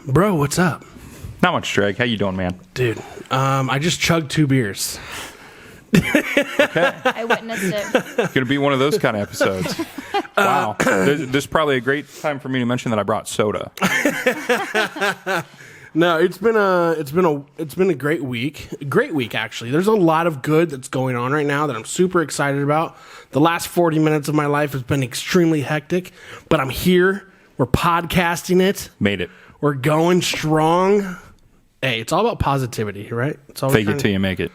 Bro, what's up? Not much, Drake. How you doing, man? Dude, I just chugged 2 beers. Okay. I witnessed it. Gonna be one of those kind of episodes. Wow. This is probably a great time for me to mention that I brought soda. No, it's been a great week. A great week, actually. There's a lot of good that's going on right now that I'm super excited about. The last 40 minutes of my life has been extremely hectic, but I'm here. We're podcasting it. Made it. We're going strong. Hey, it's all about positivity, right? It's all Fake it till you make it.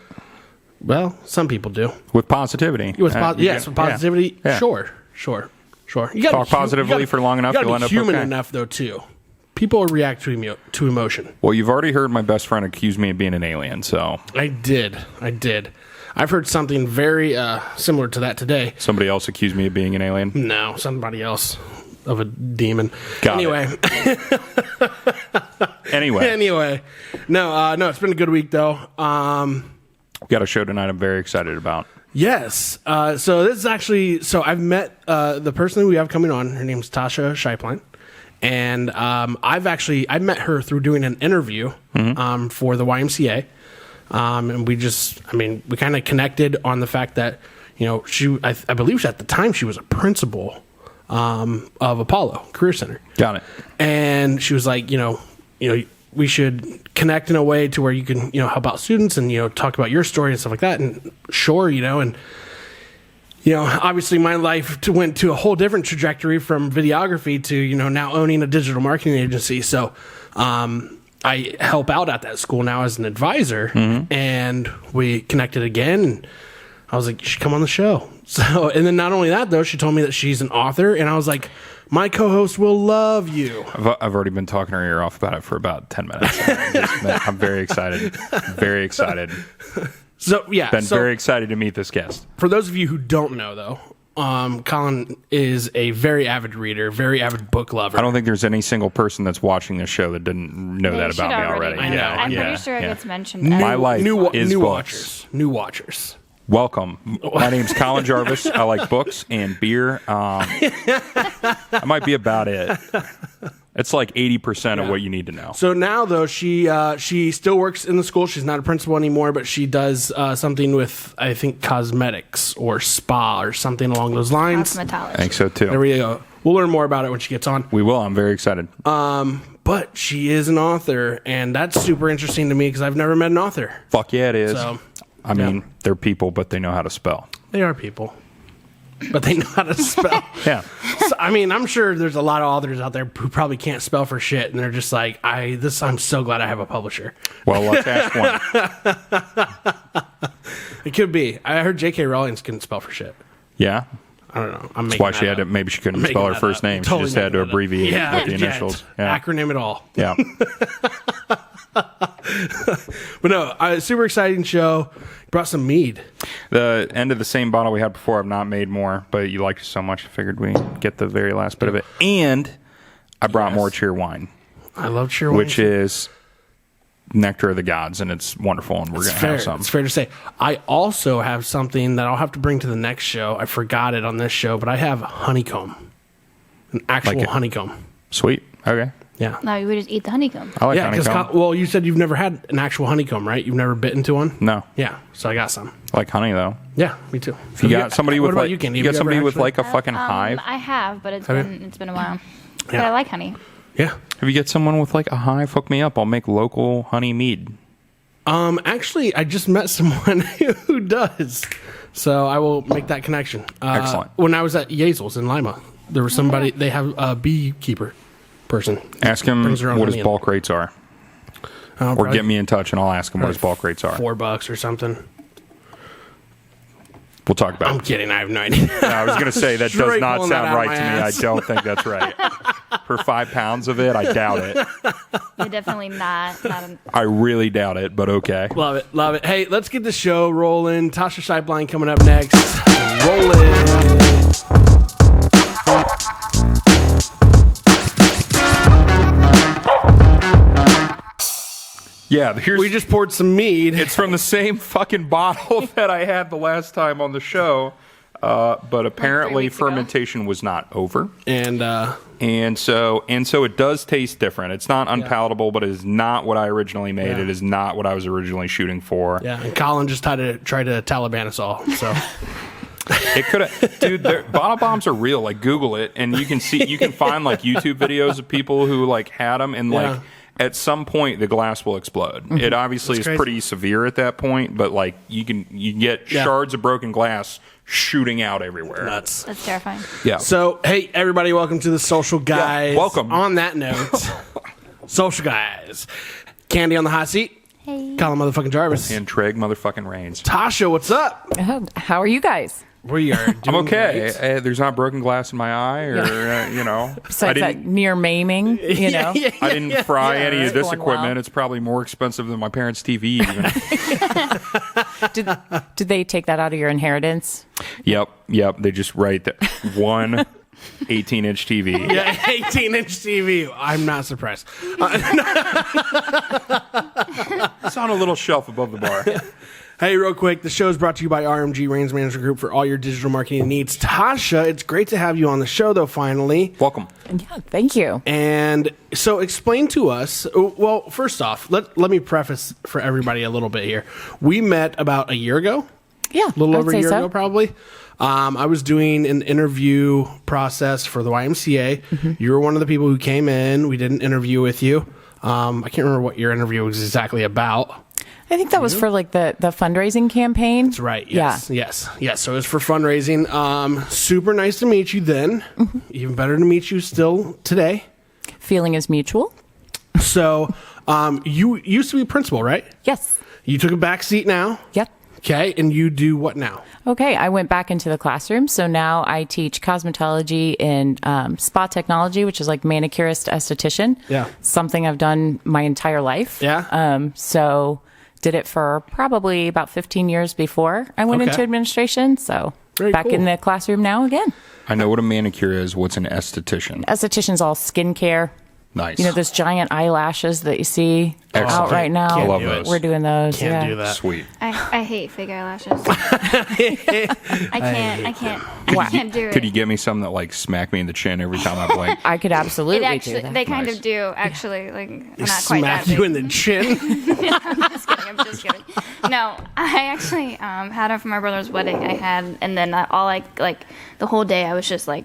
Well, some people do. With positivity. With positivity. Yeah. Sure. You gotta Talk positively for long enough, you'll end up human okay. enough, though, too. People react to emotion. Well, you've already heard my best friend accuse me of being an alien, so... I did. I've heard something very similar to that today. Somebody else accused me of being an alien? No, somebody else of a demon. Anyway. Anyway. No, it's been a good week, though. We got a show tonight I'm very excited about. Yes. So this is actually... So I've met the person who we have coming on. Her name's Tasha Sheipline. And I met her through doing an interview for the YMCA. And we kind of connected on the fact that, I believe at the time she was a principal of Apollo Career Center. Got it. And she was like, we should connect in a way to where you can, help out students and, talk about your story and stuff like that. And sure, obviously my life went to a whole different trajectory from videography to, now owning a digital marketing agency. So I help out at that school now as an advisor, and we connected again. And I was like, you should come on the show. So, and then not only that, though, she told me that she's an author, and I was like, my co-host will love you. I've already been talking her ear off about it for about 10 minutes. I'm very excited. Very excited. So, yeah. Very excited to meet this guest. For those of you who don't know, though, Colin is a very avid reader, very avid book lover. I don't think there's any single person that's watching this show that didn't know that about me already. I know. I'm pretty sure it gets mentioned. My life is new books. New watchers. Welcome. My name's Colin Jarvis. I like books and beer. That might be about it. It's like 80% of what you need to know. So now, though, she still works in the school. She's not a principal anymore, but she does something with, I think, cosmetics or spa or something along those lines. Cosmetology. I think so, too. There we go. We'll learn more about it when she gets on. We will. I'm very excited. But she is an author, and that's super interesting to me because I've never met an author. Fuck yeah, it is. So, I mean, they're people, but they know how to spell. They are people. But they know how to spell. Yeah. So, I mean, I'm sure there's a lot of authors out there who probably can't spell for shit, and they're just like, I'm so glad I have a publisher. Well, let's ask one. It could be. I heard J.K. Rowling couldn't spell for shit. Yeah? I don't know. That's why she had to, maybe she couldn't spell her first name. She just had to abbreviate with the initials. Yeah. Acronym it all. Yeah. But no, super exciting show. Brought some mead. The end of the same bottle we had before. I've not made more, but you liked it so much, I figured we get the very last bit of it. And I brought more cheer wine. I love cheer wine. Which is nectar of the gods, and it's wonderful, and we're going to have some. It's fair to say. I also have something that I'll have to bring to the next show. I forgot it on this show, but I have honeycomb. An actual honeycomb. Sweet. Okay. Yeah. No, you would just eat the honeycomb. I like honeycomb. Well, you said you've never had an actual honeycomb, right? You've never bitten into one? No. Yeah. So I got some. I like honey, though. Yeah, me too. If you got somebody with like, you got somebody with like a fucking hive? I have, but it's been a while. But I like honey. Yeah. If you get someone with like a hive, hook me up. I'll make local honey mead. Actually, I just met someone who does. So I will make that connection. Excellent. When I was at Yazel's in Lima, there was somebody, they have a beekeeper person. Ask him what his bulk rates are. Or get me in touch and I'll ask him what his bulk rates are. $4 or something. We'll talk about it. I'm kidding. I have no idea. I was going to say, that does not sound right to me. I don't think that's right. For 5 pounds of it, I doubt it. You're definitely not I really doubt it, but okay. Love it. Love it. Hey, let's get the show rolling. Tasha Sheipline coming up next. Roll it. Yeah, we just poured some mead. It's from the same fucking bottle that I had the last time on the show, but apparently fermentation was not over. And And so it does taste different. It's not unpalatable, but it is not what I originally made. Yeah. It is not what I was originally shooting for. Yeah, and Colin just tried to Taliban us all. So It could have, dude. Bottle bombs are real. Like, Google it, and you can find like YouTube videos of people who like had them, and like at some point the glass will explode. It obviously is pretty severe at that point, but like you can get shards of broken glass shooting out everywhere. nuts. That's terrifying. Yeah. So hey, everybody, welcome to the Social Guys. welcome. On that note, Social Guys, Candy on the hot seat. Hey. Colin motherfucking Jarvis. And Treg motherfucking Reigns. Tasha, what's up? How are you guys? We are doing I'm okay. great. There's not broken glass in my eye, or you know. Besides that near maiming, you know. I didn't fry any of this Going equipment. well. It's probably more expensive than my parents' TV. Even. Did they take that out of your inheritance? Yep. They just write that one 18-inch TV. Yeah, 18-inch TV. I'm not surprised. It's on a little shelf above the bar. Hey, real quick, the show is brought to you by RMG Reigns Management Group for all your digital marketing needs. Tasha, it's great to have you on the show, though, finally. Welcome. Yeah, thank you. And so explain to us, well, first off, let me preface for everybody a little bit here. We met about a year ago. Yeah, A little I would over a say year so. ago, probably. I was doing an interview process for the YMCA. Mm-hmm. You were one of the people who came in. We did an interview with you. I can't remember what your interview was exactly about. I think that was for like the fundraising campaign. That's right. Yes. Yeah. Yes. So it was for fundraising. Super nice to meet you then. Mm-hmm. Even better to meet you still today. Feeling is mutual. So you used to be principal, right? Yes. You took a back seat now. Yep. Okay. And you do what now? Okay, I went back into the classroom, so now I teach cosmetology and spa technology, which is like manicurist esthetician. Yeah. Something I've done my entire life. Yeah. So did it for probably about 15 years before I went Okay. into administration. So Very back cool. in the classroom now again. I know what a manicure is. What's an esthetician? Esthetician's all skincare. Nice. You know, those giant eyelashes that you see Excellent. out right now. Can't love do it. those. We're doing those. Can't yeah. do that. Sweet. I hate fake eyelashes. I can't do it. Could you get me some that like smack me in the chin every time I blink? I could absolutely It do actually, that. they kind Nice. of do actually. Like not quite Smack that you big. in the chin. I'm just kidding. No, I actually had it for my brother's wedding. I had, and then like the whole day I was just like,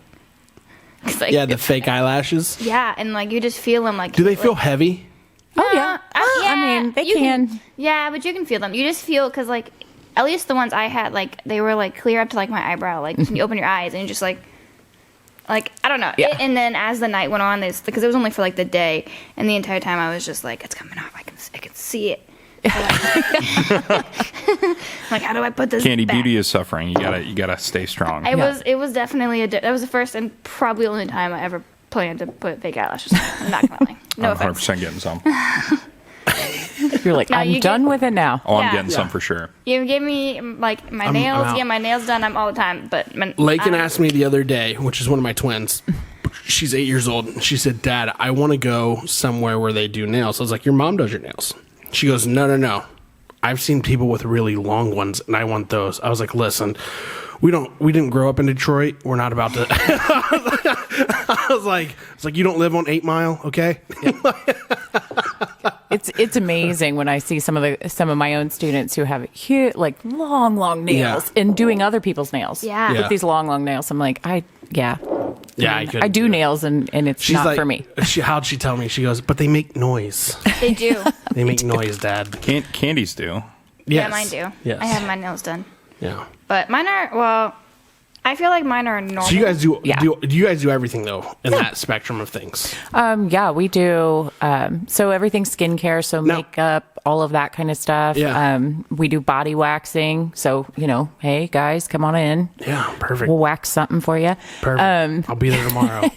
'cause, like Yeah, the fake eyelashes. yeah, and like you just feel them like. Do they feel like, heavy? Oh, yeah. I mean, they you can. Yeah, but you can feel them. You just feel because like at least the ones I had like they were like clear up to like my eyebrow. Like you open your eyes and you just like I don't know. Yeah. And then as the night went on, this because it was only for like the day, and the entire time I was just like, it's coming off. I can see it. Like, how do I put this? Candy back? Beauty is suffering. You gotta stay strong. It was definitely that was the first and probably only time I ever planned to put fake eyelashes on. I'm not gonna lie. No I'm offense. 100% getting some. You're like, No, I'm you done get- with it now. Oh, I'm Yeah. getting some for sure. You give me like my I'm nails, out. get my nails done. I'm all the time, but Lakin asked me the other day, which is one of my twins. She's 8 years old. And she said, Dad, I want to go somewhere where they do nails. I was like, your mom does your nails. She goes, no. I've seen people with really long ones, and I want those. I was like, listen, we didn't grow up in Detroit. We're not about to. I was like, you don't live on 8 Mile, okay? It's amazing when I see some of my own students who have huge, like long nails and doing other people's nails. Yeah. With these long nails, I'm like, I I do nails and it's She's not like, for me. How'd she tell me? She goes, but they make noise. they do. They make noise, Dad. Candies do. Yeah, Yes. mine do. Yes. I have my nails done, Yeah. but mine are I feel like mine are normal. So you guys do Yeah. do you guys do everything though in that spectrum of things? Yeah, we do. So everything's skincare, so No. makeup, all of that kind of stuff. Yeah. We do body waxing. So, hey guys, come on in. Yeah, perfect. We'll wax something for you. Perfect. I'll be there tomorrow.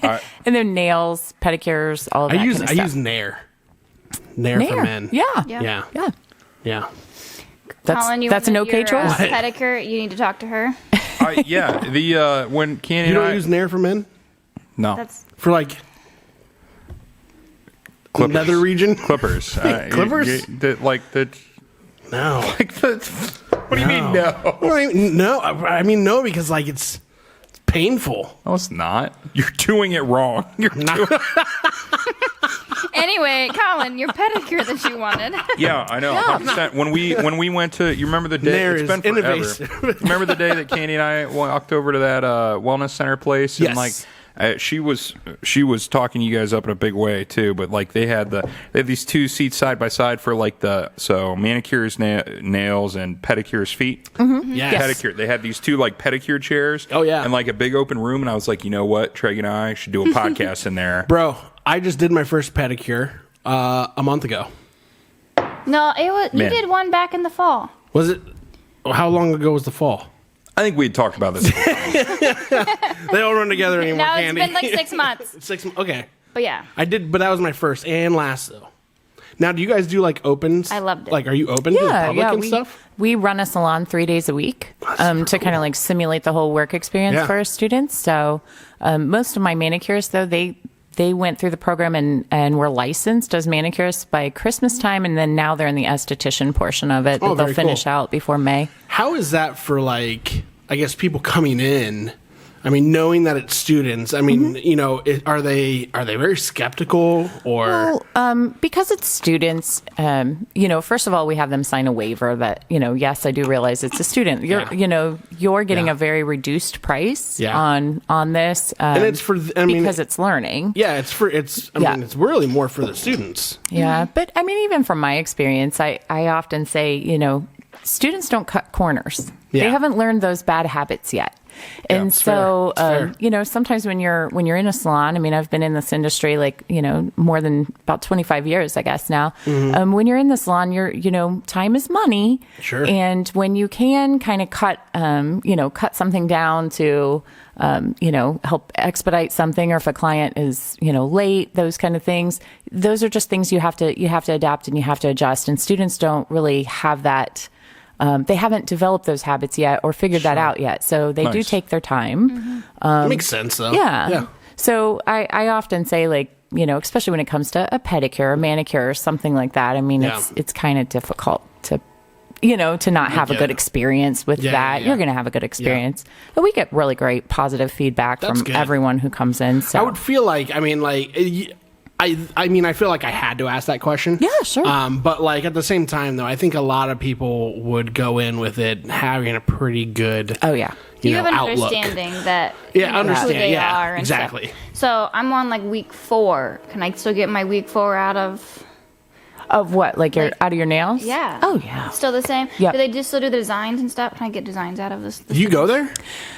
And then nails, pedicures, all of that I use kind of stuff. Nair. Nair for Nair. men. Yeah. Yeah. Yeah. Yeah. Colin, you That's an want okay your, choice. pedicure, you need to talk to her. Yeah. The when Candy You and don't I use Nair for men? no That's For like Clippers. nether region? Clippers. Clippers? No. What do you mean no? Well, no, I mean no, because like it's painful. No, it's not. You're doing it wrong. Anyway, Colin, your pedicure that you wanted. Yeah, I know. 100%. When we went to, you remember the day? There It's been is forever. innovation. Remember the day that Candy and I walked over to that wellness center place? And Yes. she was talking you guys up in a big way too. But like they had these two seats side by side for like manicures, nails, and pedicures feet. Yes. Pedicure. They had these two like pedicure chairs. Oh, yeah. And like a big open room. And I was like, you know what, Trey and I should do a podcast in there. Bro, I just did my first pedicure a month ago. No, it was. You Man. did one back in the fall. Was it? How long ago was the fall? I think we had talked about this. They don't run together anymore, No, it's Candy. been like 6 months. Okay. But yeah. I did, but that was my first and last, though. Now, do you guys do, like, opens? I loved it. Like, are you open to the public and we, stuff? We run a salon 3 days a week to kind of like simulate the whole work experience Yeah. for our students. So most of my manicurists, though, they went through the program and were licensed as manicurists by Christmas time, and then now they're in the esthetician portion of it Oh, that they'll very finish cool. out before May. How is that for, like, I guess people coming in? I mean, knowing that it's students, I mean, you know, are they very skeptical or? Well, because it's students, you know, first of all, we have them sign a waiver that, you know, yes, I do realize it's a student. You're getting Yeah. a very reduced price Yeah. on this, And it's for, I mean, because it's learning. yeah, I Yeah. mean, it's really more for the students. Yeah, but I mean, even from my experience, I often say, you know, students don't cut corners. Yeah. They haven't learned those bad habits yet. And it's fair. so, It's fair. you know, sometimes when you're in a salon, I mean, I've been in this industry like, you know, more than about 25 years, I guess now. When you're in the salon, you know, time is money. Sure. And when you can kind of cut something down to, you know, help expedite something, or if a client is, you know, late, those kind of things, those are just things you have to adapt and you have to adjust. And students don't really have that. They haven't developed those habits yet or figured that out yet. So they do Nice. take their time. It makes sense, though. Yeah. So I often say, like, you know, especially when it comes to a pedicure, a manicure, or something like that. I mean, Yeah. it's kind of difficult to, you know, to not have a get good it. experience with Yeah, that. yeah. You're going to have a good experience. But we get really great positive feedback That's from good. everyone who comes in. So I would feel like, I mean, like, I mean, I feel like I had to ask that question. Yeah, sure. But like at the same time, though, I think a lot of people would go in with it having a pretty good, oh yeah. you You know, have an outlook. understanding that Yeah, you know, understand, who they yeah, are and exactly. stuff. So I'm on like week 4. Can I still get my week 4 out of? Of what? Like, Like- out of your nails? Yeah. Oh yeah. Still the same? Yep. Do they just still do the designs and stuff? Can I get designs out of this? Do you go there?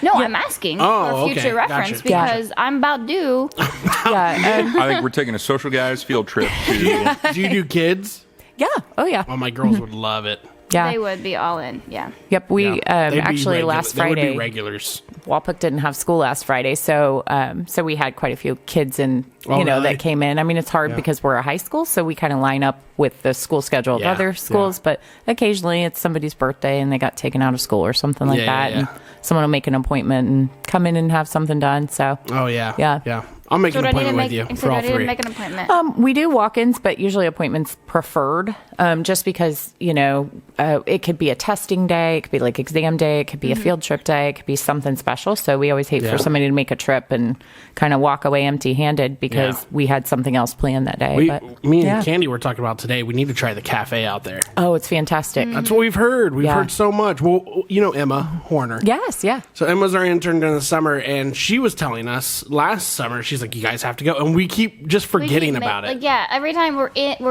No, I'm asking Oh, for future okay. reference Gotcha. because I'm about due. Yeah. I think we're taking a Social Guys field trip to. Do you do kids? Yeah. Oh yeah. Oh, my girls would love it. Yeah. They would be all in. Yeah. Yep. We They'd be actually last They would Friday, be regulars. Walpook didn't have school last Friday, so so we had quite a few kids and Oh, really? that came in. I mean, it's hard Yeah. because we're a high school, so we kind of line up with the school schedule of Yeah, other schools. yeah. But occasionally, it's somebody's birthday and they got taken out of school or something like Yeah, that, yeah, and someone will make an appointment and come in and have something done. So Oh, yeah. Yeah. Yeah. I'll make So an do I need to appointment make? with you So for do all I need to three. make an appointment? we do walk-ins, but usually appointments preferred, just because, you know, it could be a testing day, it could be like exam day, it could be a field trip day, it could be something special. So we always hate Yeah. for somebody to make a trip and kind of walk away empty-handed because Yeah. we had something else planned that day. Me and yeah. Candy were talking about today. We need to try the cafe out there. Oh, it's fantastic. That's what we've heard. We've Yeah. heard so much. Well, you know Emma Horner. Yes, yeah. So Emma's our intern during the summer, and she was telling us last summer, she's like, "You guys have to go," and we keep just We keep forgetting make- about it. Like, yeah, every time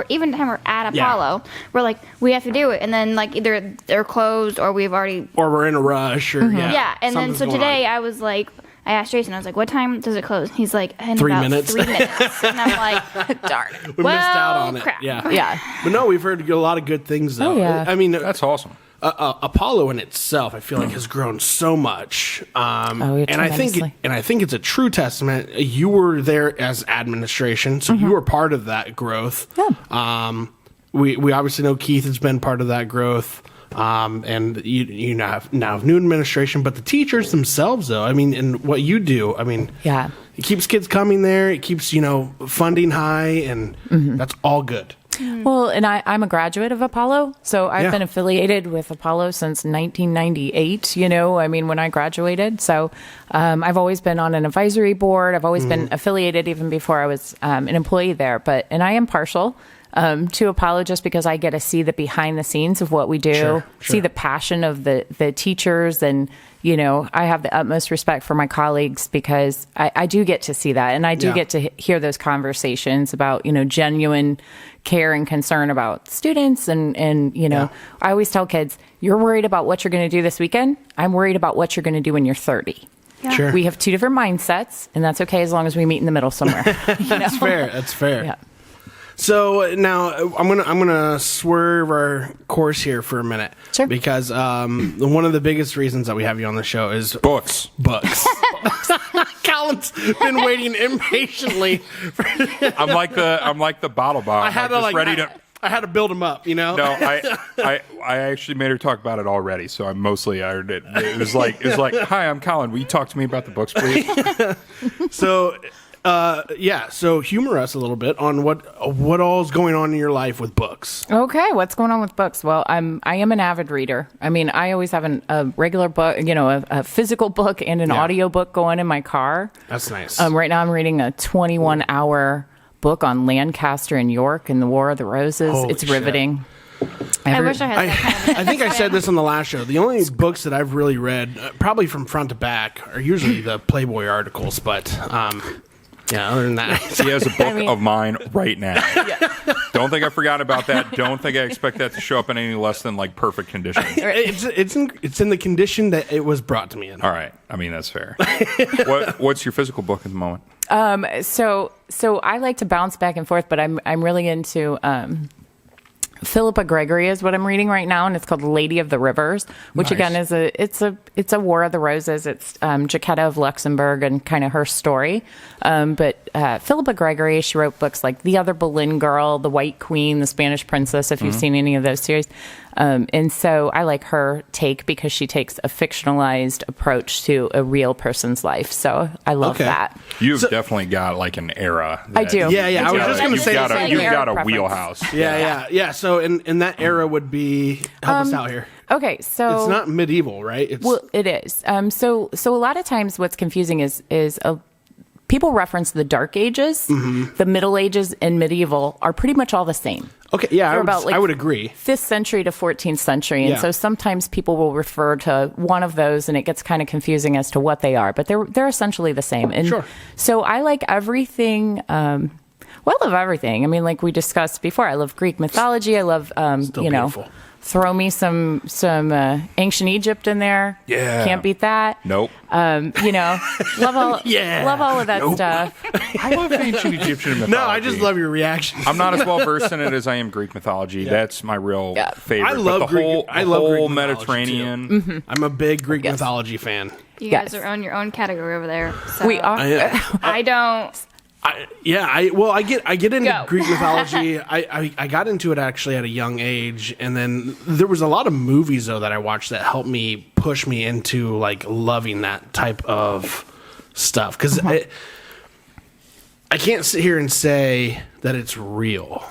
even time we're at Yeah. Apollo, we're like, we have to do it, and then like either they're closed or we've already. Or we're in a rush, or Yeah, and then something's so going today on. I was like, I asked Jason, I was like, what time does it close? He's like, in 3 about minutes. 3 minutes, and I'm like, darn it. we missed out on it. Crap. Yeah, Yeah. But no, we've heard a lot of good things though. Oh, yeah. I mean, That's awesome. Apollo in itself, I feel like has grown so much. yeah, and I think tremendously. it's a true testament. You were there as administration, so you were part of that growth. Yeah. We obviously know Keith has been part of that growth. And you now have new administration, but the teachers themselves, though, I mean, and what you do, I mean, Yeah. it keeps kids coming there. It keeps funding high, and that's all good. Well, and I'm a graduate of Apollo, so I've Yeah. been affiliated with Apollo since 1998, when I graduated. So I've always been on an advisory board. I've always been affiliated even before I was an employee there. And I am partial to Apollo just because I get to see the behind the scenes of what we do, Sure. see the passion of the teachers. And, I have the utmost respect for my colleagues because I do get to see that. And I do Yeah. get to hear those conversations about, genuine care and concern about students. And I always tell kids, you're worried about what you're going to do this weekend. I'm worried about what you're going to do when you're 30. Yeah. Sure. We have two different mindsets, and that's okay as long as we meet in the middle somewhere. That's fair. That's fair. Yeah. So now I'm gonna swerve our course here for a minute, Sure. because one of the biggest reasons that we have you on the show is Books. books. Colin's been waiting impatiently. I'm like the bottle bomb. I had to I had to build him up, No, I actually made her talk about it already, so I mostly heard it. It was like, hi, I'm Colin. Will you talk to me about the books, please? So. So humor us a little bit on what all is going on in your life with books. Okay, what's going on with books? Well, I am an avid reader. I mean, I always have a regular book, a physical book and an audio book going in my car. That's nice. Right now I'm reading a 21-hour book on Lancaster and York and the War of the Roses. Holy it's riveting. I wish I had that kind of I think I said this on the last show. The only books that I've really read, probably from front to back, are usually the Playboy articles. But other than that, He has a book of mine right now. Don't think I forgot about that. Don't think I expect that to show up in any less than perfect condition. it's in the condition that it was brought to me in. All right. I mean, that's fair. What's your physical book at the moment? So I like to bounce back and forth, but I'm really into Philippa Gregory is what I'm reading right now, and it's called Lady of the Rivers, which Nice. again it's a War of the Roses. It's Jacquetta of Luxembourg and kind of her story. But Philippa Gregory, she wrote books like The Other Boleyn Girl, The White Queen, The Spanish Princess, if you've seen any of those series. And so I like her take because she takes a fictionalized approach to a real person's life. So I love that. You've definitely got an era. I do. Yeah. I was just going to say the same You've thing. got a Preference. wheelhouse. Yeah. So in that era would be help us out here. Okay, so It's not medieval, right? It's well, it is. So a lot of times, what's confusing is people reference the Dark Ages, the Middle Ages, and medieval are pretty much all the same. okay. Yeah, They're about, I would agree. 5th century to 14th century, and Yeah. so sometimes people will refer to one of those, and it gets kind of confusing as to what they are. But they're essentially the same. And Sure. so I like everything. Well, I love everything. I mean, like we discussed before, I love Greek mythology. I love Still beautiful. Throw me some ancient Egypt in there. Yeah. Can't beat that. Nope. Love all love all of that stuff. I love ancient Egyptian mythology. No, I just love your reaction. I'm not as well versed in it as I am Greek mythology. That's my real favorite. I love but the Greek. whole, I love Greek whole mythology, Mediterranean. too. I'm a big Greek mythology fan. You guys Yes. are on your own category over there. So We are. I don't. I get into Go. Greek mythology. I got into it actually at a young age, and then there was a lot of movies though that I watched that helped me push me into loving that type of stuff because I can't sit here and say that it's real,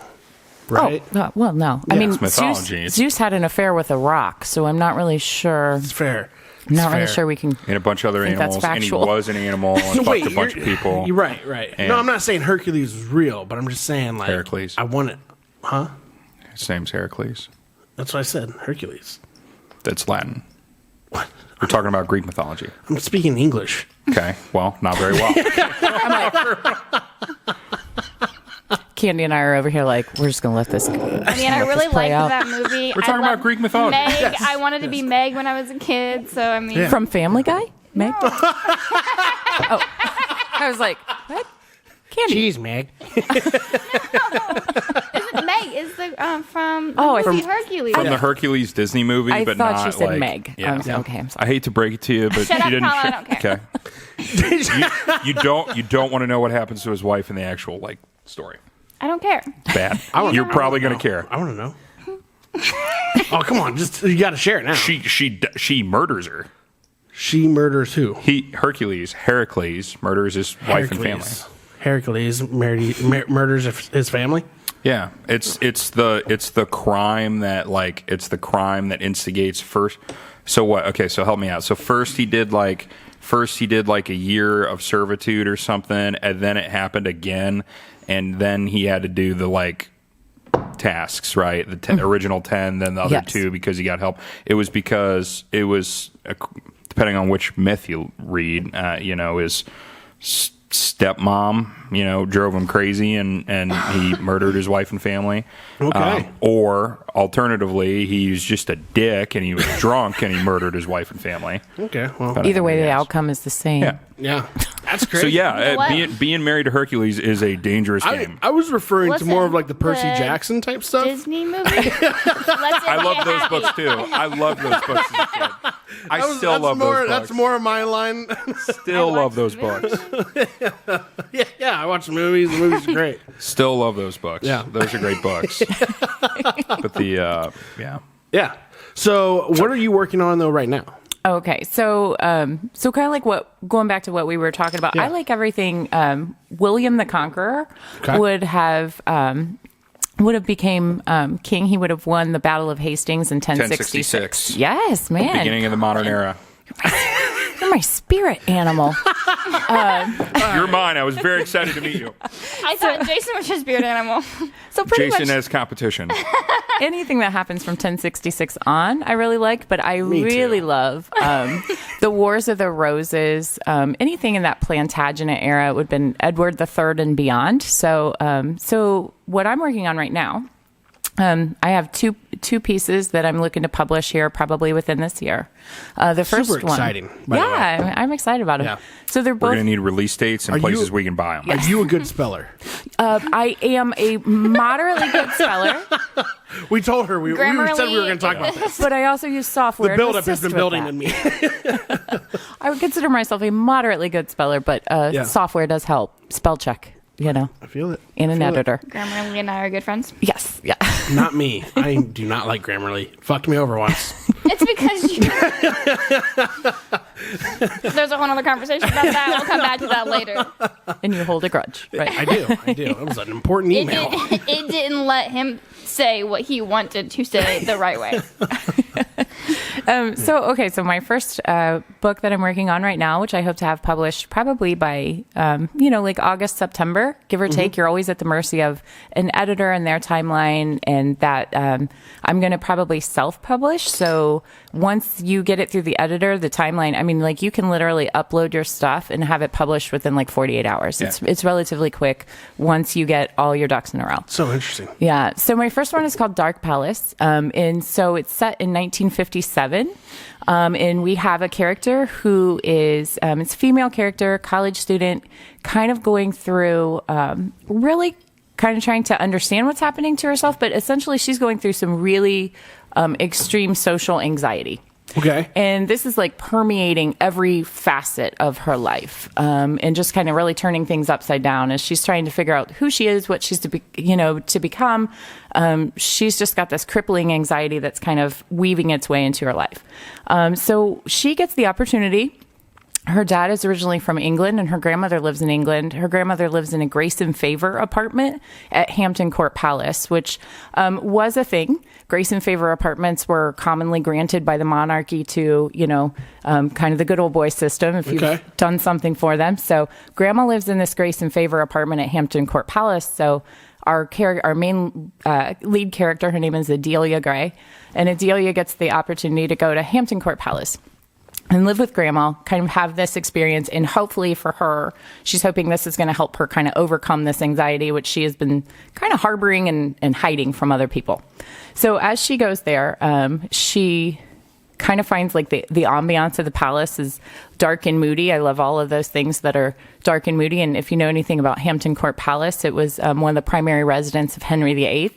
right? Oh, well, no. I mean, It's mythology. Zeus had an affair with a rock, so I'm not really sure. It's fair. I'm not really fair. sure we can. And a bunch of other think that's animals. And he factual. was an animal and fucked a bunch of people. You're right. And- No, I'm not saying Hercules was real, but I'm just saying Heracles. I want it. Huh? His name's Heracles. That's what I said. Hercules. That's Latin. What? We're talking about Greek mythology. I'm speaking English. Okay. Well, not very well. Candy and I are over here like, we're just going to let this go. I mean, I really play liked out. that movie. We're talking about Greek mythology. Meg. Yes. I wanted to be Meg when I was a kid. So I mean, From Family Guy? Meg? Oh. I was like, what? Candy. Jeez, Meg. Meg is the from Oh, the movie Hercules. From the Hercules Disney movie, I but thought not she said like, Meg. Yeah. I was, okay, I'm sorry. I hate to break it to you, but Shut she up, didn't. Colin, I don't care. Okay. you don't want to know what happens to his wife in the actual story. I don't care. Bad. You're probably going to care. I want to know. Oh, come on. Just you got to share it now. She murders her. She murders who? Heracles murders his wife and family. Heracles murders his family. Yeah, it's the crime that instigates first. So what? Okay, so help me out. So first he did like a year of servitude or something, and then it happened again, and then he had to do the like tasks, right? The original 10, then the other 2 because he got help. It was because it was depending on which myth you read, his stepmom, drove him crazy and he murdered his wife and family. Okay. Or alternatively, he was just a dick and he was drunk and he murdered his wife and family. Okay. Well, Either way, the outcome is the same. Yeah. Yeah. That's crazy. So yeah, being married to Hercules is a dangerous game. I was referring to Listen, more of like the Percy the Jackson type stuff. Disney movie. I love those books too. I love those books as a kid. I still love those books. That's more of my line. Still love those books. Yeah, I watch the movies. The movies are great. Still love those books. Yeah. Those are great books. But Yeah. So, what are you working on though right now? Okay, so kind of like going back to what we were talking about. Yeah. I like everything. William the Conqueror would have became king. He would have won the Battle of Hastings in 1066. Yes, man. Beginning of the modern era. You're my spirit animal. You're mine. I was very excited to meet you. I thought Jason was your spirit animal. So pretty Jason much as competition. anything that happens from 1066 on, I really like. But I really love the Wars of the Roses. Anything in that Plantagenet era would have been Edward III and beyond. So what I'm working on right now. I have two pieces that I'm looking to publish here probably within this year. The first Super one, exciting, by the way. I'm excited about them. Yeah. So they're We're both. going to need release dates and places we can buy them. Are you a good speller? I am a moderately good speller, We told her we said we were going to talk about this. but I also use software. The to buildup has assist been with building that. in me. I would consider myself a moderately good speller, but software does help. Spell check, I feel it. and an editor. Grammarly and I are good friends. Yes, yeah. Not me. I do not like Grammarly. Fucked me over once. It's because you. There's a whole other conversation about that. We'll come back to that later. And you hold a grudge, right? I do. It was an important email. It didn't let him say what he wanted to say the right way. So my first book that I'm working on right now, which I hope to have published probably by, like August, September, give or take. You're always at the mercy of an editor and their timeline, and that I'm going to probably self-publish. So once you get it through the editor, the timeline, you can literally upload your stuff and have it published within 48 hours. Yeah. It's relatively quick once you get all your ducks in a row. So interesting. Yeah. So my first one is called Dark Palace. And so it's set in 1957. And we have a character who is, it's a female character, college student, kind of going through, really kind of trying to understand what's happening to herself. But essentially she's going through some really extreme social anxiety. Okay. And this is permeating every facet of her life, and just kind of really turning things upside down as she's trying to figure out who she is, what she's to become. She's just got this crippling anxiety that's kind of weaving its way into her life. So she gets the opportunity. Her dad is originally from England, and her grandmother lives in England. Her grandmother lives in a grace and favor apartment at Hampton Court Palace, which was a thing. Grace and favor apartments were commonly granted by the monarchy to, kind of the good old boy system if you've done something for them. So grandma lives in this grace and favor apartment at Hampton Court Palace. So our main lead character, her name is Adelia Gray, and Adelia gets the opportunity to go to Hampton Court Palace and live with grandma, kind of have this experience. And hopefully for her, she's hoping this is going to help her kind of overcome this anxiety, which she has been kind of harboring and hiding from other people. So as she goes there, she kind of finds the ambiance of the palace is dark and moody. I love all of those things that are dark and moody. And if you know anything about Hampton Court Palace, it was one of the primary residents of Henry VIII.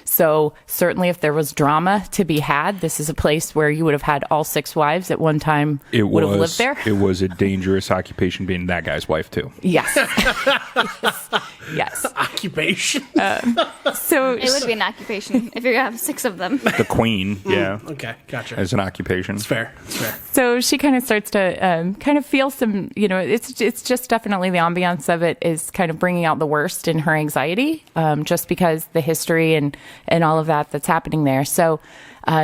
So certainly if there was drama to be had, this is a place where you would have had all 6 wives at one time have lived there. It was a dangerous occupation being that guy's wife too. Yes. Yes. Occupation. So It would be an occupation if you're going to have 6 of them. The queen, yeah. Okay, gotcha. As an occupation. It's fair. So she kind of starts to kind of feel some, it's just definitely the ambiance of it is kind of bringing out the worst in her anxiety, just because the history and all of that's happening there. So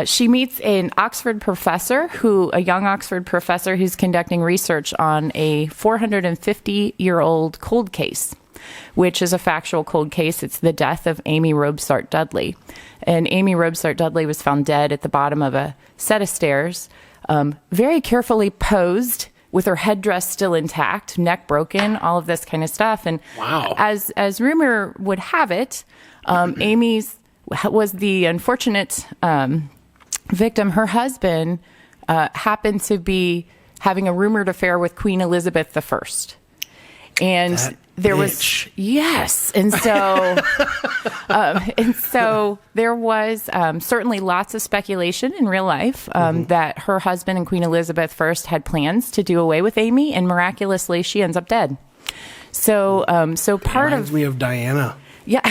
she meets a young Oxford professor who's conducting research on a 450-year-old cold case, which is a factual cold case. It's the death of Amy Robsart Dudley. And Amy Robsart Dudley was found dead at the bottom of a set of stairs, very carefully posed, with her headdress still intact, neck broken, all of this kind of stuff. And wow. As rumor would have it, Amy's was the unfortunate victim. Her husband happened to be having a rumored affair with Queen Elizabeth I. And there was, yes. And so, there was certainly lots of speculation in real life that her husband and Queen Elizabeth I had plans to do away with Amy, and miraculously she ends up dead. So, part reminds me of Diana. Yeah,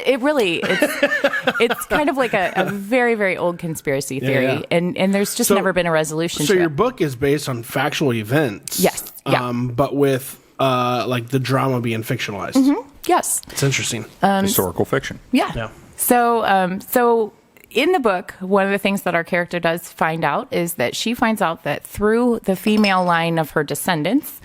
it really, it's kind of like a very, very old conspiracy theory. Yeah. And there's just never been a resolution to it. So your book is based on factual events. Yes. Yeah. But with like the drama being fictionalized. Mm-hmm. Yes. It's interesting. Historical fiction. Yeah. So in the book, one of the things that our character does find out is that she finds out that through the female line of her descendants,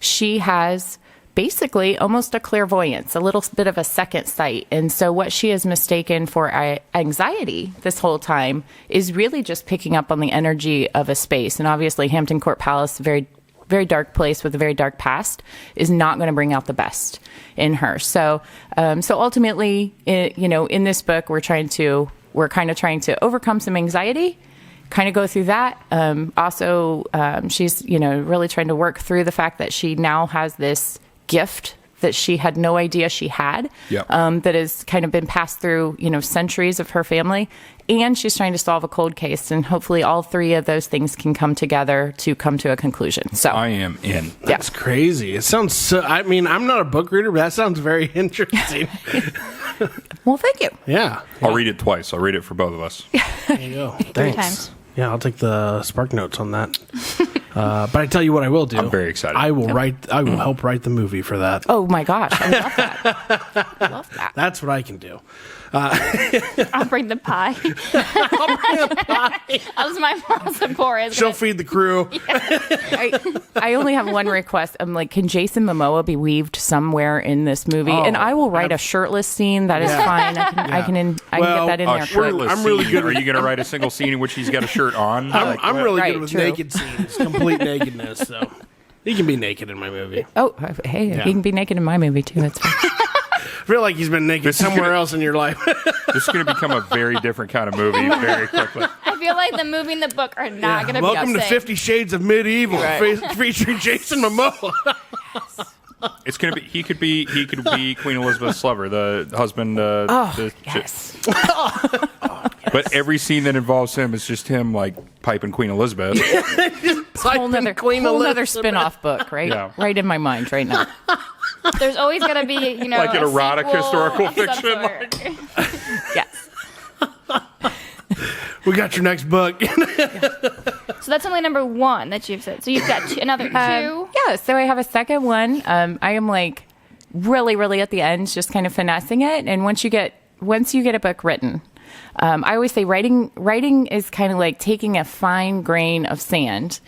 she has basically almost a clairvoyance, a little bit of a second sight. And so what she has mistaken for anxiety this whole time is really just picking up on the energy of a space. And obviously Hampton Court Palace, very, very dark place with a very dark past, is not going to bring out the best in her. So ultimately, in this book, we're kind of trying to overcome some anxiety, kind of go through that. She's, really trying to work through the fact that she now has this gift that she had no idea she had, that has kind of been passed through, centuries of her family. And she's trying to solve a cold case. And hopefully all three of those things can come together to come to a conclusion. So I am in. That's crazy. It sounds so, I'm not a book reader, but that sounds very interesting. Well, thank you. Yeah. I'll read it twice. I'll read it for both of us. There you go. 3 Thanks. times. Yeah, I'll take the spark notes on that. But I tell you what I will do. I'm very excited. I will help write the movie for that. Oh my gosh. I love that. I love that. That's what I can do. I'll bring the pie. That was my moral support. She'll feed the crew. I only have one request. I'm like, can Jason Momoa be weaved somewhere in this movie? Oh, and I will write a shirtless scene. That is fine. I can get that in there. Shirtless I'm really scene. good. Are you going to write a single scene in which he's got a shirt on? I'm really Right, good with true. naked scenes, complete nakedness. So he can be naked in my movie. Oh, hey, he can be naked in my movie too. That's fine. I feel like he's been naked somewhere else in your life. This is going to become a very different kind of movie very quickly. I feel like the movie and the book are not going to be Welcome to the same. 50 Shades of Medieval, featuring Jason Momoa. It's going to be. He could be Queen Elizabeth's lover, the husband. Yes. But every scene that involves him is just him like piping Queen Elizabeth. Whole nother spin-off book, right? Yeah. Right in my mind right now. There's always going to be, Like an a erotic sequel historical of some fiction, sort. Yes. We got your next book. So that's only number 1 that you've said. So you've got another 2. Yeah, so I have a second one. I am like really, really at the end, just kind of finessing it. And once you get a book written, I always say writing is kind of like taking a fine grain of sand,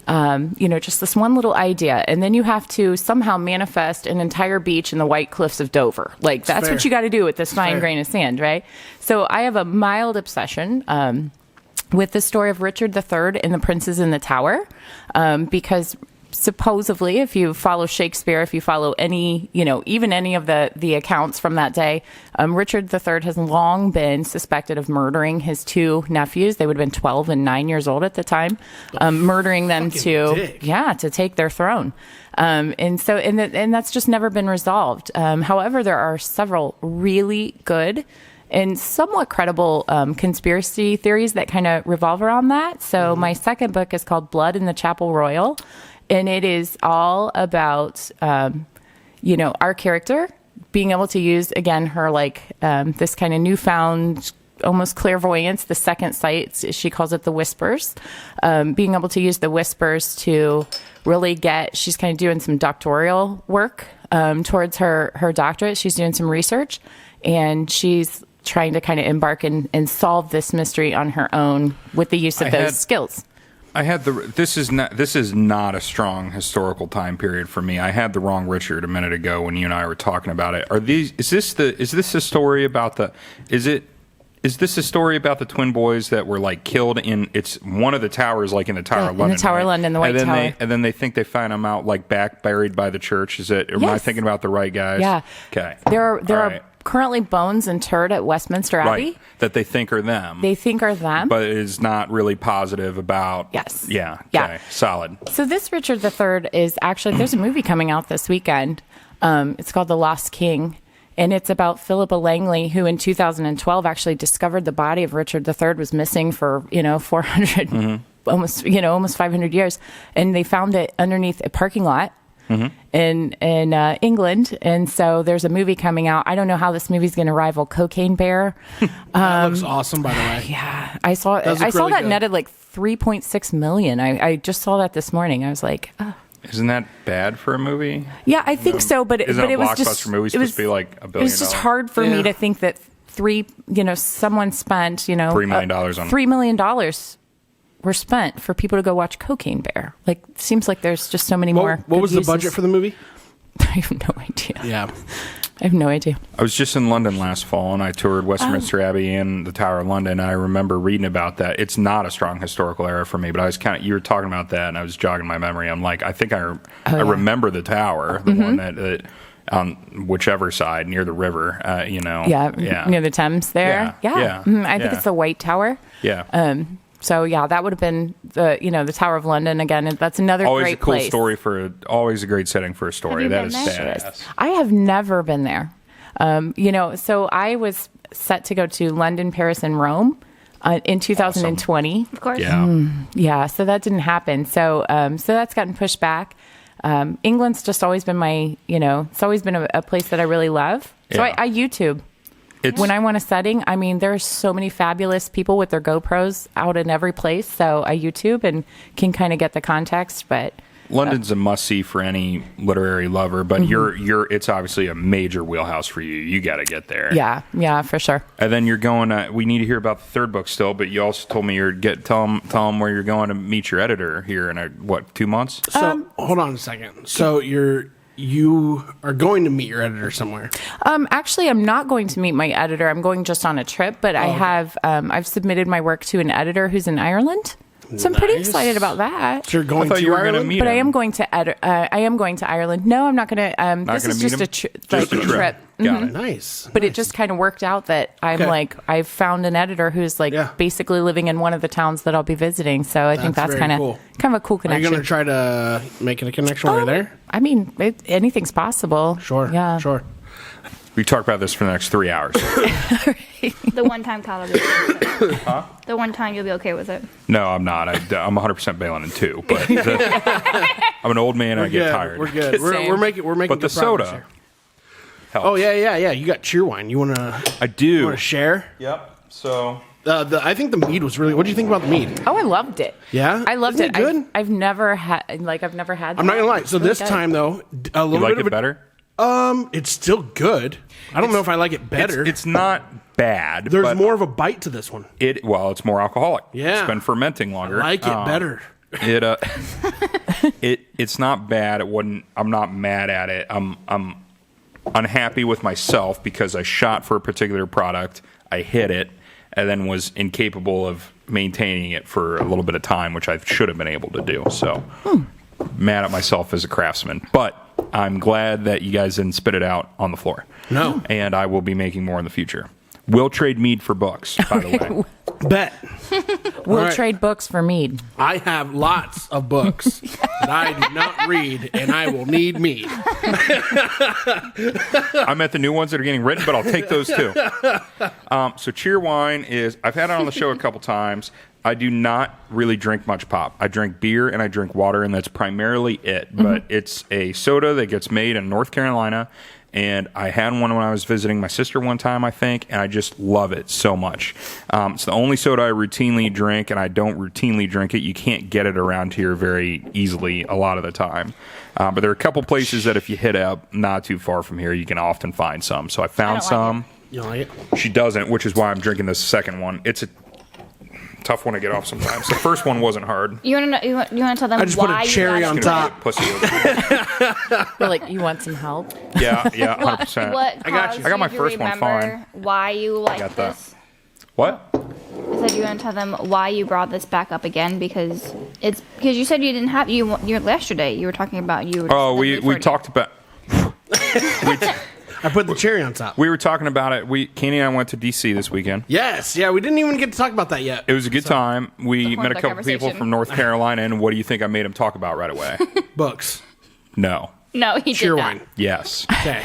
just this one little idea. And then you have to somehow manifest an entire beach in the White Cliffs of Dover. Like that's what you got to do with this fine grain of sand, right? So I have a mild obsession with the story of Richard III and the Princes in the Tower, because supposedly, if you follow Shakespeare, if you follow any, even any of the accounts from that day, Richard III has long been suspected of murdering his 2 nephews. They would have been 12 and 9 years old at the time, murdering them to take their throne. And that's just never been resolved. However, there are several really good and somewhat credible conspiracy theories that kind of revolve around that. So my second book is called Blood in the Chapel Royal. And it is all about, our character being able to use, again, her this kind of newfound almost clairvoyance, the second sight. She calls it the whispers. Being able to use the whispers to really she's kind of doing some doctoral work towards her doctorate. She's doing some research, and she's trying to kind of embark and solve this mystery on her own with the use of those skills. This is not a strong historical time period for me. I had the wrong Richard a minute ago when you and I were talking about it. Is this a story about the twin boys that were like killed in one of the towers, like in the Tower of London? In the Tower of London, the White Tower. And then they think they find them out like buried by the church. Am I thinking about the right guys? Yeah. Okay. There are currently bones interred at Westminster Abbey. Right. That they think are them. But it is not really positive about. Yes. Yeah. Yeah. Okay. Solid. So this Richard III is actually, there's a movie coming out this weekend. It's called The Lost King. And it's about Philippa Langley, who in 2012 actually discovered the body of Richard III was missing for, 400, almost 500 years. And they found it underneath a parking lot. In England, and so there's a movie coming out. I don't know how this movie's going to rival Cocaine Bear. That looks awesome, by the way. Yeah, I saw that netted like 3.6 million. I just saw that this morning. I was like, oh. Isn't that bad for a movie? Yeah, I think so, but it was just movie supposed to be like $1 billion. It was just hard for me to think that someone spent $3 million on $3 million. Were spent for people to go watch Cocaine Bear. Like, seems like there's just so many more. What was the budget for the movie? I have no idea. Yeah. I have no idea. I was just in London last fall, and I toured Westminster Abbey and the Tower of London, and I remember reading about that. It's not a strong historical era for me, but I was you were talking about that, and I was jogging my memory. I'm like, I think I remember the tower, the one that on whichever side, near the river, near the Thames there. Yeah. I think it's the White Tower. Yeah. So yeah, that would have been the Tower of London again. And that's another always great a cool place. Story always a great setting for a story. That is badass. I have never been there. So I was set to go to London, Paris, and Rome in 2020. Awesome. Of course. Yeah. So that didn't happen. So that's gotten pushed back. England's just always been it's always been a place that I really love. So I YouTube. When I want a setting, I mean, there's so many fabulous people with their GoPros out in every place. So I YouTube and can kind of get the context. But London's a must-see for any literary lover. But it's obviously a major wheelhouse for you. You got to get there. Yeah, for sure. And then you're going. We need to hear about the third book still. But you also told me tell them where you're going to meet your editor here in 2 months. So hold on a second. So you are going to meet your editor somewhere? Actually, I'm not going to meet my editor. I'm going just on a trip, but I've submitted my work to an editor who's in Ireland. So I'm pretty excited about that. So you're going to Ireland? But I am going to I am going to Ireland. No, I'm not going to. This is just a trip. Got it. Nice. But it just kind of worked out that I've found an editor who's basically living in one of the towns that I'll be visiting. So I think that's kind of a cool connection. Are you going to try to make it a connection while you're there? I mean, anything's possible. Sure. Yeah. Sure. We talk about this for the next 3 hours. The one time Kyle will be okay with it. Huh? The one time you'll be okay with it. No, I'm not. I'm 100% bailing in 2. But I'm an old man and I get tired. We're good. We're making but the soda here. helps. Oh, yeah. You got cheer wine. You want to... I do. You want to share? Yep. So... I think the mead was really... What do you think about the mead? Oh, I loved it. Yeah? I loved Isn't it. Good? I've never had... I'm not going to lie. So this time, though, a little bit of it better? It's still good. I don't know if I like it better. It's not bad. There's more of a bite to this one. It's more alcoholic. Yeah. It's been fermenting longer. I like it better. It's not bad. I'm not mad at it. I'm unhappy with myself because I shot for a particular product. I hit it and then was incapable of maintaining it for a little bit of time, which I should have been able to do. So mad at myself as a craftsman. But I'm glad that you guys didn't spit it out on the floor. No. And I will be making more in the future. We'll trade mead for books, by the way. Bet. We'll trade books for mead. I have lots of books that I do not read, and I will need mead. I meant the new ones that are getting written, but I'll take those too. So cheer wine is, I've had it on the show a couple times. I do not really drink much pop. I drink beer and I drink water, and that's primarily it. But it's a soda that gets made in North Carolina, and I had one when I was visiting my sister one time, I think, and I just love it so much. It's the only soda I routinely drink, and I don't routinely drink it. You can't get it around here very easily a lot of the time. But there are a couple places that if you hit up not too far from here, you can often find some. So I found some. You don't like it? She doesn't, which is why I'm drinking this second one. It's a tough one to get off sometimes. The first one wasn't hard. You want to tell them I just why put a cherry you on got top. Pussy. We're like, you want some help? Yeah, 100%. What I got you. I got my to first one remember fine. Why you like got that. this? What? I said you want to tell them why you brought this back up again because you said you didn't have you yesterday you were talking about you. Were Oh, we talked about. I put the cherry on top. We were talking about it. Kenny and I went to DC this weekend. Yes, yeah, we didn't even get to talk about that yet. It was a good time. We met a the couple people conversation. from North Carolina, and what do you think I made them talk about right away? Books. No. No, he Cheer did not. wine. Yes. Okay.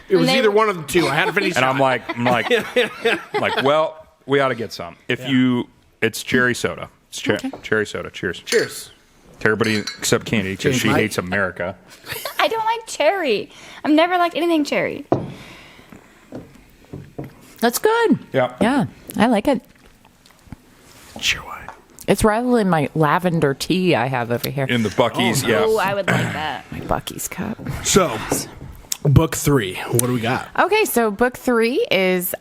It was they- either one of the two. I had to finish. And I'm like, well, we ought to get some. It's cherry soda. It's cherry soda. Cheers. Cheers. To everybody except Candy, because she Mike. hates America. I don't like cherry. I've never liked anything cherry. That's good. Yeah. Yeah, I like it. Cheer wine. It's rivaling my lavender tea I have over here. In the Buc-ee's, yeah. Oh, I would like that. My Buc-ee's cup. So, book 3. What do we got? Okay, so book 3 is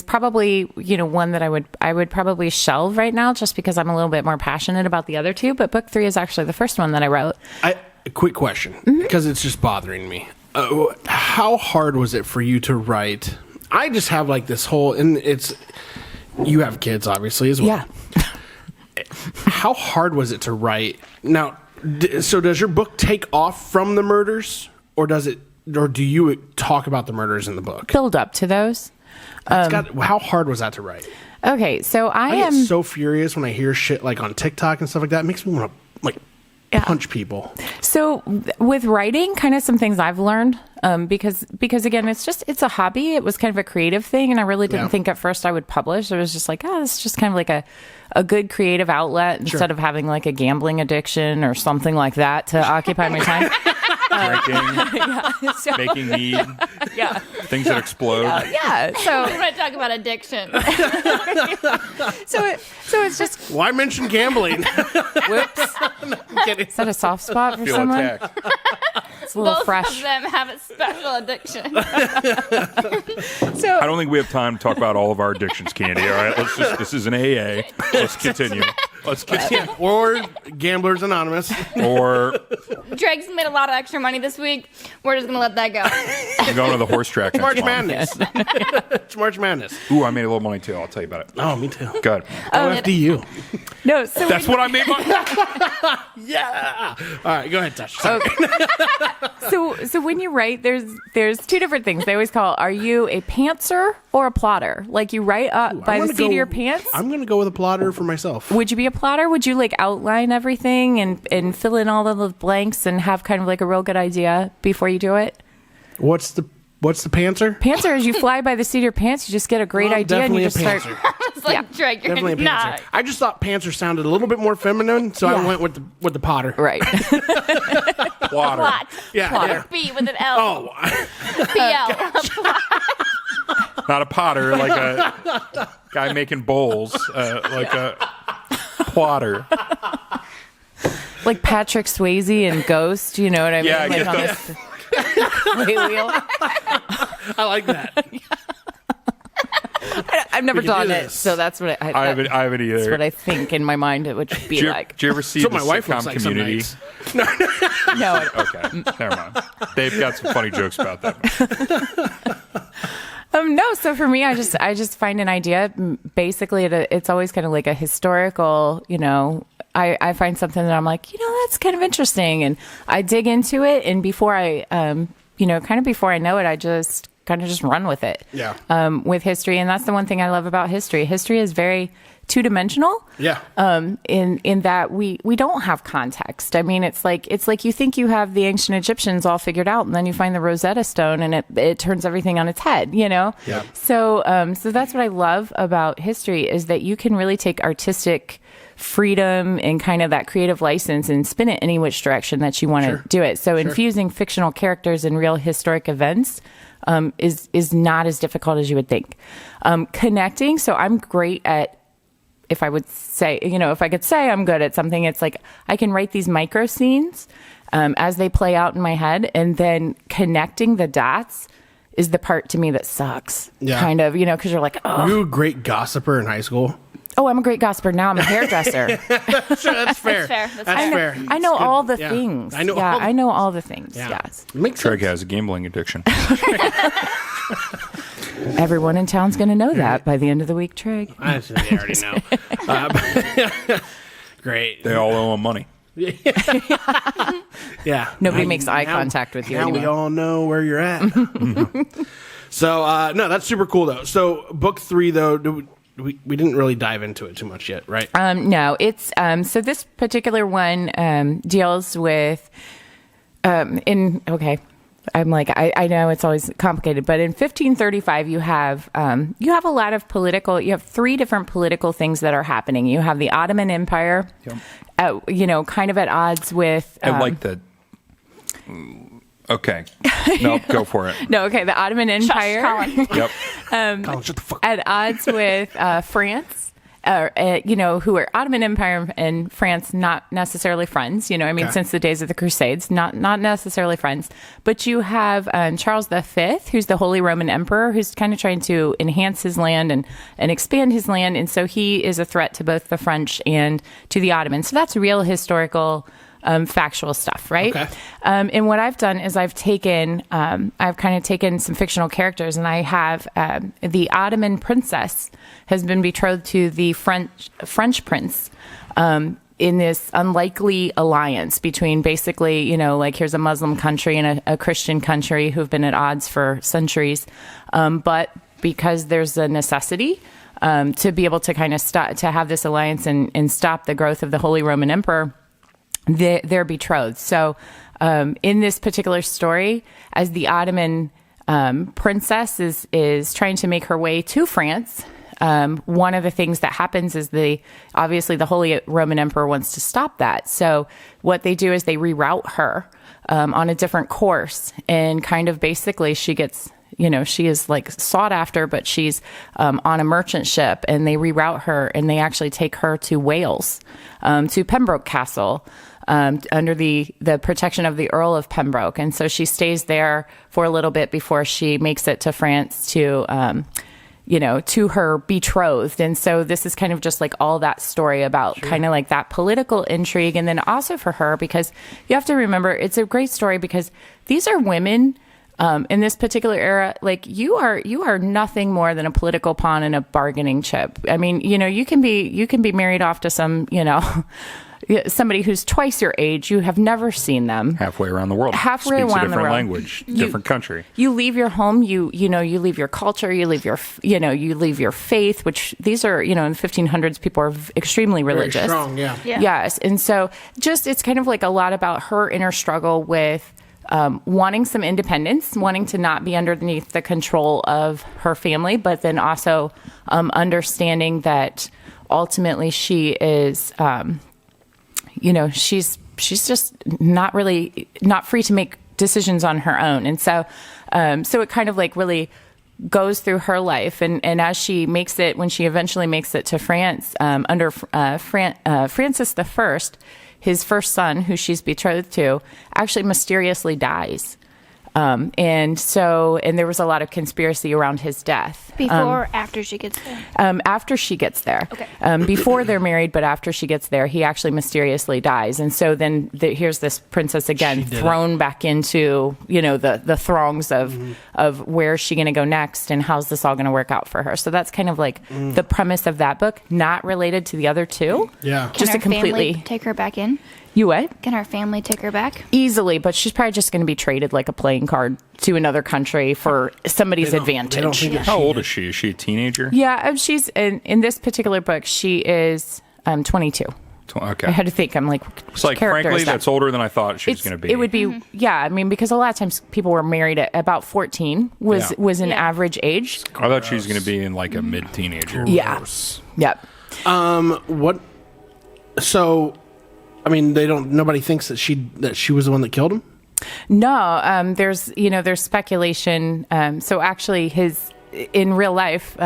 probably one that I would probably shelve right now just because I'm a little bit more passionate about the other two. But book 3 is actually the first one that I wrote. A quick question, because it's just bothering me. How hard was it for you to write? I just have like this whole, and you have kids obviously as well. Yeah. How hard was it to write? Now, so does your book take off from the murders, or do you talk about the murders in the book? Build up to those. How hard was that to write? Okay, so I I am get so furious when I hear shit like on TikTok and stuff like that. It makes me want to punch people. So with writing, kind of some things I've learned, because again, it's a hobby. It was kind of a creative thing, and I really didn't think at first I would publish. It was just like, it's just kind of like a good creative outlet instead of having like a gambling addiction or something like that to occupy my time. Drinking, making mead, things that explode. Yeah. So We're going to talk about addiction. so it's just Why mention gambling? whoops. Is that a soft spot for Feel someone? attacked. It's a little Both fresh. of them have a special addiction. I don't think we have time to talk about all of our addictions, Candy. All right, this is an AA. Let's continue. Or Gamblers Anonymous. Or Drake's made a lot of extra money this week. We're just going to let that go. I'm going to the horse track next March month. Madness. It's March Madness. Ooh, I made a little money too. I'll tell you about it. Oh, me too. Good. OFDU. No, so That's what I made my. Yeah. All right, go ahead, Tash. Sorry. So when you write, there's two different things. They always call, are you a pantser or a plotter? Like you write up by the seat of your pants? I'm going to go with a plotter for myself. Would you be a plotter? Would you like outline everything and fill in all of the blanks and have kind of like a real good idea before you do it? What's the pantser? Pantser is you fly by the seat of your pants, you just get a great Well, idea and you definitely just a start. It's like, Drake, you're Definitely a pantser. not. I just thought pantser sounded a little bit more feminine, so I Yeah. went with the potter. Right. Water. Plot. Yeah, yeah. B with an L. Oh, PL. Not a potter, like a guy making bowls, like a plotter. Like Patrick Swayze and Ghost, you know what I mean? Yeah, I like get on that. this clay wheel. I like that. I've never We can done do it, this. so that's what I haven't That's either. what I think in my mind it would be like. Do you ever see That's the what my wife looks sitcom like some Community? nights. No, Okay, never mind. They've got some funny jokes about that. no. So for me, I just find an idea. Basically, it's always kind of like a historical. I find something that I'm like, that's kind of interesting, and I dig into it. And before I, kind of before I know it, I just kind of just run with it. Yeah. With history. And that's the one thing I love about history. History is very two-dimensional. Yeah. In that we don't have context. I mean, it's like you think you have the ancient Egyptians all figured out, and then you find the Rosetta Stone, and it turns everything on its head. Yeah. So that's what I love about history, is that you can really take artistic freedom and kind of that creative license and spin it any which direction that you want to do it. So infusing fictional characters in real historic events is not as difficult as you would think. Connecting. So I'm great at, if I could say I'm good at something, it's like I can write these micro scenes as they play out in my head, and then connecting the dots is the part to me that sucks. Yeah. Kind of, because you're like, oh. Were you a great gossiper in high school? Oh, I'm a great gossiper now. I'm a hairdresser. Sure, that's fair. That's fair. I know It's all good. the Yeah. things. I know I know all the things. Yeah. Yes. Makes Craig sense. has a gambling addiction. Everyone in town's going to know that by the end of the week, Trig. I already know. Great. They all owe him money. Yeah. Nobody makes eye contact with you Now we anymore. all know where you're at. So, no, that's super cool, though. So, book 3, though, we didn't really dive into it too much yet, right? No, it's so this particular one deals with I'm like, I know it's always complicated, but in 1535 you have a lot of you have 3 different political things that are happening. You have the Ottoman Empire, kind of at odds with. I like that. Okay. No, go for it. No, okay, the Ottoman Empire. Yep. Colin, shut the fuck up. At odds with France, who are Ottoman Empire and France, not necessarily friends. Since the days of the Crusades, not necessarily friends. But you have Charles V, who's the Holy Roman Emperor, who's kind of trying to enhance his land and expand his land, and so he is a threat to both the French and to the Ottomans. So that's real historical. Factual stuff, right? Okay. And what I've done is I've kind of taken some fictional characters, and I have the Ottoman princess has been betrothed to the French prince in this unlikely alliance between basically, here's a Muslim country and a Christian country who've been at odds for centuries, but because there's a necessity. To be able to kind of to have this alliance and stop the growth of the Holy Roman Emperor. They're betrothed. So in this particular story, as the Ottoman princess is trying to make her way to France, one of the things that happens is obviously the Holy Roman Emperor wants to stop that. So what they do is they reroute her on a different course, and kind of basically she gets... she is like sought after, but she's on a merchant ship, and they reroute her, and they actually take her to Wales, to Pembroke Castle, under the protection of the Earl of Pembroke. And so she stays there for a little bit before she makes it to France to her betrothed. And so this is kind of just like all that story about kind of like that political intrigue. And then also for her, because you have to remember, it's a great story because these are women in this particular era. Like you are nothing more than a political pawn and a bargaining chip. I mean, you can be married off to some, somebody who's twice your age. You have never seen them. Halfway around the world. Speaks a around the different world. language, different country. You leave your home. You leave your culture. You leave your faith. Which these are, in the 1500s, people are extremely religious. Very strong, yeah. Yes, and so it's kind of like a lot about her inner struggle with. Wanting some independence, wanting to not be underneath the control of her family, but then also understanding that ultimately she is, she's just not free to make decisions on her own. And so it kind of like really goes through her life. And as she makes it, when she eventually makes it to France, under Francis I, his first son, who she's betrothed to, actually mysteriously dies. And there was a lot of conspiracy around his death. Before or after she gets there? After she gets there. Okay. Before they're married, but after she gets there, he actually mysteriously dies. And so then here's this princess again, thrown back into, the throngs of where is she going to go next and how's this all going to work out for her. So that's kind of like the premise of that book, not related to the other two. Yeah. Just Can a her family completely... take her back in? You what? Can our family take her back? Easily, but she's probably just going to be traded like a playing card to another country for somebody's They don't advantage. think that How old is she? Is she a teenager? Yeah, she's in this particular book. She is 22. Okay. I had to think. I'm like, It's like, frankly, that's older than I thought she was going to be. It would be, yeah. I mean, because a lot of times people were married at about 14 was an average age. I thought she was going to be in like a mid-teenager. Yeah. Yep. What? So, I mean, nobody thinks that she was the one that killed him. No, there's speculation. So actually, in real life,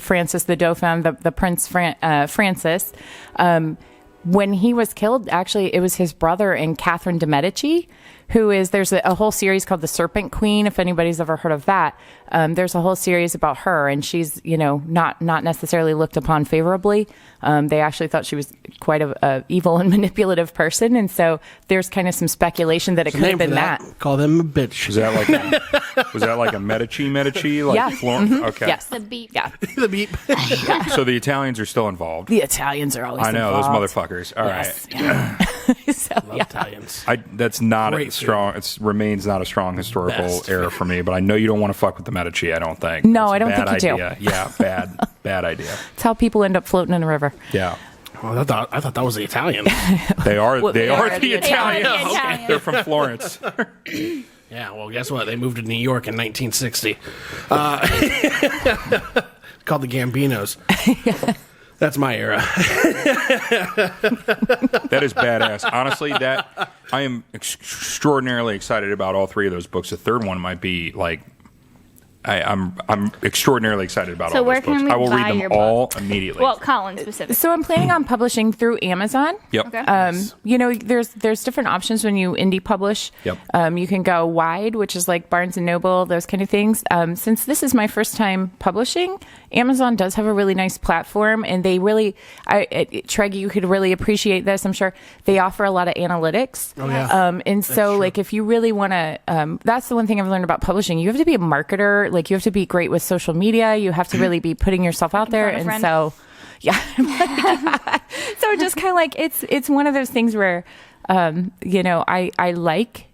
Francis the Dauphin, the Prince Francis, when he was killed, actually, it was his brother and Catherine de Medici, there's a whole series called The Serpent Queen, if anybody's ever heard of that. There's a whole series about her, and she's, not necessarily looked upon favorably. They actually thought she was quite a evil and manipulative person, and so there's kind of some speculation that it could have been that. Call them a bitch. Was that like a Medici? Like Yeah. Okay. Yes. The beep. Yeah. The beep. So the Italians are still involved. The Italians are always I know involved. those motherfuckers. All Yes. right. Yeah. So, Love yeah. Italians. That's not Great a strong. It remains not a strong historical Best. error for me. But I know you don't want to fuck with the Medici. I don't think. No, That's a I don't bad think you do. idea. Yeah, bad idea. It's how people end up floating in a river. Yeah, Oh, I thought that was the Italian. they are. Well, they are the They are Italians. the Italians. They're from Florence. Yeah, well, guess what? They moved to New York in 1960. Called the Gambinos. That's my era. That is badass. Honestly, that I am extraordinarily excited about all three of those books. The third one might be like I'm extraordinarily excited about So all where those books. can we I will buy read your them all book? immediately. Well, Colin specifically. So I'm planning on publishing through Amazon. Yep. Okay. There's different options when you indie publish. Yep. You can go wide, which is like Barnes and Noble, those kind of things. Since this is my first time publishing, Amazon does have a really nice platform, and they really, Treg, you could really appreciate this. I'm sure they offer a lot of analytics. Oh, yeah. And so, like, if you really want to, that's the one thing I've learned about publishing. You have to be a marketer. Like, you have to be great with social media. You have to really be putting yourself out there. phone a And friend. so, yeah. So just kind of like, it's one of those things where, I like,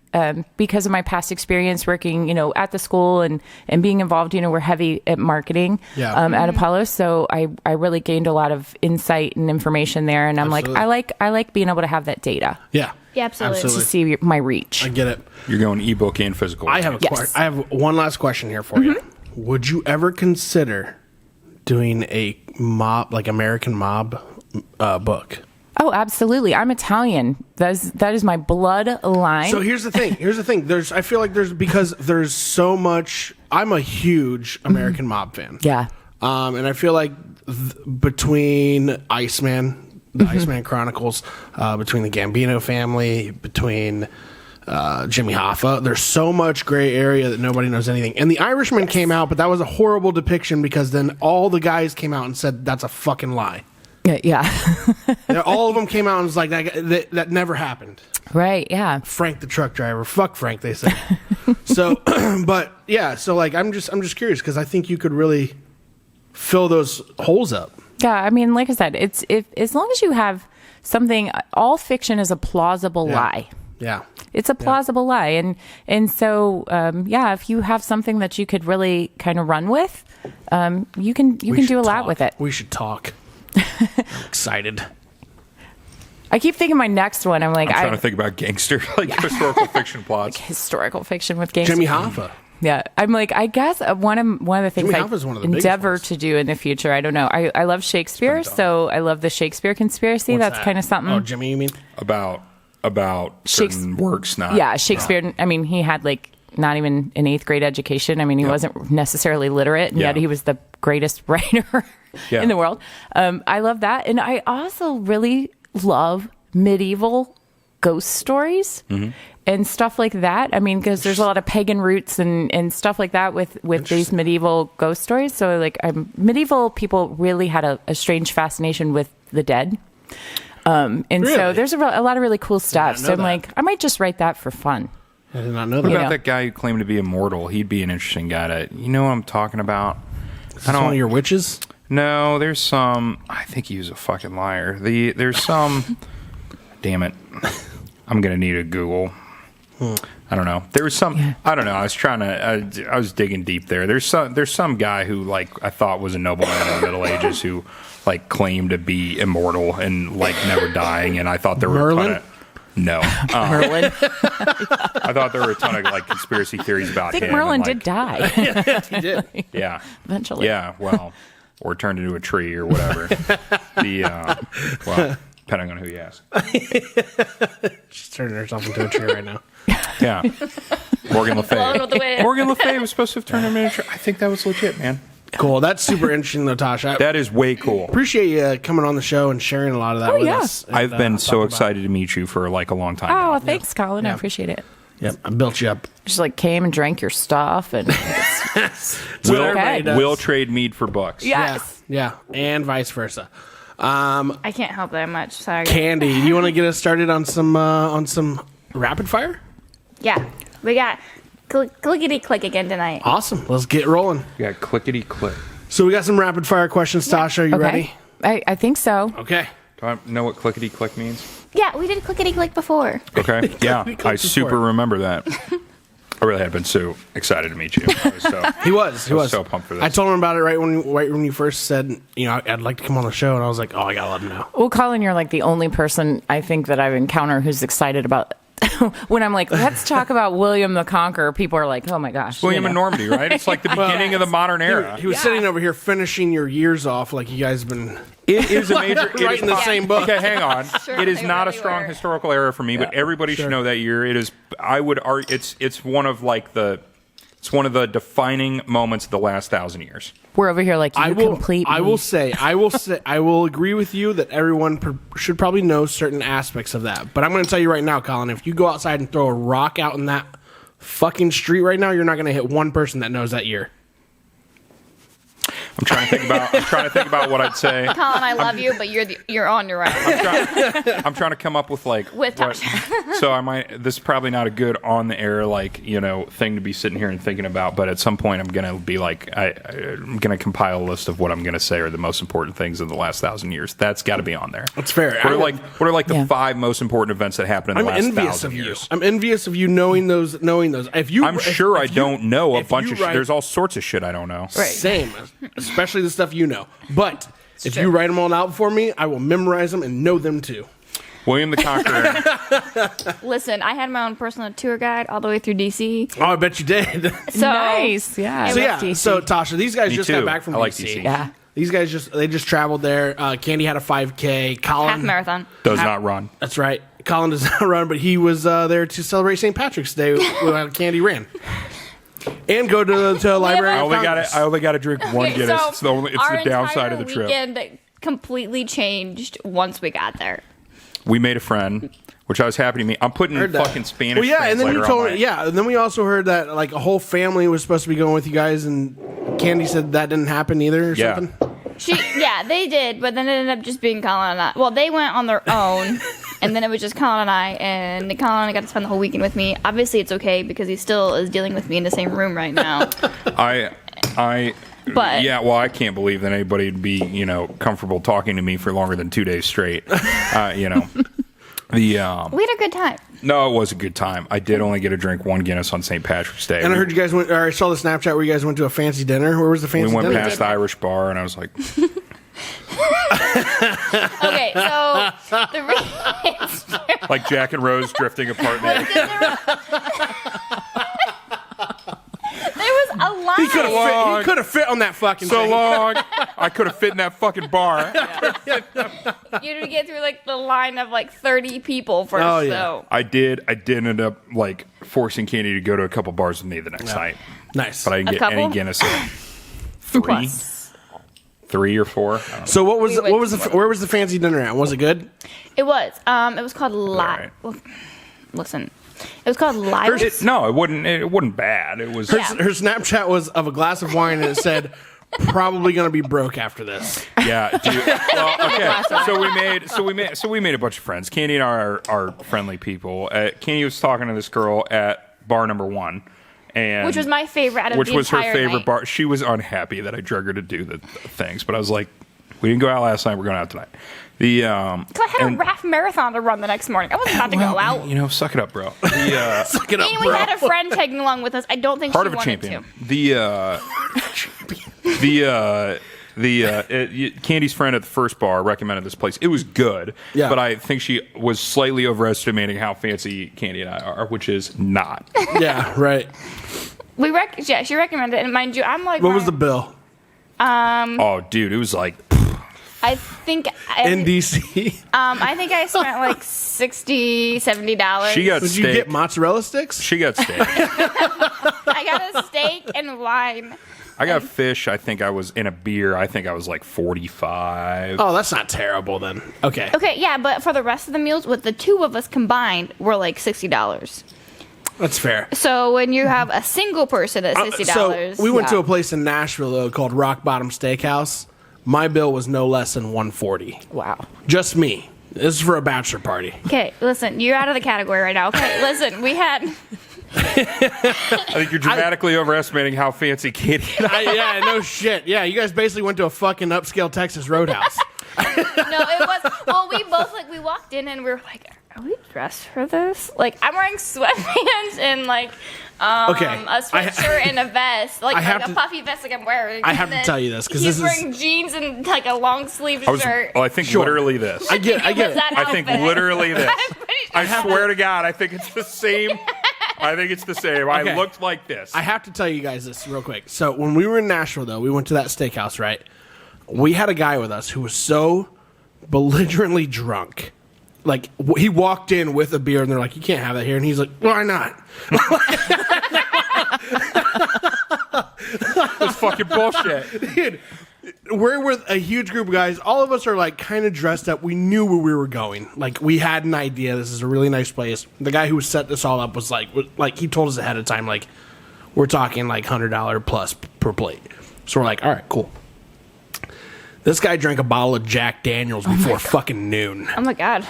because of my past experience working, at the school and being involved, we're heavy at marketing at Apollo. So I really gained a lot of insight and information there. And I'm Absolutely. like, I like being able to have that data Yeah. Yeah, absolutely. to Absolutely. see my reach. I get it. You're going ebook and physical. I have Yes. I have one last question here for you. Would you ever consider doing a mob, like American mob book? Oh, absolutely. I'm Italian. That is my bloodline. So here's the thing. I feel like because there's so much. I'm a huge American mob fan. yeah. And I feel like between Iceman, the Iceman Chronicles, between the Gambino family, between Jimmy Hoffa, there's so much gray area that nobody knows anything. And The Irishman came out, but that was a horrible depiction because then all the guys came out and said that's a fucking lie. Yeah. All of them came out and was like that never happened. Right. Yeah. Frank the truck driver. Fuck Frank, they said. So, but yeah, so like I'm just curious because I think you could really fill those holes up. Yeah. I mean, like I said, as long as you have something, all fiction is a plausible lie. Yeah. It's a plausible lie. And so, if you have something that you could really kind of run with, you can do a lot with it. We should talk. I'm excited. I keep thinking my next one. I'm like, I'm trying to think about gangster, like historical fiction plots. historical fiction with gangsters. Jimmy Hoffa. Yeah, I'm like, I guess one of the things Jimmy I Hoffa's one of the biggest endeavor ones. to do in the future. I don't know. I love Shakespeare, so I love the Shakespeare conspiracy. What's That's that? kind of something. Oh, Jimmy, you mean? About certain works, not Yeah, Shakespeare. I mean, he had like not even an 8th grade education. I mean, he wasn't necessarily literate, and yet he was the greatest writer in the world. I love that, and I also really love medieval ghost stories and stuff like that. I mean, because there's a lot of pagan roots and stuff like that with these medieval ghost stories. So like medieval people really had a strange fascination with the dead. And Really? so there's a lot of really cool stuff. know So I'm that. like, I might just write that for fun. I did not know What that. about know. that guy who claimed to be immortal? He'd be an interesting guy to. You know what I'm talking about? Is this one of your witches? No, there's some. I think he was a fucking liar. There's some. Damn it. I'm gonna need to Google. I don't know. There was some. Yeah. I don't know. I was trying to. I was digging deep there. There's some guy who like I thought was a nobleman in the Middle Ages who like claimed to be immortal and like never dying, and I thought there were a ton of. No, Merlin. I thought there were a ton of like conspiracy theories about him. I think Merlin and, like, did die. He did. Yeah, eventually. Yeah, well, or turned into a tree or whatever. Well, depending on who you ask. She's turning herself into a tree right now. Yeah. Morgan Le Fay. Morgan Le Fay was supposed to have turned him into a tree. I think that was legit, man. Cool. That's super interesting, though, Tasha. That is way cool. Appreciate you coming on the show and sharing a lot of that with us. And, I've been so excited to meet you for like a long time. Oh, now. thanks, Colin. I appreciate it. Yep, I built you up. Just like came and drank your stuff, and we'll trade mead for books. Yes. Yeah, and vice versa. I can't help that much. Sorry. Candy, you want to get us started on some rapid fire? Yeah, we got clickety click again tonight. Awesome. Let's get rolling. Yeah, clickety click. So we got some rapid fire questions. Tasha, are you ready? I think so. Okay. Do I know what clickety click means? Yeah, we did clickety click before. Okay. Yeah, I super remember that. I really had been so excited to meet you. He was so pumped for this. I told him about it right when you first said, I'd like to come on the show, and I was like, oh, I gotta let him know. Well, Colin, you're like the only person I think that I've encountered who's excited about. When I'm like, let's talk about William the Conqueror, people are like, oh my gosh. William and Normandy, right? It's like the beginning of the modern era. He was sitting over here finishing your years off like you guys have been It is a major writing the same book. Okay, hang on. Sure, it is they not a really strong were. historical era for me, but everybody should know that year. It is. I would argue it's one of like it's one of the defining moments of the last 1,000 years. We're over here like you complete. I will agree with you that everyone should probably know certain aspects of that. But I'm going to tell you right now, Colin, if you go outside and throw a rock out in that fucking street right now, you're not going to hit one person that knows that year. I'm trying to think about what I'd say. Colin, I love you, but you're on your own. I'm trying to come up with like With Tasha. So this is probably not a good on the air thing to be sitting here and thinking about. But at some point, I'm gonna be like I'm gonna compile a list of what I'm gonna say are the most important things in the last 1,000 years. That's got to be on there. That's fair. What are the 5 most important events that happened in the last 1,000 years? I'm envious of you knowing those. I'm sure I don't know a bunch of shit. There's all sorts of shit I don't know. Right. Same. Especially the stuff you know. But if you write them all out for me, I will memorize them and know them too. William the Conqueror. Listen, I had my own personal tour guide all the way through DC. Oh, I bet you did. So nice, yeah. So Tasha, these guys just got back from DC. Yeah. These guys just traveled there. Candy had a 5K. Colin half marathon. Does not run. That's right. Colin does not run, but he was there to celebrate St. Patrick's Day while Candy ran. And go to the library. I only got to drink one Guinness. So it's the downside of the trip. Our weekend completely changed once we got there. We made a friend, which I was happy to meet. I'm putting in fucking Spanish. Well, yeah, and then you told me. and then we also heard that like a whole family was supposed to be going with you guys, and Candy said that didn't happen either, or something. They did, but then it ended up just being Colin and I. Well, they went on their own, and then it was just Colin and I, and Colin got to spend the whole weekend with me. Obviously, it's okay because he still is dealing with me in the same room right now. But well, I can't believe that anybody would be comfortable talking to me for longer than 2 days straight. We had a good time. No, it was a good time. I did only get to drink one Guinness on St. Patrick's Day. And I heard you guys went. Or I saw the Snapchat where you guys went to a fancy dinner. Where was the fancy dinner? We went past the Irish bar, and I was like. Okay, so like Jack and Rose drifting apart. There was a line. He could have fit on that fucking thing. long. I could have fit in that fucking bar. You had to get through like the line of like 30 people first. Oh, yeah. So. I did end up like forcing Candy to go to a couple bars with me the next night. Nice. But I didn't get any Guinness. 3? 3 or 4. So where was the fancy dinner at? Was it good? It was. It was called Live. Well, listen, it was called Live. No, it wasn't bad. It was. Her Snapchat was of a glass of wine, and it said, "Probably gonna be broke after this." Yeah. Dude, well, okay. So we made a bunch of friends. Candy and I are friendly people. Candy was talking to this girl at bar number 1. Which was my favorite out of the entire her favorite night. bar. She was unhappy that I drug her to do the things, but I was like, We didn't go out last night. We're going out tonight. So I had a half marathon to run the next morning. I wasn't about to go out. You know, suck it up, bro. Suck it up, And bro. we had a friend tagging along with us. I don't think Part she of a wanted champion. to. Candy's friend at the first bar recommended this place. It was good, Yeah. but I think she was slightly overestimating how fancy Candy and I are, which is not. Yeah, right. She recommended it. And mind you, I'm like... What was the bill? Oh, dude, it was like... I think... In DC? I think I spent like $60, $70. She got Did steak. you get mozzarella sticks? She got steak. I got a steak and wine. I got fish. I think I was in a beer. I think I was like 45. Oh, that's not terrible then. Okay. Okay, yeah, but for the rest of the meals, with the two of us combined, were like $60. That's fair. So when you have a single person at $60, So we went to a place in Nashville though called Rock Bottom Steakhouse. My bill was no less than $140. Wow. Just me. This is for a bachelor party. Okay, listen, you're out of the category right now. Okay, listen, we had... I think you're dramatically overestimating how fancy Candy and I. Yeah, no shit. Yeah, you guys basically went to a fucking upscale Texas Roadhouse. No, it was... Well, we both, like, we walked in and we were like, are we dressed for this? Like, I'm wearing sweatpants and, like... Okay. A sweatshirt and a vest, like a puffy vest, like I'm wearing. I have to tell you this because he's this wearing jeans and like a long sleeve shirt. I think literally this. I get Was it. that I think outfit? literally this. I'm pretty sure. I swear to God, I think it's the same. I think it's the same. Okay. I looked like this. I have to tell you guys this real quick. So when we were in Nashville, though, we went to that steakhouse, right? We had a guy with us who was so belligerently drunk. Like, he walked in with a beer, and they're like, you can't have that here. And he's like, why not? It's fucking bullshit. Dude, we're with a huge group of guys. All of us are, like, kind of dressed up. We knew where we were going. Like, we had an idea. This is a really nice place. The guy who set this all up was like, he told us ahead of time, like, we're talking, like, $100 plus per plate. So we're like, all right, cool. This guy drank a bottle of Jack Daniels before fucking noon. Oh my god.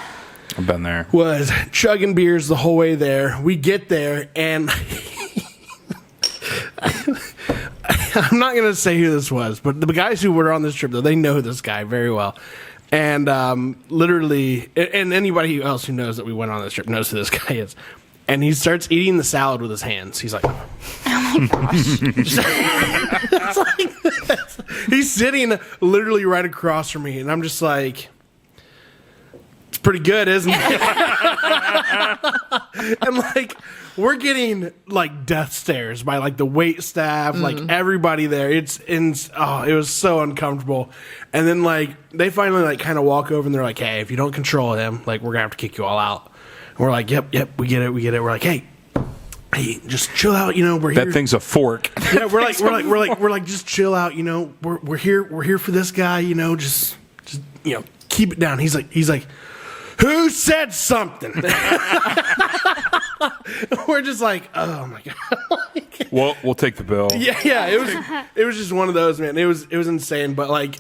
I've been there. Was chugging beers the whole way there. We get there, and I'm not going to say who this was, but the guys who were on this trip, though, they know this guy very well. And literally, and anybody else who knows that we went on this trip knows who this guy is. And he starts eating the salad with his hands. He's like, Oh my gosh. it's like this. He's sitting literally right across from me, and I'm just like, it's pretty good, isn't it? And like, we're getting like death stares by like the wait staff, like everybody there. It was so uncomfortable. And then like they finally like kind of walk over and they're like, hey, if you don't control him, like we're gonna have to kick you all out. And we're like, yep, we get it. We're like, hey, just chill out. You know, we're here. That thing's a fork. Yeah, we're like, just chill out. You know, we're here for this guy. You know, just you know, keep it down. He's like, who said something? We're just like, oh my god. Well, we'll take the bill. Yeah. It was just one of those, man. It was insane. But like,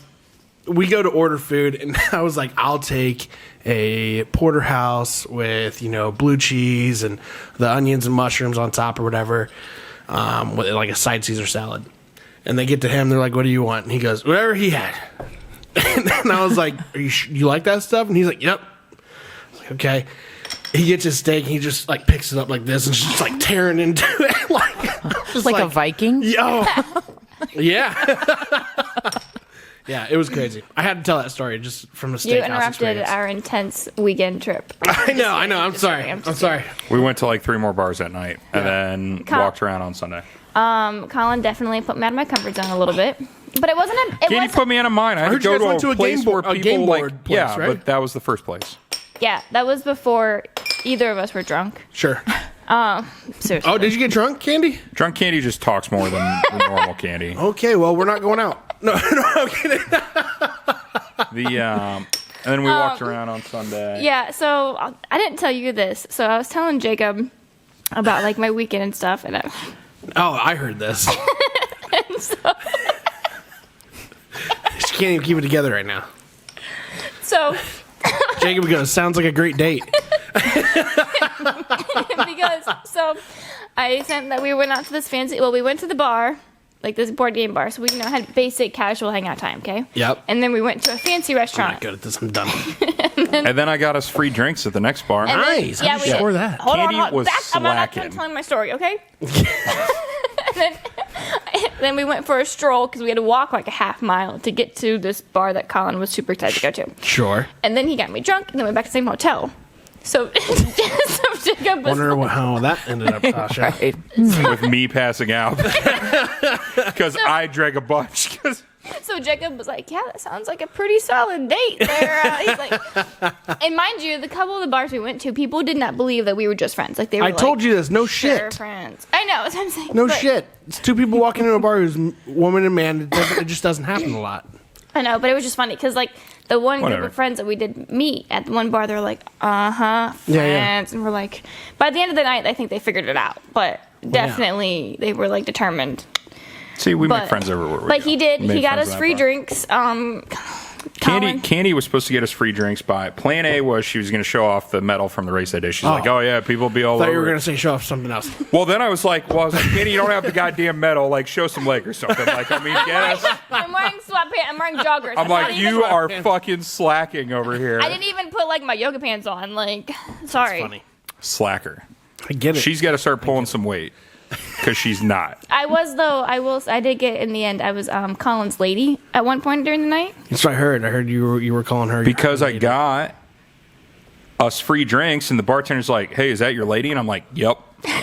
we go to order food, and I was like, I'll take a porterhouse with, you know, blue cheese and the onions and mushrooms on top or whatever, with like a side Caesar salad. And they get to him, they're like, what do you want? And he goes, whatever he had. And I was like, you like that stuff? And he's like, yep. I was like, okay. He gets his steak, and he just like picks it up like this and just like tearing into it like a Viking. Yo. Yeah. Yeah, it was crazy. I had to tell that story just from the steakhouse You interrupted experience. our intense weekend trip. I know. I'm sorry. We went to like 3 more bars that night and then walked around on Sunday. Colin definitely put me out of my comfort zone a little bit, but it wasn't. Candy put me out of mine. I had heard to you go guys went to to a a place game where board- a people game like, board place, yeah, right? but that was the first place. Yeah, that was before either of us were drunk. Sure. Seriously. Oh, did you get drunk, Candy? Drunk Candy just talks more than normal Candy. Okay, well, we're not going out. No, I'm kidding. And then we walked around on Sunday. Yeah, so I didn't tell you this. So I was telling Jacob about like my weekend and stuff, and Oh, I heard this. so She can't even keep it together right now. so Jacob goes, sounds like a great date. because so I sent that we went out to this fancy. Well, we went to the bar, like this board game bar. So we had basic casual hangout time, okay? Yep. And then we went to a fancy I'm restaurant. not good at this. I'm done. And then I got us free drinks at the next bar. And then- Nice. yeah, How'd we you did. score that? Hold Candy on. was I'm not done slacking. telling my story, okay? Then we went for a stroll because we had to walk like a half mile to get to this bar that Colin was super excited to go to. Sure. And then he got me drunk, and then went back to the same hotel. So, Jacob was Wonder how that ended up, Tasha. With me passing out. Because I drank a bunch. So Jacob was like, yeah, that sounds like a pretty solid date there. He's like, and mind you, the couple of the bars we went to, people did not believe that we were just friends. Like they were I told you this. No sure, shit. friends. I know, that's what I'm saying. No but- shit. It's two people walking into a bar who's woman and man. It just doesn't happen a lot. I know, but it was just funny because like the one Whatever. group of friends that we did meet at the one bar, they're like, friends, Yeah. and we're like, by the end of the night, I think they figured it out, but definitely they were like determined. See, we But, make friends everywhere we but go. he did. Made He got friends us at free that bar. drinks. Colin- Candy was supposed to get us free drinks by plan A was she was going to show off the medal from the race that day. She's like, oh yeah, people will be all I thought over. you were it." going to say show off something else. Well, then I was like, Candy, you don't have the goddamn medal. Like, show some leg or something. Like, I mean, get us. I'm wearing sweatpants. I'm wearing joggers. I'm not like, even- you are fucking slacking over here. I didn't even put like my yoga pants on. Like, sorry. Funny. Slacker. I get it. She's got to start pulling some weight because she's not. I was though. I did get in the end. I was Colin's lady at one point during the night. That's what I heard. I heard you were calling her. Because your I lady. got us free drinks, and the bartender's like, hey, is that your lady? And I'm like, yep.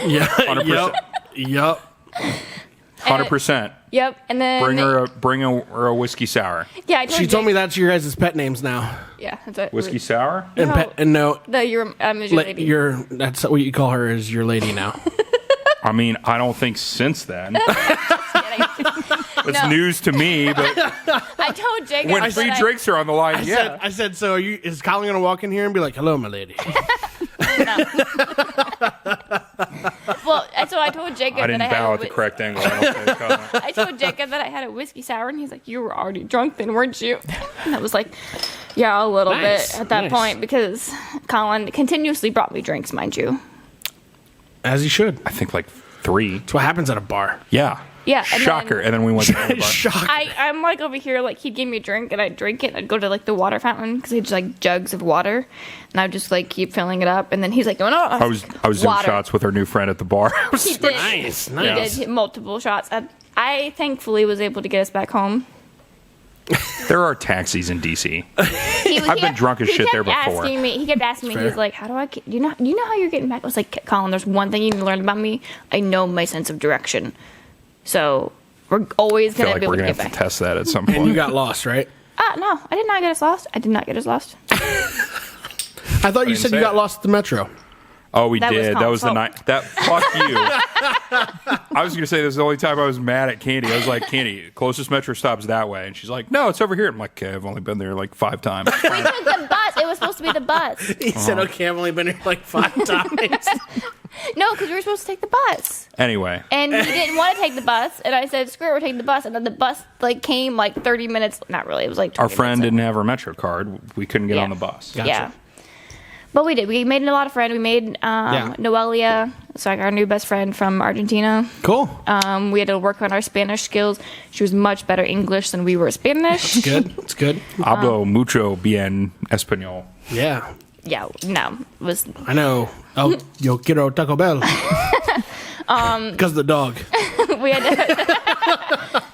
Yeah. 100%. Yep. 100%. Yep. And then Bring her a whiskey sour. Yeah, I told She Jake- told me that's your guys' pet names now. Yeah, that's it. Whiskey sour? And No. pet and no, Your is your lady. that's what you call her is your lady now. I mean, I don't think since then. It's No. news to me, but I told Jacob when that free drinks are on the line, I said, so is Colin gonna walk in here and be like, hello, my lady? Well, so I told Jacob I didn't that bow I at the had correct angle. I don't think, I told Jacob that I had a whiskey sour, and he's like, "You were already drunk then, weren't you?" And I was like, "Yeah, a little Nice, bit at that nice. point," because Colin continuously brought me drinks, mind you. As he should. I think like 3. That's what happens at a bar. Yeah. Yeah, and Shocker. And then we went to the bar. Shock. I'm like over here, like he'd give me a drink and I'd drink it. I'd go to like the water fountain because he had just like jugs of water, and I'd just like keep filling it up. And then he's like, "No, no." I was doing water. shots with our new friend at the bar. He did. Nice, He nice. did multiple shots. I thankfully was able to get us back home. There are taxis in DC. I've been drunk as shit there before. He kept asking me. Fair. He's like, "How do I? Do you know how you're getting back?" I was like, "Colin, there's one thing you need to learn about me. I know my sense of direction. So we're always I feel gonna like be we're able to going to get have to back." test that at some And you point. got lost, right? No, I did not get us lost. I did not get us lost. I thought you didn't said say you got it. lost at the metro. Oh, we That was did. That was the Colin's night. That fuck you. I was gonna say this is the only time I was mad at Candy. I was like, Candy, closest metro stop's that way, and she's like, no, it's over here. I'm like, okay, I've only been there like 5 times. We took the bus. It was supposed to be the bus. He said, okay, I've only been here like 5 times. No, because we were supposed to take the bus. Anyway, And he didn't want to take the bus, and I said, "Screw it, we're taking the bus." And then the bus like came like 30 minutes. Not really. It was like 20 our friend minutes. didn't have her metro card. We couldn't get Yeah. on the bus. Gotcha. Yeah. But we did. We made a lot of friends. We made Noelia, so like our new best friend from Argentina. Cool. We had to work on our Spanish skills. She was much better English than we were Spanish. Good. It's good. Hablo mucho bien español. Yeah. Yeah, no, it was I know. Oh, yo quiero Taco Bell. Because of the dog. we had to,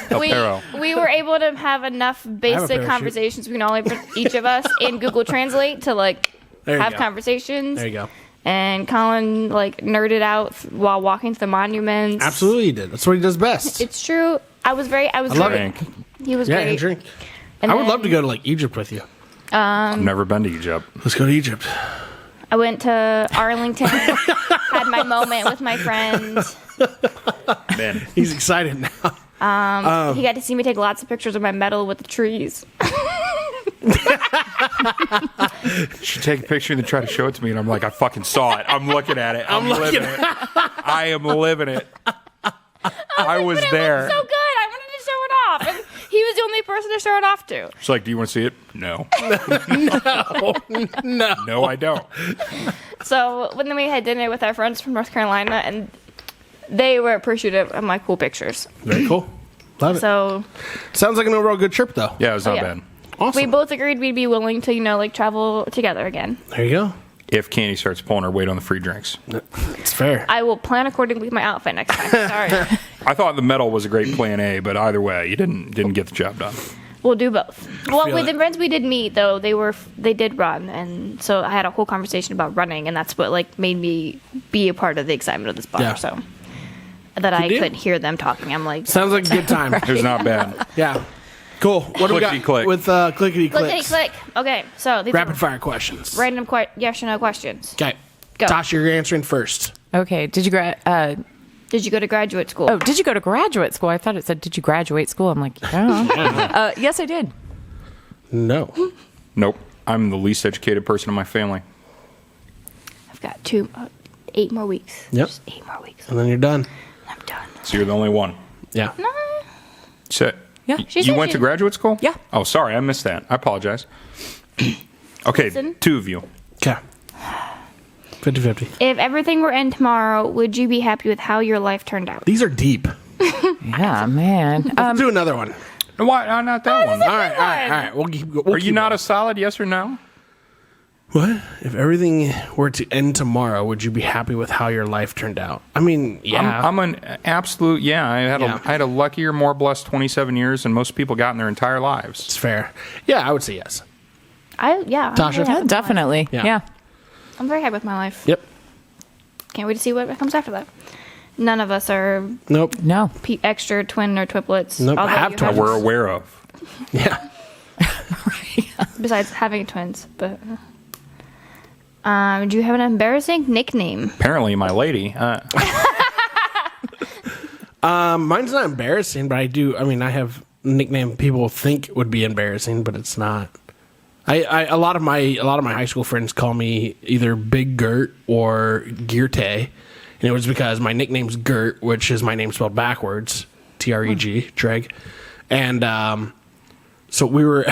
Pero. we were able to have enough basic parachute. conversations between each of us in Google Translate to like There you have go. conversations. There you go. And Colin like nerded out while walking to the monuments. Absolutely he did. That's what he does best. It's true. I was love very, Drink. he was Yeah, great. and drink. And I would then love to go to like Egypt with you. I've never been to Egypt. Let's go to Egypt. I went to Arlington, had my moment with my friend. Man, He's excited now. He got to see me take lots of pictures of my medal with the trees. she take a picture and then try to show it to me, and I'm like, I fucking saw it. I'm looking at it. I'm living it. I am living it. I was But it there. looked so good. I wanted to show it off. And he was the only person to show it off to. She's like, do you want to see it? No. No, I don't. So when we had dinner with our friends from North Carolina, and they were appreciative of my cool pictures. Very cool. Love it. So Sounds like an overall good trip, though. Yeah, it was not yeah. bad. Awesome. we both agreed we'd be willing to, like travel together again. There you go. If Candy starts pulling her weight on the free drinks. It's fair. I will plan accordingly with my outfit next time. Sorry. I thought the medal was a great plan A, but either way, you didn't get the job done. We'll do both. Well, feel with it. the friends we did meet, though, they did run, and so I had a whole conversation about running, and that's what like made me be a part of the excitement of this bar. Yeah. So that I deal. couldn't hear them talking. I'm like, Sounds like a good time. It was not bad. Yeah. Cool. What do we got Clickety-click. with clickety clickety clicks? click. Okay, so these Rapid are fire questions. random yes or no questions. Okay. Go. Tasha, you're answering first. Okay. Did you Did you go to graduate school? did you go to graduate school? I thought it said, did you graduate school? I'm like, yeah. Yes, I did. No. Nope. I'm the least educated person in my family. I've got 8 more weeks. Yep. Just 8 more weeks. And then you're done. I'm done. So you're the only one. Yeah. So, Yeah. She you said went she- to graduate school? Yeah. Oh, sorry. I missed that. I apologize. Okay, Listen. 2 of you. Okay. 50-50. If everything were in tomorrow, would you be happy with how your life turned out? These are deep. Yeah, man. Let's do another one. Why not that one? All right. We'll Are you not a solid yes or no? What? If everything were to end tomorrow, would you be happy with how your life turned out? I mean, yeah. I'm an absolute yeah. I had a luckier, more blessed 27 years than most people got in their entire lives. It's fair. Yeah, I would say yes. I'm Tasha? very happy with my life. Definitely. Yeah. Yeah. I'm very happy with my life. Yep. Can't wait to see what comes after that. None of us are Nope. No. extra twin or triplets. Nope, although have you twins. We're aware of. Yeah. Besides having twins, but do you have an embarrassing nickname? Apparently, my lady. Mine's not embarrassing, but I do. I mean, I have a nickname people think would be embarrassing, but it's not. A lot of my high school friends call me either Big Gert or Geerte, and it was because my nickname's Gert, which is my name spelled backwards, Treg, Treg, and so we were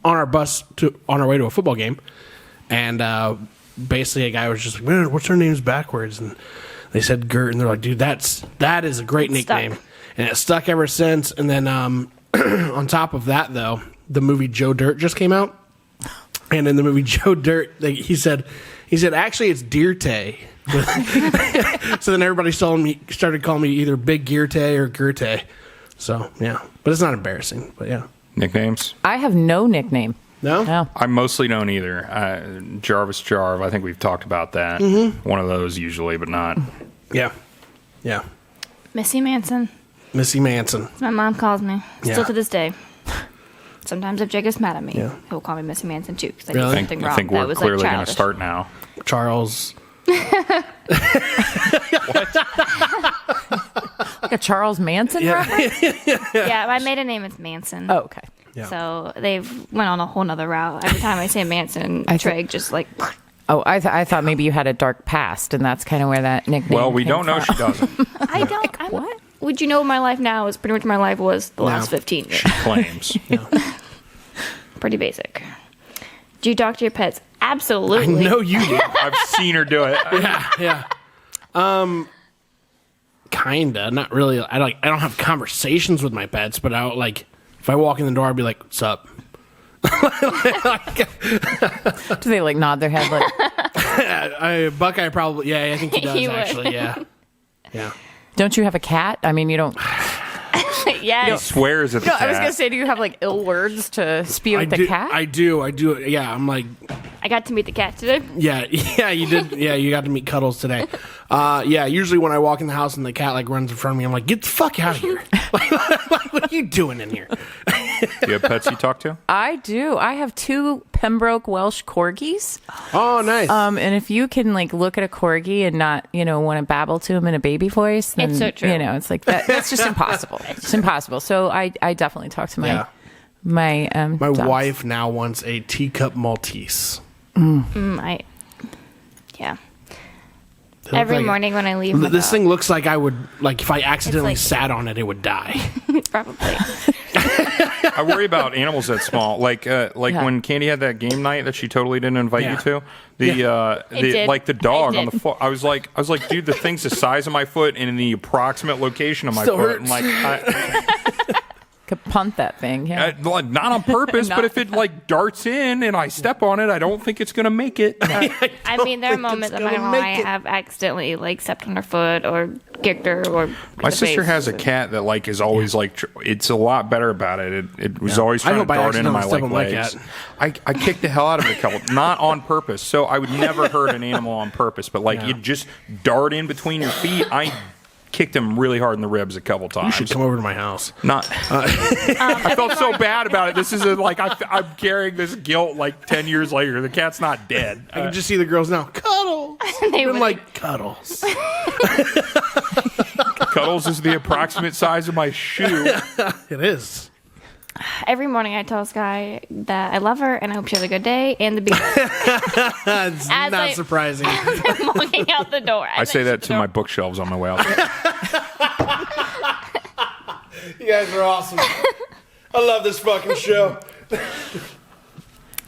on our bus on our way to a football game, and basically a guy was just like, "Man, what's her name's backwards?" And they said Gert, and they're like, "Dude, that is a great nickname," and it stuck ever since. And then on top of that, though, the movie Joe Dirt just came out, and in the movie Joe Dirt, he said actually it's Deerte. So then everybody started calling me either Big Geerte or Gerte. So yeah, but it's not embarrassing. But yeah, Nicknames? I have no nickname. no, No. I mostly don't either. Jarvis Jarv, I think we've talked about that. One of those usually, but not. yeah. Missy Manson. Missy Manson. My mom calls me Yeah. still to this day. Sometimes if Jake gets mad at me, Yeah. he'll call me Missy Manson too because I Really? did I something think, wrong. I think that we're was clearly like going to childish. start now. Charles. Like a Charles Manson reference? Yeah, my maiden name is Manson. Oh, okay. Yeah. So they've went on a whole nother route. Every time I say Manson, Treg just like Oh, I thought maybe you had a dark past, and that's kind of where that nickname Well, we came don't know from. she doesn't. I don't. What? Would you know my life now is pretty much my life was the last 15 years. Claims. Pretty basic. Do you talk to your pets? I Absolutely. know you do. I've seen her do it. Yeah. Kinda. Not really. I don't have conversations with my pets, but I like if I walk in the door, I'd be like, "What's up?" Do they like nod their head like, Buckeye probably. Yeah, I think he does He would. actually. Yeah. don't you have a cat? I mean, you don't. Yes. Swears at the No, cat. I was going to say, do you have like ill words to spew I at the do. cat? I do. Yeah, I'm like, I got to meet the cat today. yeah, you did. Yeah, you got to meet Cuddles today. Yeah, usually when I walk in the house and the cat like runs in front of me, I'm like, get the fuck out of here! Like, what are you doing in here? Do you have pets you talk to? I do. I have 2 Pembroke Welsh corgis. Oh, nice. And if you can like look at a corgi and not, want to babble to him in a baby voice, then It's so true. it's like that's just impossible. It's impossible. So I definitely talk to my Yeah. my My dogs. wife now wants a teacup Maltese. Yeah. They look Every like- morning when I leave my This dog, thing looks like I would like if I accidentally like- sat on it, it would die. probably. I worry about animals that small. Like when Candy had that game night that she totally didn't invite you to. The dog on the foot. I was like, dude, the thing's the size of my foot and in the approximate location of my Still foot. hurts. And Could punt that thing. Yeah. not on purpose, but if it darts in and I step on it, I don't think it's gonna make it. I mean, there are moments that my mom and I have accidentally stepped on her foot or kicked her or. My sister has a cat that is always it's a lot better about it. It was always trying to dart into my legs. I kicked the hell out of it a couple, not on purpose. So I would never hurt an animal on purpose, but you just dart in between your feet. I kicked him really hard in the ribs a couple times. You should come over to my house. I felt so bad about it. This is I'm carrying this guilt 10 years later. The cat's not dead. I can just see the girls now. Cuddles. I'm like, Cuddles. Cuddles is the approximate size of my shoe. It is. Every morning I tell Sky that I love her and I hope she has a good day and the beginning. It's not surprising. As I'm walking out the door. I say that to my bookshelves on my way out there. You guys are awesome. I love this fucking show.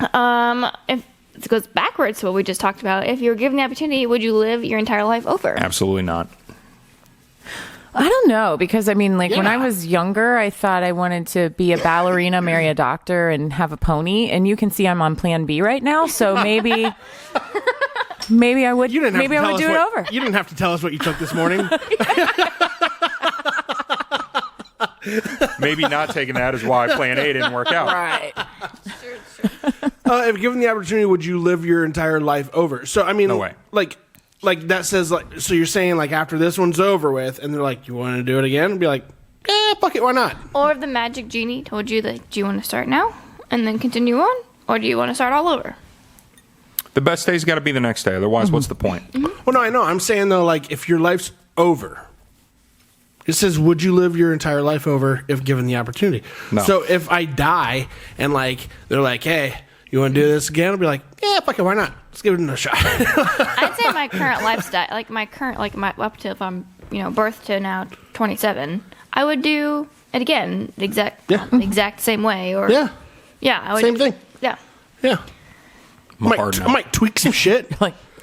If it goes backwards to what we just talked about, if you were given the opportunity, would you live your entire life over? Absolutely not. I don't know, because when I was younger, I thought I wanted to be a ballerina, marry a doctor, and have a pony. And you can see I'm on Plan B right now, so maybe I would. Maybe I would do it over. You didn't have to tell us what you took this morning. Maybe not taking that is why Plan A didn't work out. Right. If given the opportunity, would you live your entire life over? So no way. Like that says so you're saying after this one's over with and they're like, you want to do it again? And be like, fuck it, why not? Or if the magic genie told you that, do you want to start now and then continue on, or do you want to start all over? The best day's got to be the next day. Otherwise, what's the point? Mm-hmm. Well, no, I know. I'm saying though, if your life's over, it says, would you live your entire life over if given the opportunity? No. So if I die and they're like, hey, you want to do this again? I'll be like, yeah, fuck it, why not? Let's give it another shot. I'd say my current lifestyle, up to if I'm, birth to now 27, I would do it again, the exact same way. Or I would. Same thing. Yeah. Yeah. I might tweak some shit.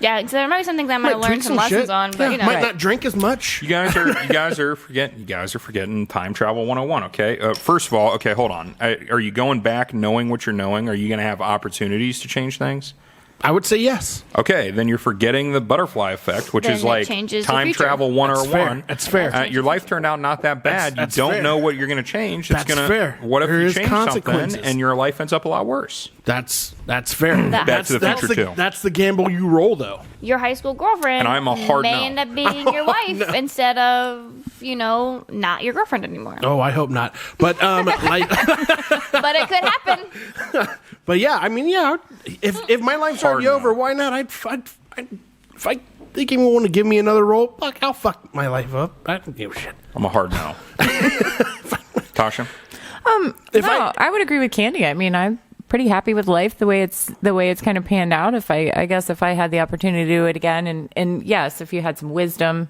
Yeah, so there might be some things I might learn some lessons shit. on, but might not drink as much. You guys are forgetting time travel 101. Okay, first of all, hold on. Are you going back knowing what you're knowing? Are you going to have opportunities to change things? I would say yes. Okay, then you're forgetting the butterfly effect, which Then is time travel 101. That's fair. Your life turned out not that bad. That's you don't fair. know what you're going to change. That's fair. What if There you is change consequences. something and your life ends up a lot worse? That's fair. Back to the Future too. That's the gamble you roll, though. your high school girlfriend And I'm a hard may no. end up being your wife instead of, not your girlfriend anymore. Oh, I hope not. But But it could happen. But yeah, if my life's Hard already no. over, why not? If I think you want to give me another role, I'll fuck my life up. I don't give a shit. I'm a hard no. Tasha? I would agree with Candy. I'm pretty happy with life the way it's kind of panned out. If I guess if I had the opportunity to do it again, and yes, if you had some wisdom,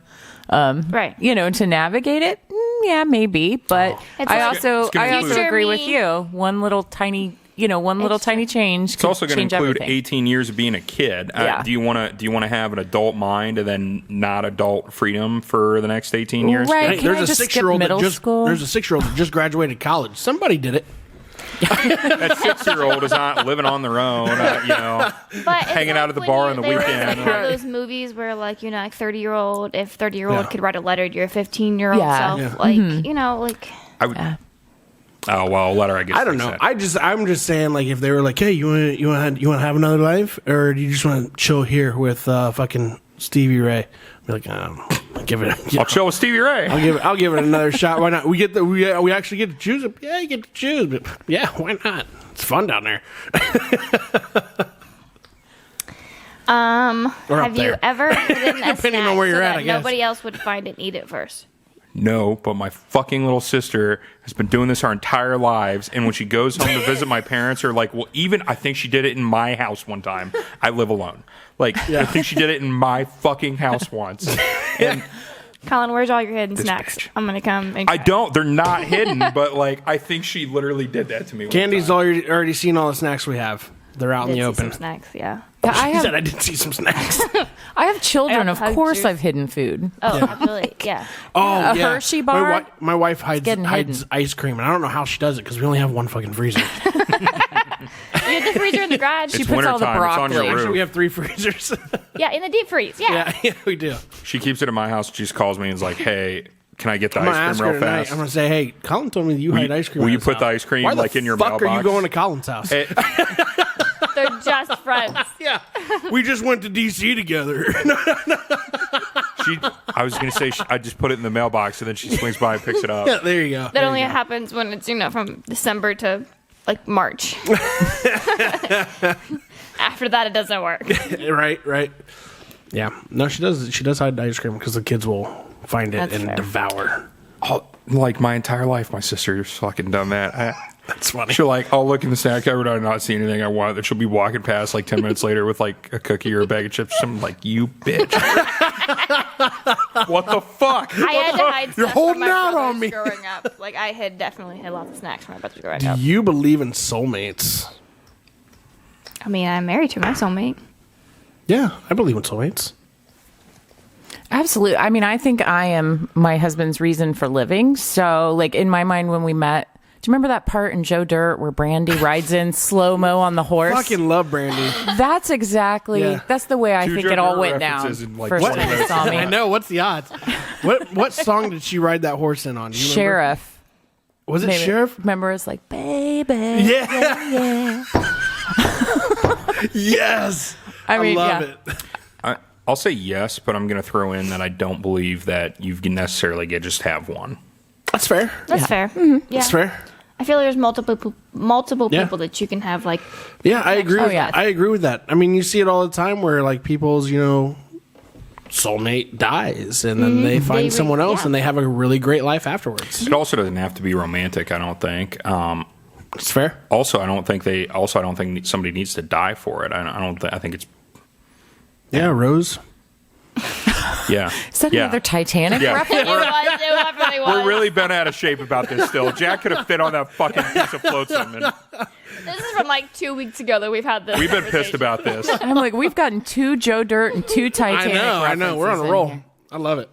Right. to navigate it, yeah, maybe. But I also include- agree with you. One little tiny change. It's also going to include everything. 18 years of being a kid. Yeah. Do you want to have an adult mind and then not adult freedom for the next 18 years? Right. Hey, Can I there's a just skip 6-year-old middle school? There's a 6-year-old that just graduated college. Somebody did it. That 6-year-old is not living on their own, But hanging out at the bar on the There weekend. was those movies where, 30-year-old, if 30-year-old could write a letter to your 15-year-old Yeah. self, I would. Oh well, letter. I guess. I don't know. I'm just saying, if they were like, hey, you want to have another life, or do you just want to chill here with fucking Stevie Ray? Be like, I don't know. I'll give it. I'll chill with Stevie Ray. I'll give it another shot. Why not? We actually get to choose it. Yeah, you get to choose. But yeah, why not? It's fun down there. have you ever hidden a Depending snack on where you're so at, that I guess. nobody else would find it and eat it first? No, but my fucking little sister has been doing this our entire lives, and when she goes home to visit my parents, or even I think she did it in my house one time. I live alone. I think she did it in my fucking house once. And Colin, where's all your hidden This snacks? bitch. I'm gonna come. And I don't. They're not hidden, but like I think she literally did that to me. one Candy's time. already seen all the snacks we have. They're out in the Did see open. some snacks, yeah. I She said have, I did see some snacks. I have children. I Of have course, juice. I've hidden food. Oh, absolutely, yeah. Oh, A yeah. Hershey bar? My wife hides getting hidden. ice cream, and I don't know how she does it because we only have one fucking freezer. You had the freezer in the garage. It's puts all the wintertime. It's on your broccoli. roof. Actually, we have 3 freezers. Yeah, in the deep freeze. Yeah. yeah, we do. She keeps it in my house. She just calls me and is like, "Hey, can I get the I'm gonna ice ask cream her real tonight. fast?" I'm gonna say, hey, Colin told me that you hide ice cream. will at you his put house. the ice cream, Why like, the in your fuck are you mailbox? going to Colin's house? They're just friends. Yeah, we just went to DC together. I was gonna say I just put it in the mailbox, and then she swings by and picks it up. Yeah, there you go. That There only you go. happens when it's, from December to like March. After that, it doesn't work. Right. Yeah, no, she does. She does hide ice cream because the kids will find it That's and fair. devour. Like my entire life, my sister's fucking done that. That's funny. She'll I'll look in the snack cupboard and not see anything I want. Then she'll be walking past 10 minutes later with a cookie or a bag of chips. I'm like, you bitch. What the fuck? I had to hide You're stuff holding from my out on brothers me. growing up. Like I had definitely had lots of snacks from my brothers growing Do up. you believe in soulmates? I mean, I'm married to my soulmate. Yeah, I believe in soulmates. Absolutely. I mean, I think I am my husband's reason for living. So, in my mind, when we met, do you remember that part in Joe Dirt where Brandy rides in slow mo on the horse? Fucking love Brandy. That's exactly. Yeah. That's the way I Two think Joe it all Dirt went down. references in, First one time of you saw me. I know. What's the odds? What song did she ride that horse in on? Do you remember? Sheriff. Was it Maybe. Sheriff? Remember, it's like, baby. Yeah. Yes. I mean, love yeah. it. I'll say yes, but I'm going to throw in that I don't believe that you can necessarily just have one. That's fair. That's fair. Mm-hmm. Yeah. That's fair. I feel like there's multiple Yeah. people that you can have Yeah, I agree. Oh, with yeah. I agree with that. I mean, you see it all the time where people's soulmate dies and then they find someone else and they have a really great life afterwards. It also doesn't have to be romantic, I don't think. It's fair. Also, I don't think somebody needs to die for it. I think it's Yeah, Rose. yeah. Is that yeah. another Titanic Yeah. reference? It definitely was. We're really bent out of shape about this still. Jack could have fit on that fucking piece of flotsam, and This is from 2 weeks ago that we've had this. we've been pissed about this. I'm like, we've gotten 2 Joe Dirt and 2 Titanic I know. We're on references a in roll. here. I love it.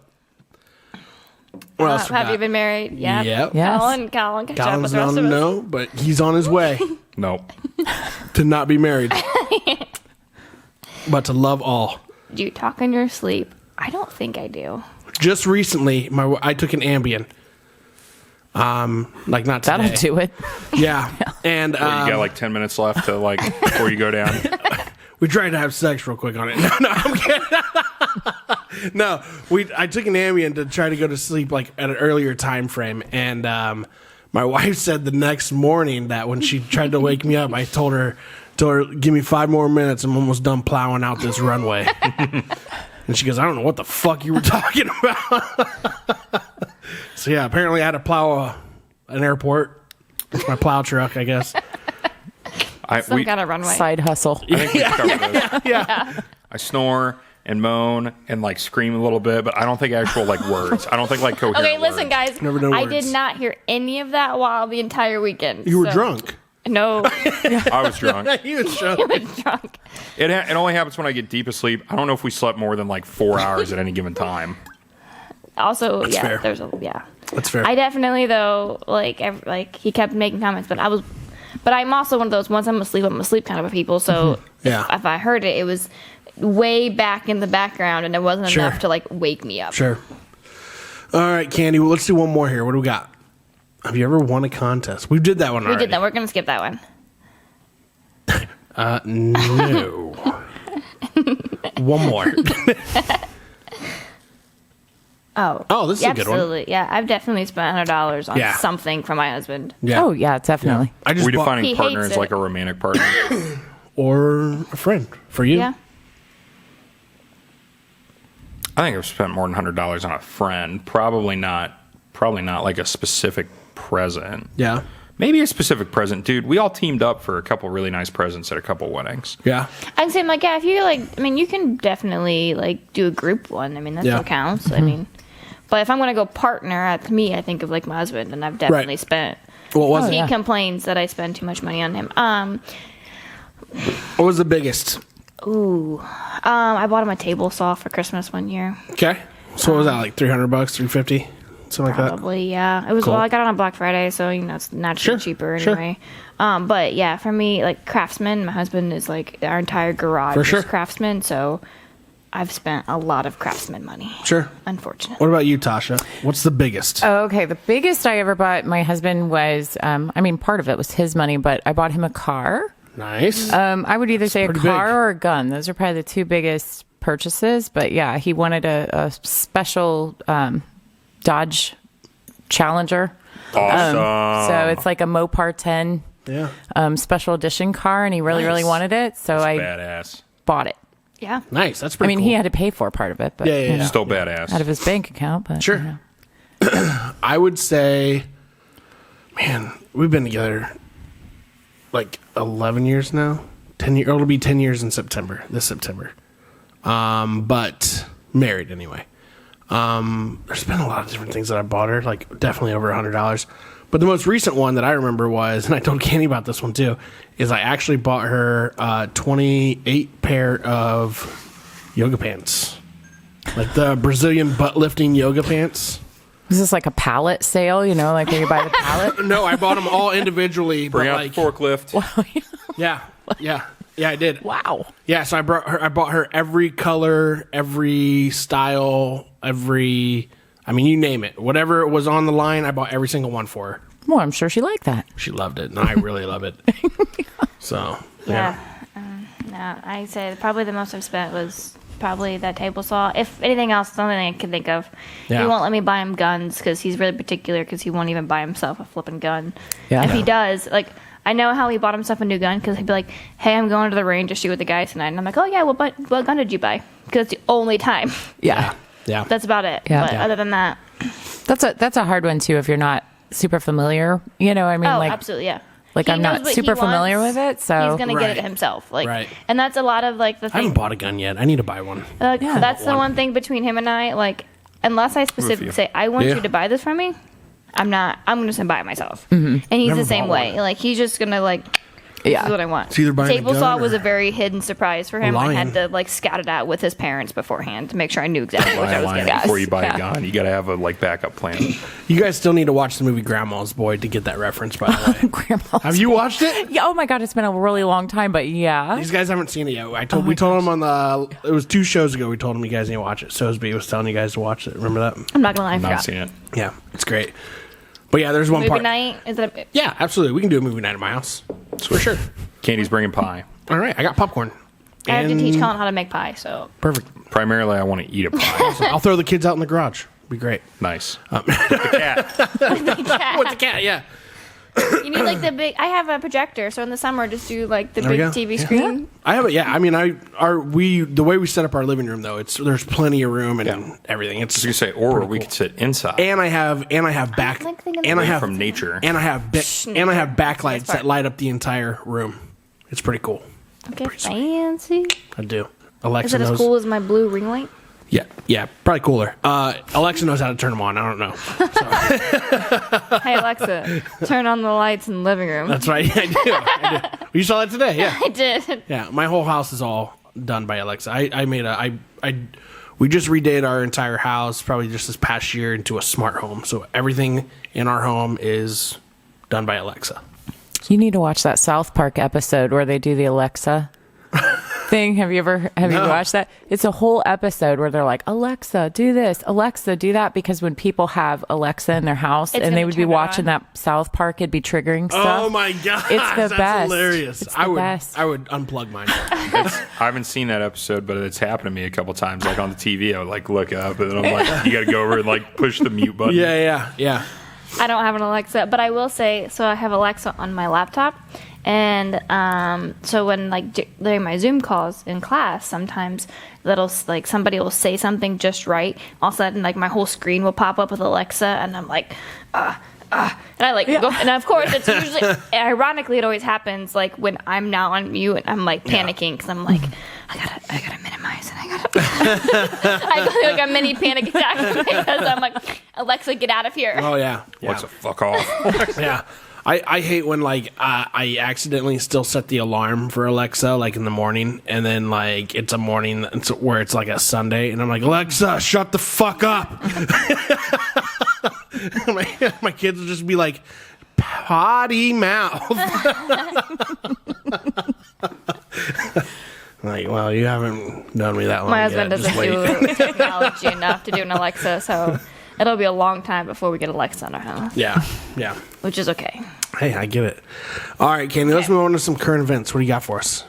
What else we Have got? you been married? Yeah. Yep. Yes. Colin, catch up with Colin's the rest on of us. no, but he's on his way Nope. to not be married, but to love all. Do you talk in your sleep? I don't think I do. Just recently, I took an Ambien. Not today. That'll do it. Yeah, and You got 10 minutes left to before you go down. we tried to have sex real quick on it. No, I'm kidding. No, I took an Ambien to try to go to sleep at an earlier time frame, and my wife said the next morning that when she tried to wake me up, I told her, give me 5 more minutes. I'm almost done plowing out this runway. And she goes, I don't know what the fuck you were talking about. So yeah, apparently I had to plow an airport with my plow truck, I guess. Some kind of runway. Side hustle. I think we've covered this. Yeah. I snore and moan and scream a little bit, but I don't think actual words. I don't think coherent Okay, listen, words. guys. Never know I words. did not hear any of that while the entire weekend. You were so- drunk. No, I was drunk. You was drunk. I was drunk. It only happens when I get deep asleep. I don't know if we slept more than 4 hours at any given time. Also, fair. there's That's fair. I definitely though he kept making comments, but I'm also one of those once I'm asleep kind of a people. So Yeah. if I heard it, it was way back in the background, and it wasn't Sure. enough to wake me up. Sure. All right, Candy. Well, let's do one more here. What do we got? Have you ever won a contest? We did that one We already. did that. We're gonna skip that one. No. One more. Oh, this is a good one. Absolutely. Yeah, I've definitely spent $100 on Yeah. something for my husband. Yeah. Oh, yeah, definitely. I just bought, Redefining He partner hates is it. a romantic partner. or a friend for you. Yeah. I think I've spent more than $100 on a friend. Probably not a specific present. Yeah. Maybe a specific present. Dude, we all teamed up for a couple really nice presents at a couple weddings. Yeah. I'm saying if you you can definitely do a group one. I mean, that's Yeah. what counts. I mean, But if I'm going to go partner, to me, I think of like my husband, and I've definitely spent. What was He it? complains that I spend too much money on him. What was the biggest? I bought him a table saw for Christmas one year. Okay. So what was that, like $300, $350? Something like that? Probably, yeah. It was, Cool. well, I got it on Black Friday, so, it's naturally cheaper anyway. But yeah, for me, like Craftsman, my husband is like, our entire garage For sure. is Craftsman, so I've spent a lot of Craftsman money. Sure. Unfortunately. What about you, Tasha? What's the biggest? Oh, okay. The biggest I ever bought my husband was, part of it was his money, but I bought him a car. Nice. I would either say a pretty car big. or a gun. Those are probably the two biggest purchases. But yeah, he wanted a special Dodge Challenger. Awesome. So it's like a Mopar 10 Yeah. special edition car, and he really wanted it. So I Badass. bought it. Yeah. Nice. That's pretty cool. He had to pay for part of it, but Yeah. Still badass. out of his bank account. But Sure. I would say, man, we've been together like 11 years now. 10 years. It'll be 10 years in September. This September. But married anyway. There's been a lot of different things that I bought her, like definitely over $100. But the most recent one that I remember was, and I told Kenny about this one too, is I actually bought her 28 pair of yoga pants, like the Brazilian butt lifting yoga pants. is this like a pallet sale? Like where you buy the pallet? No, I bought them all individually. Bring but out like, the forklift. yeah, I did. Wow. Yeah, so I bought her every color, every style, you name it. Whatever was on the line, I bought every single one for her. Well, I'm sure she liked that. She loved it, and I really love it. So, Yeah. No, I say probably the most I've spent was probably that table saw. If anything else, something I can think of. Yeah. He won't let me buy him guns because he's really particular because he won't even buy himself a flipping gun. Yeah. If he does, like, I know how he bought himself a new gun because he'd be like, hey, I'm going to the range to shoot with the guys tonight. And I'm like, oh, yeah, what gun did you buy? Because it's the only time. Yeah. yeah. That's about it. Yeah. But Yeah. other than that, That's a hard one too if you're not super familiar. absolutely, yeah. Like He I'm knows not what he super familiar wants. with it, so He's gonna get Right. it himself. Like, Right. and that's a lot of like the I thing. haven't bought a gun yet. I need to buy one. That's the one thing between him and I. Like, unless I specifically say I want Yeah. you to buy this for me, I'm just gonna buy it myself. And he's Never the same bought way. one. Like, he's just gonna like. This is what I want. It's either buying a Table gun saw or was a very hidden surprise for him. I had to like scout it out with his parents beforehand to make sure I knew exactly what I was getting. Before you buy Yeah. a gun, you got to have a backup plan. You guys still need to watch the movie Grandma's Boy to get that reference, by the way. Grandma's Have you watched it? Yeah, oh my god, it's been a really long time, but yeah. These guys haven't seen it yet. We told them it was 2 shows ago. We told them you guys need to watch it. Sosby was telling you guys to watch it. Remember that? I'm not gonna lie, I I've not forgot. seen it. Yeah, it's great. But yeah, there's one Movie part. night is it? Yeah, absolutely. We can do a movie night at my house. For sure. Candy's bringing pie. All right, I got popcorn. I have to And- teach Colin how to make pie. So Perfect. Primarily, I want to eat a pie. I'll throw the kids out in the garage. Be great. Nice. The cat. With the cat, yeah. you need like the big. I have a projector, so in the summer just do like the There we big go. TV Yeah. screen. I have it. Yeah, I mean, the way we set up our living room though, there's plenty of room and everything. It's I was gonna say, or we could sit inside and I have back like thinking and I of have from nature. and I have backlights part. that light up the entire room. It's pretty cool. Okay, fancy. I do. Is Alexa it as knows. cool as my blue ring light? Yeah, probably cooler. Alexa knows how to turn them on. I don't know. Hey Alexa, turn on the lights in the living room. That's right. I do. You saw that today. Yeah. I did. Yeah, my whole house is all done by Alexa. We just redid our entire house probably just this past year into a smart home. So everything in our home is done by Alexa. You need to watch that South Park episode where they do the Alexa thing. Have you watched that? It's a whole episode where they're like, Alexa, do this, Alexa, do that, because when people have Alexa in their house It's and they gonna would be turn it watching on. that South Park, it'd be triggering stuff. Oh my god, It's the that's best. hilarious. It's the I would best. I would unplug mine. I haven't seen that episode, but it's happened to me a couple times. Like on the TV, I would like look up, and then I'm like, you got to go over and like push the mute button. Yeah. I don't have an Alexa, but I will say, so I have Alexa on my laptop. And so when like during my Zoom calls in class, sometimes like somebody will say something just right. All of a sudden, like my whole screen will pop up with Alexa, and I'm like, and I like go, and of course it's usually ironically it always happens like when I'm now on mute and I'm like panicking because I'm like I gotta minimize and I gotta I go like a mini panic attack because I'm like, Alexa, get out of here. Oh yeah. Alexa, fuck off. Yeah. I hate when like I accidentally still set the alarm for Alexa like in the morning, and then like it's a morning where it's like a Sunday, and I'm like, Alexa, shut the fuck up. my kids will just be like, potty mouth. Like, well, you haven't known me that long. My husband yet. doesn't do technology enough to do an Alexa, so it'll be a long time before we get Alexa in our house. Yeah. Which is okay. Hey, I get it. All right, Candy, let's move on to some current events. What do you got for us?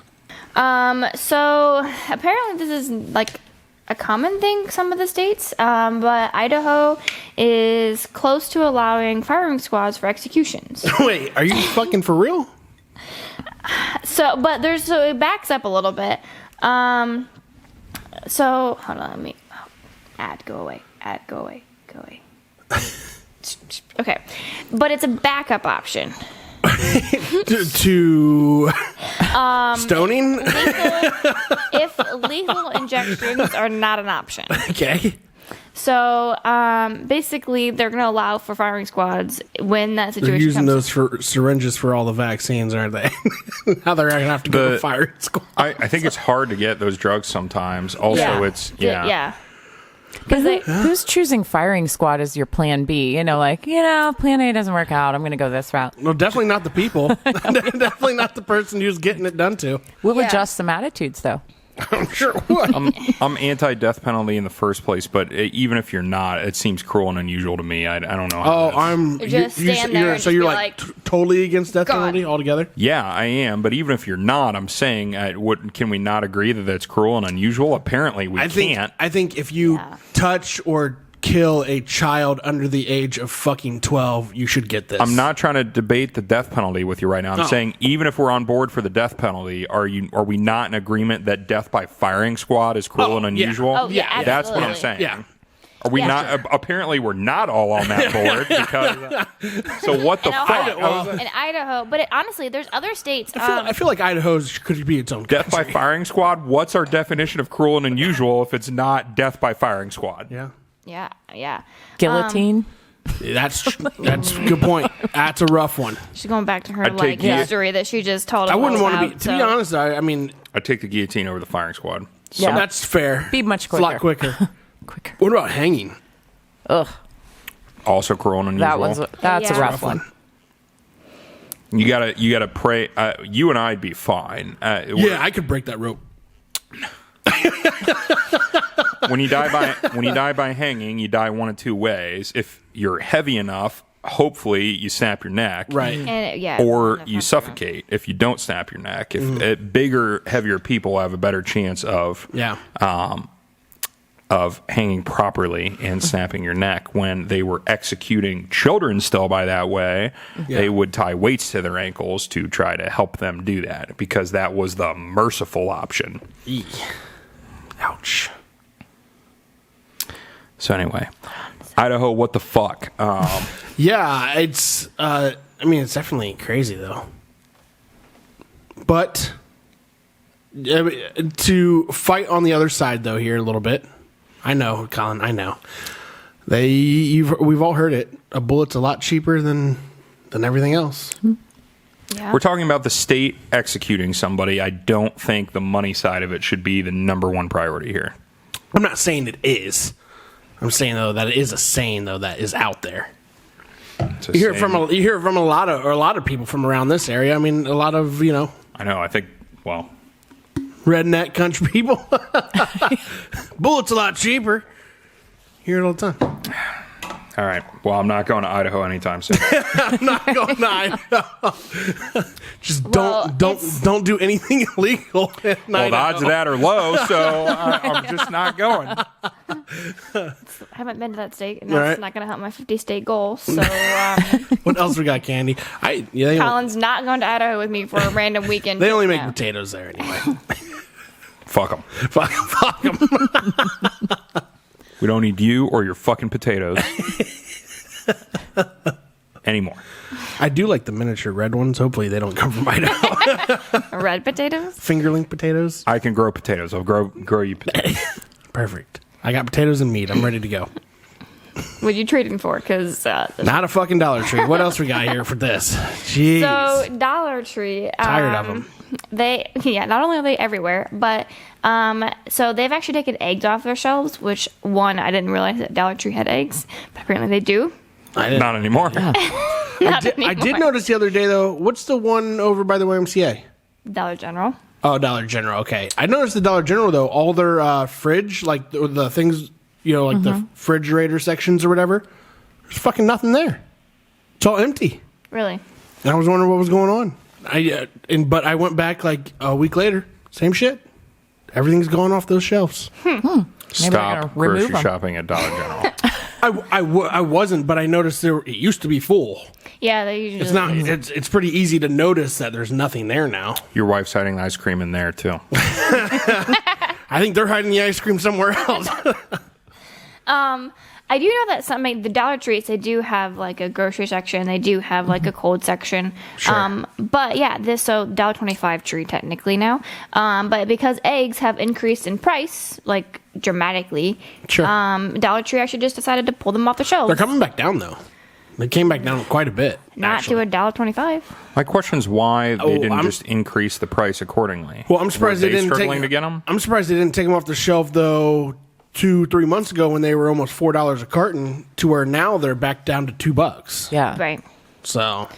So apparently this is like a common thing, some of the states, but Idaho is close to allowing firing squads for executions. Wait, are you fucking for real? So it backs up a little bit. So hold on, let me go away. Okay, but it's a backup option. to stoning? If lethal injections are not an option. Okay. So basically, they're going to allow for firing squads when that situation They're using comes. those for syringes for all the vaccines, aren't they? Now they're going to have to go to firing squad. I think it's hard to get those drugs sometimes. Also, Yeah. it's Yeah. Because Who's choosing firing squad as your plan B? Plan A doesn't work out. I'm going to go this route. Well, definitely not the people. Definitely not the person who's getting it done to. We'll Yeah. adjust some attitudes, though. I'm sure it would. I'm anti-death penalty in the first place, but even if you're not, it seems cruel and unusual to me. I don't know. How I'm. You just stand there and so just you're be like like, totally against death "God." penalty altogether? Yeah, I am. But even if you're not, I'm saying, can we not agree that that's cruel and unusual? Apparently, we can't. I think if you Yeah. touch or kill a child under the age of fucking 12, you should get this. I'm not trying to debate the death penalty with you right now. I'm No. saying even if we're on board for the death penalty, are we not in agreement that death by firing squad is cruel and yeah. unusual? Oh, yeah, That's what I'm absolutely. saying. Yeah. Are we Yeah. not? Apparently, we're not all on that board because. So what the in fuck? Ohio, in Idaho, but honestly, there's other states. I feel like Idaho could be its own Death by country. firing squad. What's our definition of cruel and unusual if it's not death by firing squad? Yeah. Yeah. Guillotine. That's a good point. That's a rough one. She's going back to her I'd take you- history that she just told us. I wouldn't all want to be. about, To be so- honest, I mean, I take the guillotine over the firing squad. Yeah. that's fair. Be much It's a lot quicker. Quicker. What about hanging? Ugh. Also cruel and unusual. That's Yeah. a rough one. You gotta pray. You and I'd be fine. Yeah, I could break that rope. When you die by hanging, you die one of two ways. If you're heavy enough, hopefully you snap your neck, Right. And or you suffocate if you don't snap your neck. If bigger, heavier people have a better chance of hanging properly and snapping your neck. When they were executing children still by that way, they would tie weights to their ankles to try to help them do that because that was the merciful option. Ouch. So anyway, Idaho, what the fuck? Yeah, it's. I mean, it's definitely crazy though. But to fight on the other side, though, here a little bit. I know, Colin. I know. We've all heard it. A bullet's a lot cheaper than everything else. Yeah. We're talking about the state executing somebody. I don't think the money side of it should be the number one priority here. I'm not saying it is. I'm saying though that it is a saying though that is out there. It's a You hear it saying. from a lot of people from around this area. I mean, a lot of I know. I think. Well, redneck country people. Bullets a lot cheaper. Hear it all the time. all right. Well, I'm not going to Idaho anytime soon. I'm not going to Idaho. Just Well, don't do anything illegal at Well, night. the odds of that are low, so I'm just not going. I haven't been to that state, and All that's right. not going to help my 50-state goal. So What else we got, Candy? They Colin's not going to Idaho with me for a random weekend. only make No. potatoes there anyway. Fuck them. Fuck them. We don't need you or your fucking potatoes anymore. I do like the miniature red ones. Hopefully they don't come from Idaho. Red potatoes? Fingerling potatoes. I can grow potatoes. I'll grow you potatoes. Perfect. I got potatoes and meat. I'm ready to go. What you trading for? Because Not a fucking Dollar Tree. What else we got here for this? Jeez. so Dollar Tree. Tired of them. Not only are they everywhere, but so they've actually taken eggs off their shelves. Which one I didn't realize that Dollar Tree had eggs, but apparently they do. Not anymore. I did notice the other day though. What's the one over by the YMCA? Dollar General. Oh, Dollar General. Okay, I noticed the Dollar General though. All their fridge, like the things, like the refrigerator sections or whatever. There's fucking nothing there. It's all empty. Really? And I was wondering what was going on. But I went back like a week later. Same shit. Everything's gone off those shelves. Stop remove grocery them. shopping at Dollar General. I wasn't, but I noticed it used to be full. Yeah, they usually. It's not. It's pretty easy to notice that there's nothing there now. Your wife's hiding the ice cream in there too. I think they're hiding the ice cream somewhere else. I do know that the Dollar Trees, they do have like a grocery section. They do have like a cold section. Sure. But yeah, $1.25 tree technically now. But because eggs have increased in price, like dramatically, Sure. Dollar Tree actually just decided to pull them off the shelves. They're coming back down though. They came back down quite a bit. Not actually. to $1.25. My question is why they didn't I'm- just increase the price accordingly. Well, I'm surprised Were they didn't struggling take to get them. I'm surprised they didn't take them off the shelf though. 2-3 months ago when they were almost $4 a carton to where now they're back down to $2. Yeah. Right. So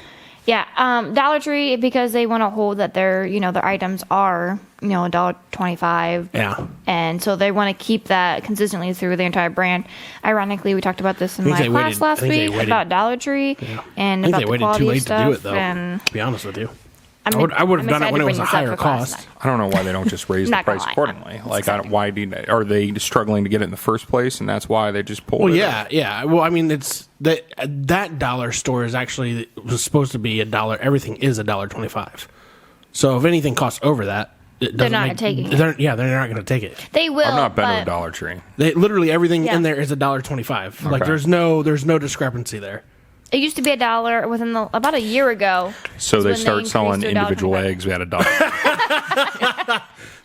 Yeah, Dollar Tree, because they want to hold that their items are $1.25. yeah. And so they want to keep that consistently through the entire brand. Ironically, we talked about this in think my they class waited- last I think they week waited- about Dollar Tree and I think about they the waited quality too of late stuff. to do it though. And To be honest with you. I'm I would have done it excited when to it was bring a this up higher for class cost. I don't know why they don't just raise the Not gonna price lie. accordingly. Like, exciting. are they struggling to get it in the first place, and that's why they just pulled Well, it? yeah. Well, I mean, it's that dollar store is actually was supposed to be $1. Everything is $1.25. So if anything costs over that, They're not taking it. They're not going to take it. They will. I've not been to but a Dollar Tree. They literally everything Yeah. in there is $1.25. Like Okay. there's no discrepancy there. It used to be $1 within about a year ago. So is they when start increased selling to individual $1.25. eggs at $1.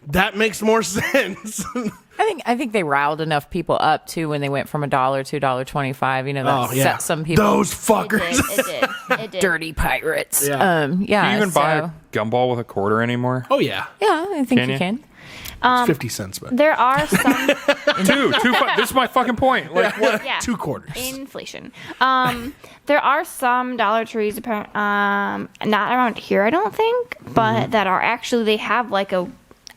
That makes more sense. I think they riled enough people up too when they went from $1 to $1.25. That set some people Those It fuckers. did. It did. It did. dirty pirates. Yeah. Do you even buy a gumball with a quarter anymore? Oh yeah, Yeah, I think Can you you? can. it's 50 cents, but There are some. This is my fucking point. Like, what? Yeah. 2 quarters. Inflation. There are some Dollar Trees, not around here, I don't think, but that are actually, they have like a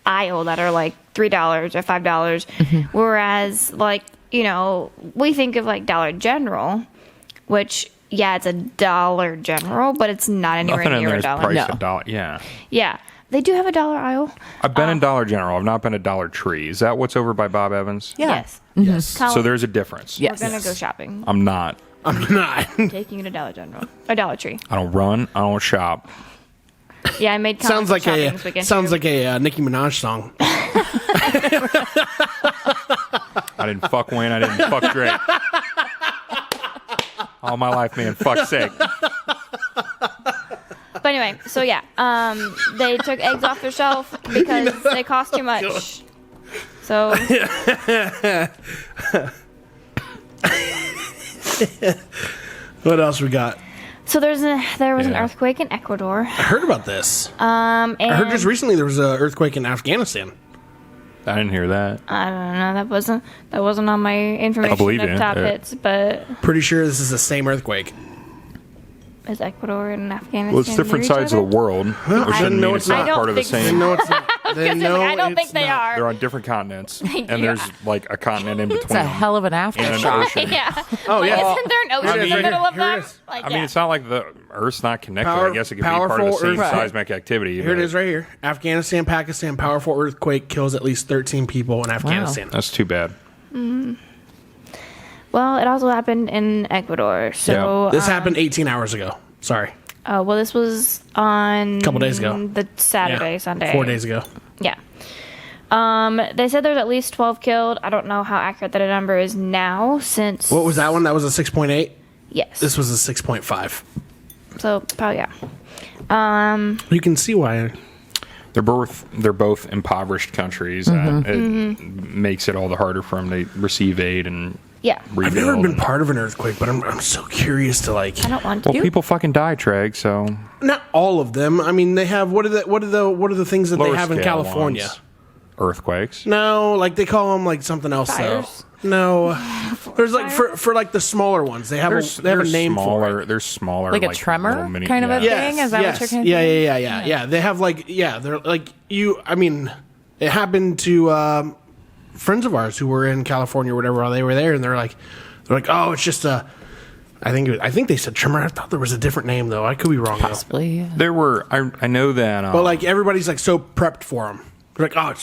aisle that are like $3 or $5. Whereas, like, we think of like Dollar General, which, yeah, it's a Dollar General, but it's not anywhere Nothing in near there a is dollar. priced No. $1. Yeah. Yeah. They do have a dollar aisle. I've been in Dollar General. I've not been at Dollar Tree. Is that what's over by Bob Evans? Yeah. Yes. Yes. Colin, So there's a difference. Yes. we're going to go shopping. I'm not. I'm not. Taking you to Dollar General. Or Dollar Tree. I don't run. I don't shop. Yeah, I made Colin Sounds like shopping a this weekend, sounds too. like a Nicki Minaj song. I didn't fuck Wayne. I didn't fuck Drake. All my life, man. Fuck's sake. But anyway, so yeah, they took eggs off their shelf because they cost too much. So What else we got? so there was an Yeah. earthquake in Ecuador. I heard about this. And I heard just recently there was an earthquake in Afghanistan. I didn't hear that. I don't know, that wasn't on my information believe at you. top Yeah. hits, but Pretty sure this is the same earthquake. is Ecuador and Afghanistan Well, it's different near each sides of other? the world, which I doesn't know mean it's it's not. not I don't part of the think so. They same. know it's not. They know I don't it's think they not. are. They're on different continents, and Yeah. there's like a continent in between. It's a hell of an and an aftershock. ocean. Yeah. Oh, Like, yeah. isn't there an ocean I mean, in the middle of here it that? is. Like, I mean, it's not like the Earth's not connected. Power- I guess it could be part of the powerful same earthquake. seismic activity. Here it but is right here. Afghanistan, Pakistan, powerful earthquake kills at least 13 people in Afghanistan. That's too bad. Well, it also happened in Ecuador. So This happened 18 hours ago. Sorry. well, this was on A couple days ago. The Saturday, Yeah. Sunday. 4 days ago. Yeah. They said there's at least 12 killed. I don't know how accurate that number is now since... What was that one? That was a 6.8? Yes. This was a 6.5. So, probably, yeah. You can see why they're both impoverished countries. It makes it all the harder for them to receive aid and Yeah. I've never been part of an earthquake, but I'm so curious to like. I don't want to. Well, people fucking die, Treg. So Not all of them. I mean, they have what are the things that they lower have in scale California? ones. Earthquakes. No, like they call them like something else Fires? though. No, there's like for like the smaller ones. They have a name smaller, for it. They're smaller, Like a little tremor mini, kind of a yeah. thing? Is that what you're kind of Yeah. They have like they're like you. I mean, it happened to friends of ours who were in California or whatever while they were there, and they're like, oh, it's just a. I think they said tremor. I thought there was a different name though. I could be wrong. Possibly. Yeah. There were. I know that. But like everybody's like so prepped for them. They're like, oh,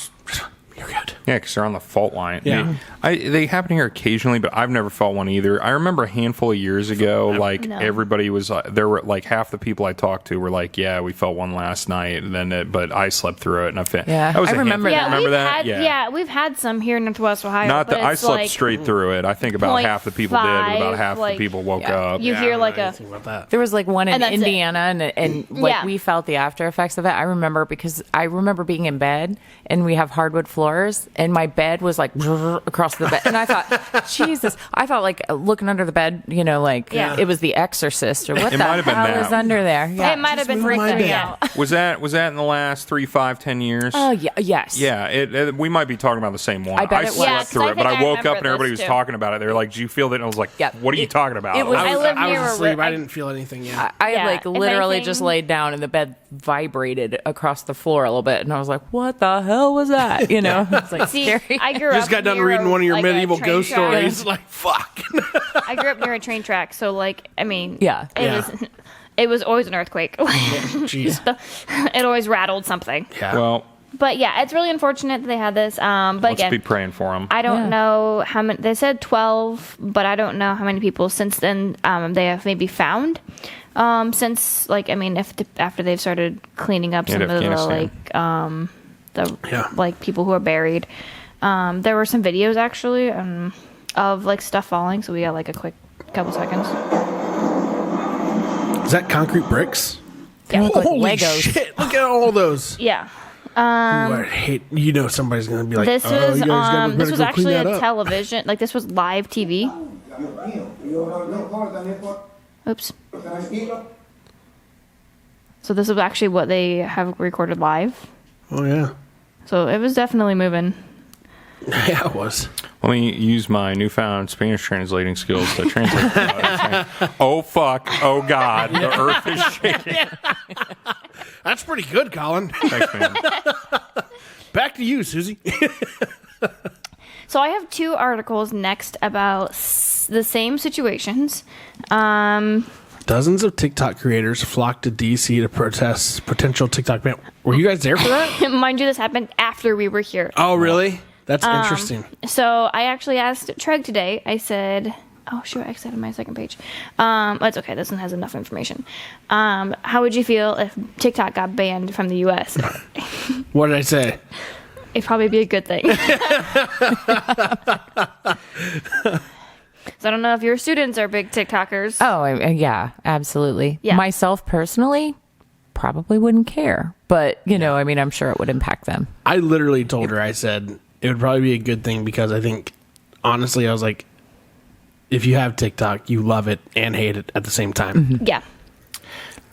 you're good. Yeah, because they're on the fault line. Yeah. They happen here occasionally, but I've never felt one either. I remember a handful of years ago, like No. everybody was. There were like half the people I talked to were like, "Yeah, we felt one last night," and then but I slept through it, and Yeah, that was I a remember handful. that. Yeah, Remember that? we've had some here in Northwest Ohio. Not but that I it's slept like straight through it. I think about half the people did, but about 0.5, half like- the people woke Yeah. up. You hear like a. Think about that. There was like one in And that's it. Indiana, and like Yeah. we felt the after effects of it. I remember because I remember being in bed, and we have hardwood floors, and my bed was like across the bed, and I thought, Jesus, I thought like looking under the bed, like Yeah. it was The Exorcist or what It the might have been hell that. is under there? Yeah. It might have been move my freaking bed. out. Was that in the last 3, 5, 10 years? Oh yeah, yes. Yeah, we might be talking about the same one. I bet it was. slept Yeah, 'cause through I it, but think I I woke up remember and everybody was this too. talking about it. They were like, "Do you feel that?" And I was like, Yeah, "What are you talking about?" it was- I live was near a asleep. I ri- didn't feel anything yet. I Yeah, like if literally anything- just laid down and the bed vibrated across the floor a little bit, and I was like, "What the hell was that?" It's like See, scary. I grew Just up got done near reading one of your like a medieval train ghost track. stories. Like, fuck. I grew up near a train track, so like, I mean, Yeah. it was always an earthquake. Jeez. It always rattled something. Yeah. Well, But yeah, it's really unfortunate that they had this. But let's again, be praying for them. I don't Yeah. know how many. They said 12, but I don't know how many people since then they have maybe found. Since like I mean, after they've started cleaning up some of the Afghanistan. like people who are buried. There were some videos actually of like stuff falling. So we got like a quick couple seconds. Is that concrete bricks? They look like Holy Legos. shit! Look at all those. Yeah. Ooh, I hate. Somebody's gonna be like, This oh, was you guys better this was go clean actually that a up. television. Like this was live TV. Oops. So this is actually what they have recorded live. Oh yeah. So it was definitely moving. Yeah, it was. Let me use my newfound Spanish translating skills to translate. Oh fuck! Oh god! The earth is shaking. That's pretty good, Colin. Thanks, man. Back to you, Susie. So I have two articles next about the same situations. Dozens of TikTok creators flocked to DC to protest potential TikTok ban. Were you guys there for that? Mind you, this happened after we were here. Oh, really? That's interesting. So I actually asked Treg today. I said, "Oh shoot, I exited my second page." That's okay. This one has enough information. How would you feel if TikTok got banned from the U.S.? What did I say? It'd probably be a good thing. So I don't know if your students are big TikTokers. Oh, yeah, absolutely. Yeah. Myself personally, probably wouldn't care, but I mean, I'm sure it would impact them. I literally told her, I said, it would probably be a good thing because I think, honestly, I was like, if you have TikTok, you love it and hate it at the same time. Yeah.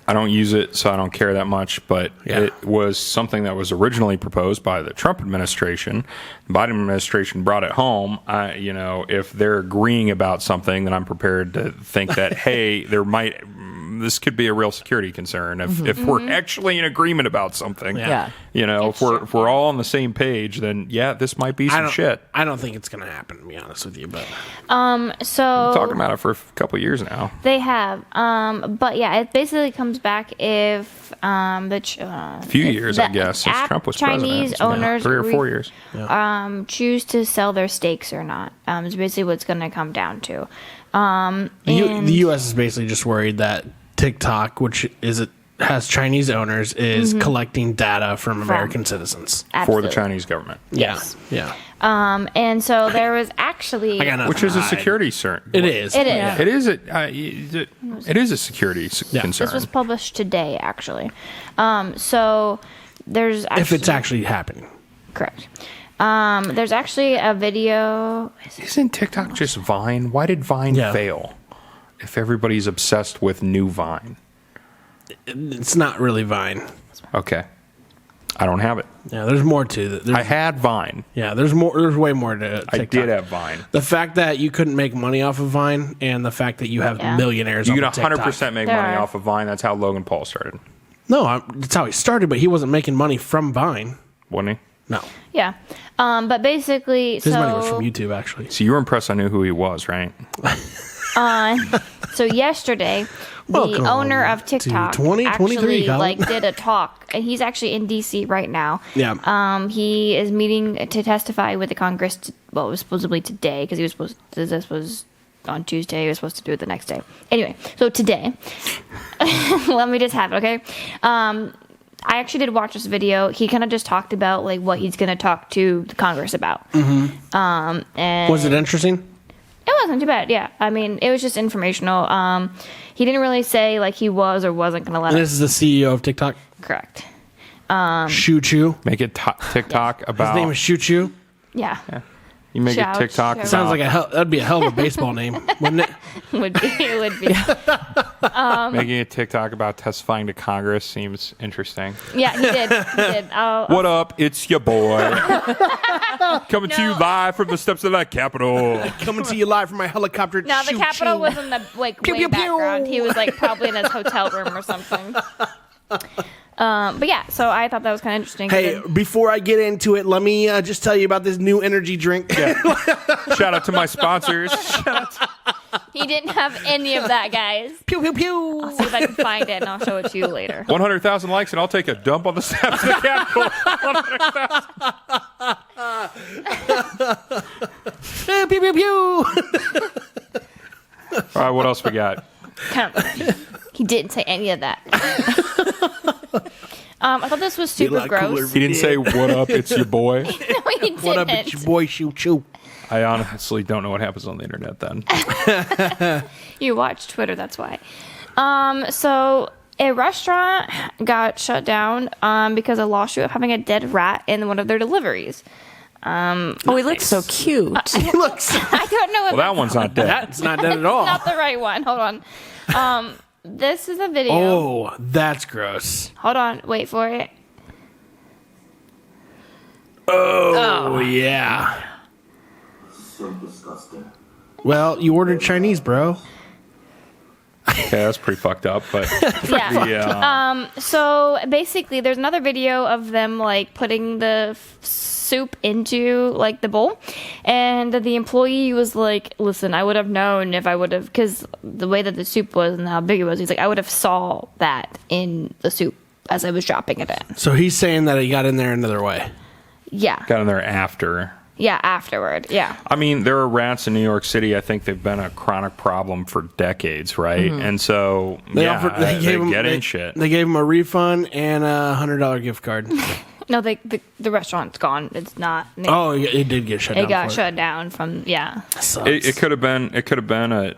I don't use it, so I don't care that much, but Yeah. it was something that was originally proposed by the Trump administration. The Biden administration brought it home. If they're agreeing about something, then I'm prepared to think that, hey, this could be a real security concern if we're actually in agreement about something. Yeah. If we're all on the same page, then yeah, this might be some shit. I don't think it's going to happen, to be honest with you. But So Talking about it for a couple of years now. they have. But yeah, it basically comes back if A few years, I guess, since Trump was Chinese president. owners 3 or 4 years. choose to sell their stakes or not. Is basically what it's going to come down to. the U.S. is basically just worried that TikTok, which has Chinese owners, is collecting data from American citizens. For Absolutely. the Chinese government. Yes. Yeah. And so there was actually. I got nothing Which is to a hide. security concern. It is. It is. Yeah. It is a security concern. This was published today, actually. So there's actually, if it's actually happening. correct. There's actually a video. Isn't TikTok just Vine? Why did Vine fail? If everybody's obsessed with new Vine. It's not really Vine. Okay. I don't have it. Yeah, there's more to it. I had Vine. Yeah, there's more. There's way more to TikTok. I did have Vine. The fact that you couldn't make money off of Vine, and the fact that you have millionaires. You off can of 100% make money off of Vine. That's how Logan Paul started. No, that's how he started, but he wasn't making money from Vine. Wasn't he? No, Yeah. But basically, his money was from YouTube, actually. So you were impressed I knew who he was, right? So yesterday, the Welcome owner of to TikTok 2023, actually Colin. did a talk, and he's actually in DC right now. Yeah. He is meeting to testify with the Congress. Well, it was supposedly today because he was supposed. This was on Tuesday. He was supposed to do it the next day. Anyway, so today, let me just have it, okay? I actually did watch this video. He kind of just talked about like what he's going to talk to the Congress about. And Was it interesting? it wasn't too bad. Yeah, I mean, it was just informational. He didn't really say like he was or wasn't going to let And us. this is the CEO of TikTok, Correct. Shoo Choo. Make it TikTok about. His name is Shoo Choo. Yeah. You make Shout, it TikTok. shout. Sounds like that'd be a hell of a baseball name, wouldn't it? It would be. Making a TikTok about testifying to Congress seems interesting. Yeah, he did. He did. What up? It's your boy. Coming to you live from the steps of the Capitol. Coming to you live from my helicopter. No, the Shoo Capitol Choo. was in the like Pew, way pew, pew. background. He was like probably in his hotel room or something. But yeah, so I thought that was kind of interesting. Hey, before I get into it, let me just tell you about this new energy drink. Shout out to my sponsors. He didn't have any of that, guys. Pew pew pew. I'll see if I can find it and I'll show it to you later. 100,000 likes and I'll take a dump on the steps of the Capitol. 100,000. Pew pew pew. All right, what else we got? He didn't say any of that. I thought this was super lot cooler gross. He didn't say, what up, it's your boy. No, he didn't. What up, it's your boy Shoo Choo. I honestly don't know what happens on the internet then. You watch Twitter, that's why. So a restaurant got shut down because of a lawsuit of having a dead rat in one of their deliveries. Oh, he looks so cute. He looks. I don't know if Well, that one's not dead. That's not dead at all. not the right one. Hold on. This is a video. Oh, that's gross. Hold on. Wait for it. Oh, yeah. So disgusting. Well, you ordered Chinese, bro. Okay, that's pretty fucked up, but Yeah. yeah. So basically, there's another video of them like putting the soup into like the bowl, and the employee was like, "Listen, I would have known if I would have, because the way that the soup was and how big it was, he's like, I would have saw that in the soup as I was dropping it in." So he's saying that he got in there another way. Yeah. Got in there after. Yeah. Afterward. Yeah. I mean, there are rats in New York City. I think they've been a chronic problem for decades, right? And so, they get in shit. They gave him a refund and a $100 gift card. No, the restaurant's gone. It's not. Oh, it did get shut down. It got for shut down from Sucks. It could have been a.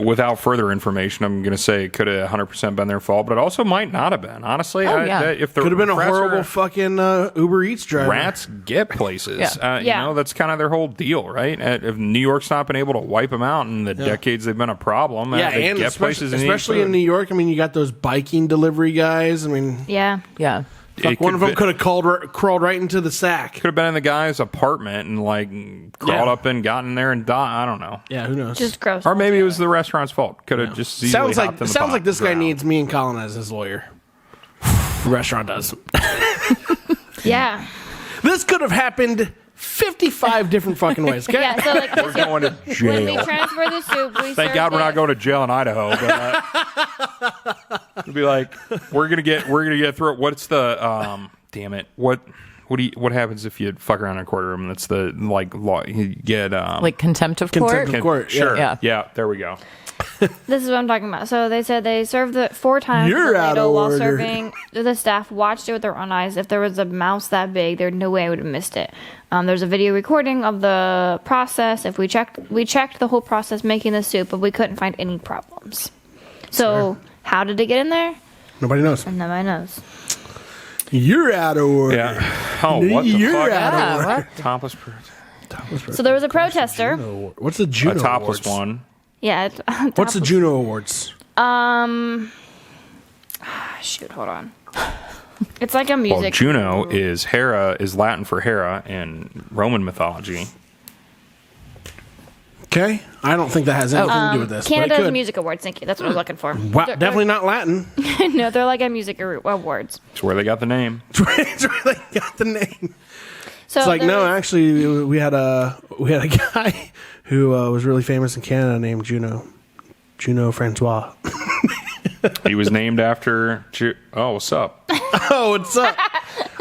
Without further information, I'm going to say it could have 100% been their fault, but it also might not have been. Honestly, if the Could have been a rats horrible are- fucking Uber Eats driver. Rats get places. Yeah. You know, that's kind of their whole deal, right? If New York's not been able to wipe them out in the decades they've been a problem, Yeah, they and get especially, places and eat especially in food. New York. I mean, you got those biking delivery guys. I mean, Yeah. Yeah. fuck, one of them could have crawled right into the sack. Could have been in the guy's apartment and like crawled Yeah. up and gotten there and died. I don't know. Yeah, who knows? Just gross. Or maybe it was the restaurant's fault. Could have just easily sounds hopped like in the sounds pot like this and guy drowned. needs me and Colin as his lawyer. The restaurant does. Yeah. This could have happened 55 different fucking ways. Okay? Yeah. So like We're going to when we jail. transfer the soup, we Thank God we're not going to jail in Idaho. But, it'd be like we're gonna get through it. What's the damn it? What happens if you fuck around in a courtroom? That's the like law. You get Like contempt of court. Contempt of court. Sure. Yeah. Yeah. There we go. This is what I'm talking about. So they said they served it 4 times You're the out of ladle while order. serving. The staff watched it with their own eyes. If there was a mouse that big, there's no way I would have missed it. There's a video recording of the process. If we checked the whole process making the soup, but we couldn't find any problems. So how did it get in there? Nobody knows. And nobody knows. You're out of order. Yeah. Oh, what the You're fuck? out of Yeah, order. what? Topless. So there was a protester. What's the Juno A topless Awards? one. Yeah. What's the Juno Awards? Shoot, hold on. It's like a Well, music. Juno is Hera, is Latin for Hera in Roman mythology. Okay, I don't think that has anything to do with this. but it Canada's could. Music Awards. Thank you. That's what I was looking for. Wow, They're- definitely not Latin. No, they're like a music awards. It's where they got the name. It's where they got the name. So It's like there no, was- actually, we had a guy who was really famous in Canada named Juno Francois. He was named after. Oh, what's up? Oh, what's up?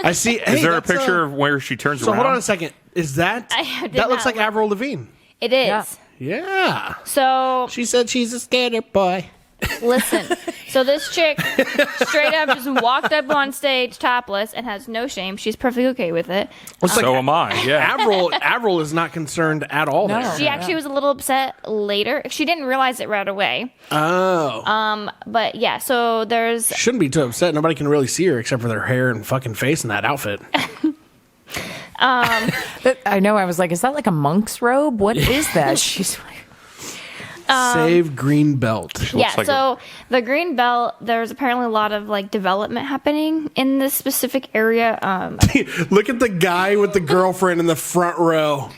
I see. Is there a picture of where she turns So around? hold on a second. Is that I did that looks not like look. Avril Lavigne? It is. Yeah. Yeah. So She said she's a skater boy. listen. So this chick straight up just walked up on stage topless and has no shame. She's perfectly okay with it. It's So am I. Yeah. Avril is not concerned at all. No. There. She actually was a little upset later. She didn't realize it right away. Oh. But yeah, so there's Shouldn't be too upset. Nobody can really see her except for their hair and fucking face in that outfit. I know. I was like, is that like a monk's robe? What is that? She's like, Save Green Belt. yeah, like so the green belt, there's apparently a lot of like development happening in this specific area. Look at the guy with the girlfriend in the front row.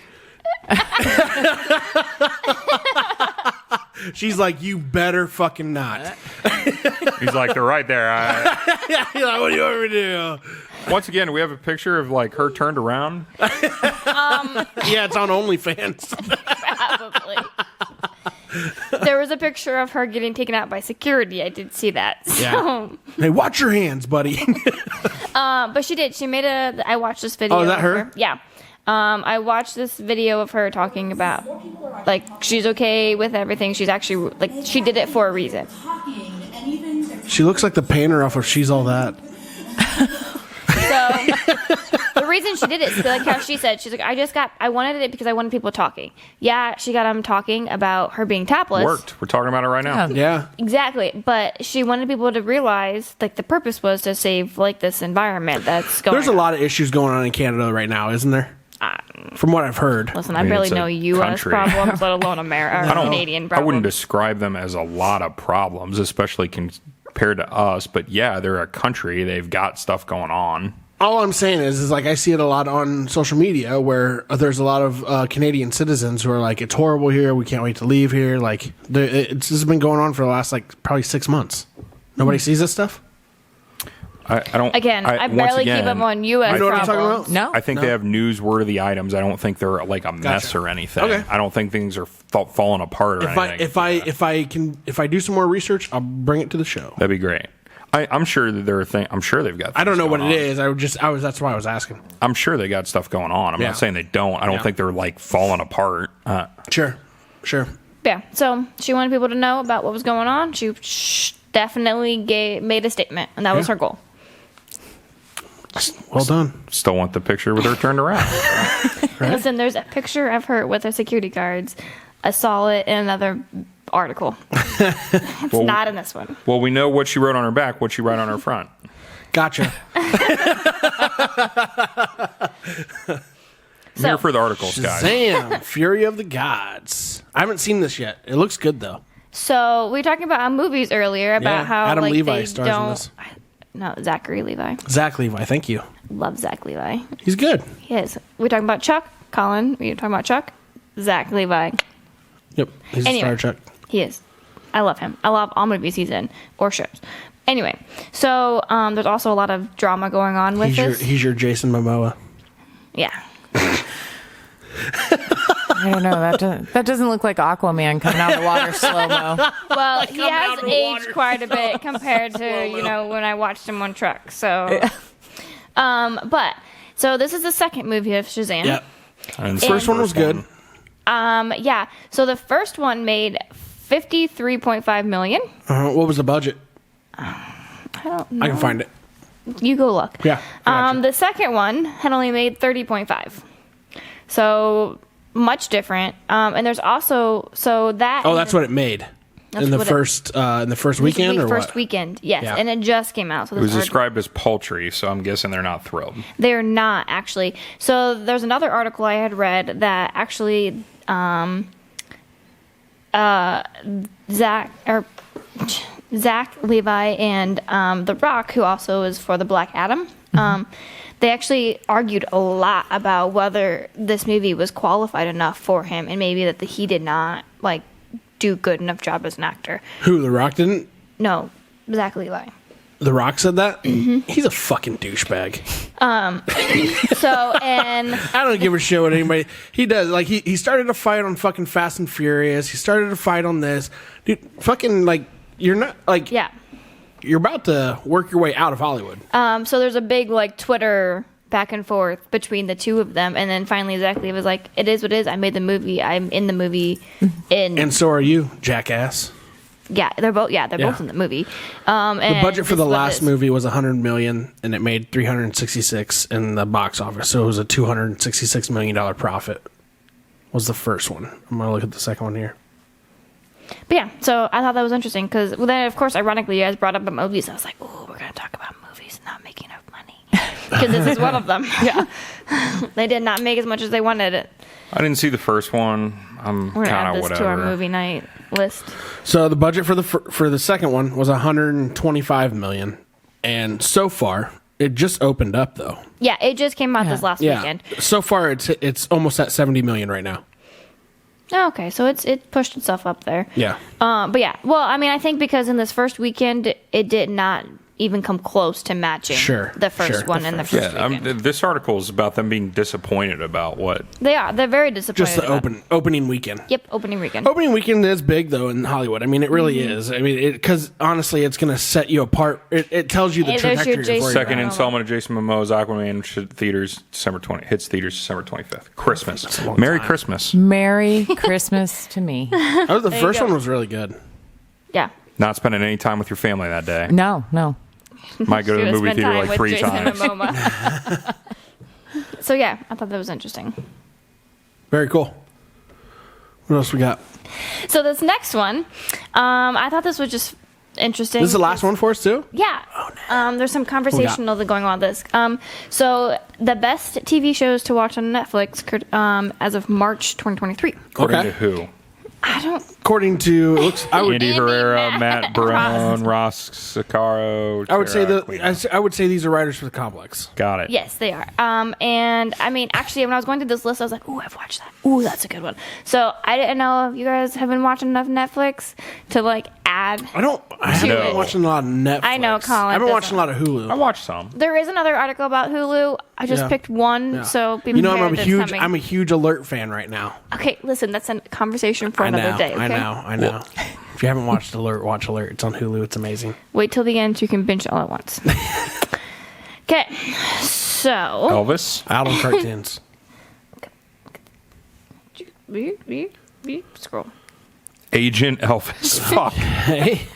She's like, you better fucking not. He's like, they're right there. He's like, what do you want me to do? Once again, we have a picture of like her turned around. Yeah, it's on OnlyFans. Probably. There was a picture of her getting taken out by security. I did see that. Yeah. So, Hey, watch your hands, buddy. but she did. She made I watched this video. Oh, is that of her? Yeah. I watched this video of her talking about, like, she's okay with everything. She's actually, like, she did it for a reason. She looks like the painter off of She's All That. So, the reason she did it is like how she said, she's like, I wanted it because I wanted people talking. Yeah, she got them talking about her being topless. Worked. We're talking about it right now. Yeah. Exactly. But she wanted people to realize, like, the purpose was to save, like, this environment that's going There's a lot of issues going on in Canada right now, isn't there? From what I've heard. Listen, I I mean, barely it's a know U.S. country. problems, let alone America, Canadian I problems. wouldn't describe them as a lot of problems, especially compared to us. But yeah, they're a country. They've got stuff going on. All I'm saying is like I see it a lot on social media where there's a lot of Canadian citizens who are like, it's horrible here. We can't wait to leave here. Like, this has been going on for the last, like, probably 6 months. Nobody sees this stuff? I don't. Again, I once barely again, keep up on U.S. You know what I'm talking problems. about? no. I think they have newsworthy items. I don't think they're like a mess Gotcha. or anything. Okay. I don't think things are falling apart or anything. If I do some more research, I'll bring it to the show. That'd be great. I'm sure that there are things. I'm sure they've got. I don't know what going it on. is. That's why I was asking. I'm sure they got stuff going on. I'm Yeah. not saying they don't. I don't Yeah. think they're like falling apart. Sure. Yeah, so she wanted people to know about what was going on. She definitely made a statement, and that was her goal. Well done. Still want the picture with her turned around. Listen, there's a picture of her with her security guards. I saw it in another article. It's not in this one. Well, we know what she wrote on her back. What she wrote on her front. Gotcha. I'm here for the articles, guys. Shazam! Fury of the Gods. I haven't seen this yet. It looks good though. So we were talking about movies earlier about Yeah, how Adam like Levi they stars in don't. this. No, Zachary Levi. Zach Levi, thank you. Love Zach Levi. He's good. He is. We're talking about Chuck. Colin. We're talking about Chuck. Zach Levi. Yep. He's Anyway. a Star Trek. He is. I love him. I love all movies he's in or shows. Anyway, so there's also a lot of drama going on with this. He's your Jason Momoa. Yeah. I don't know. That doesn't look like Aquaman coming out of the water slow mo. Well, he has aged quite a bit compared to when I watched him on Truck. So, but so this is the second movie of Shazam. Yep. And First one was good. Yeah. So the first one made $53.5 million. What was the budget? I don't know. I can find it. You go look. Yeah. I gotcha. The second one had only made 30.5. So much different. And there's also that. Oh, that's what it made. in the first weekend or first what? weekend, yes, Yeah. and it just came out. So It was described as paltry, so I'm guessing they're not thrilled. They're not actually. So there's another article I had read that actually Zach Levi and The Rock, who also is for the Black Adam, they actually argued a lot about whether this movie was qualified enough for him, and maybe that he did not like do good enough job as an actor. Who, The Rock didn't? No, Zach Levi. The Rock said that? Mm-hmm. He's a fucking douchebag. So, and I don't give a shit what anybody. He does. Like, he started a fight on fucking Fast and Furious. He started a fight on this. Dude, fucking, like, you're not, like, yeah. you're about to work your way out of Hollywood. So there's a big like Twitter back and forth between the two of them, and then finally Zach Levi was like, "It is what it is. I made the movie. I'm in the movie." And so are you, jackass. Yeah, they're both in the movie. The budget for the last movie was $100 million, and it made $366 in the box office. So it was a $266 million profit. Was the first one. I'm gonna look at the second one here. But yeah, so I thought that was interesting because then, of course, ironically, you guys brought up movies. I was like, "Oh, we're gonna talk about movies not making enough money," because this is one of them. Yeah, they did not make as much as they wanted. I didn't see the first one. I'm We're gonna kind add of this whatever. to our movie night list. So the budget for the second one was $125 million, and so far it just opened up though. Yeah, it just came out this last weekend. So far it's almost at $70 million right now. Oh, okay, so it pushed itself up there. Yeah. But yeah, well, I mean, I think because in this first weekend, it did not even come close to matching the first one in the first weekend. This article is about them being disappointed about what They're very disappointed. Just the opening weekend. Yep, opening weekend. Opening weekend is big though in Hollywood. I mean, it really is. I mean, because honestly, it's going to set you apart. It tells you the Hey, there's your trajectory. Jason second Momoa. installment of Jason Momoa's Aquaman hits theaters December 25th. Christmas. That's a long Merry time. Christmas. Merry Christmas to me. The first go. one was really good. Yeah. Not spending any time with your family that day. No. Might go to the movie theater like 3 Jason times. Momoa. So yeah, I thought that was interesting. Very cool. What else we got? So this next one, I thought this was just interesting. This is the last one for us too? Yeah. There's some conversational going on with this. So the best TV shows to watch on Netflix as of March 2023. According Okay. to who? I don't. According to Andy Herrera, Matt Matt Brown, Ross Sicaro. I would say Tara Aquino. I would say these are writers for the complex. Got it. Yes, they are. And I mean, actually, when I was going through this list, I was like, "Ooh, I've watched that. Ooh, that's a good one." So I didn't know if you guys have been watching enough Netflix to like add. I haven't No. been watching a lot of Netflix. I know, Colin I've been doesn't. watching a lot of Hulu. I watched some. There is another article about Hulu. I just Yeah. picked one, Yeah. so be You know, prepared. It's coming. I'm a huge Alert fan right now. Okay, listen, that's a conversation for I another know, day. Okay? I know. If you haven't watched Alert, watch Alert. It's on Hulu. It's amazing. Wait till the end so you can binge it all at once. Okay, so Elvis. Out on cartoons. scroll. Agent Elvis. Fuck. Hey.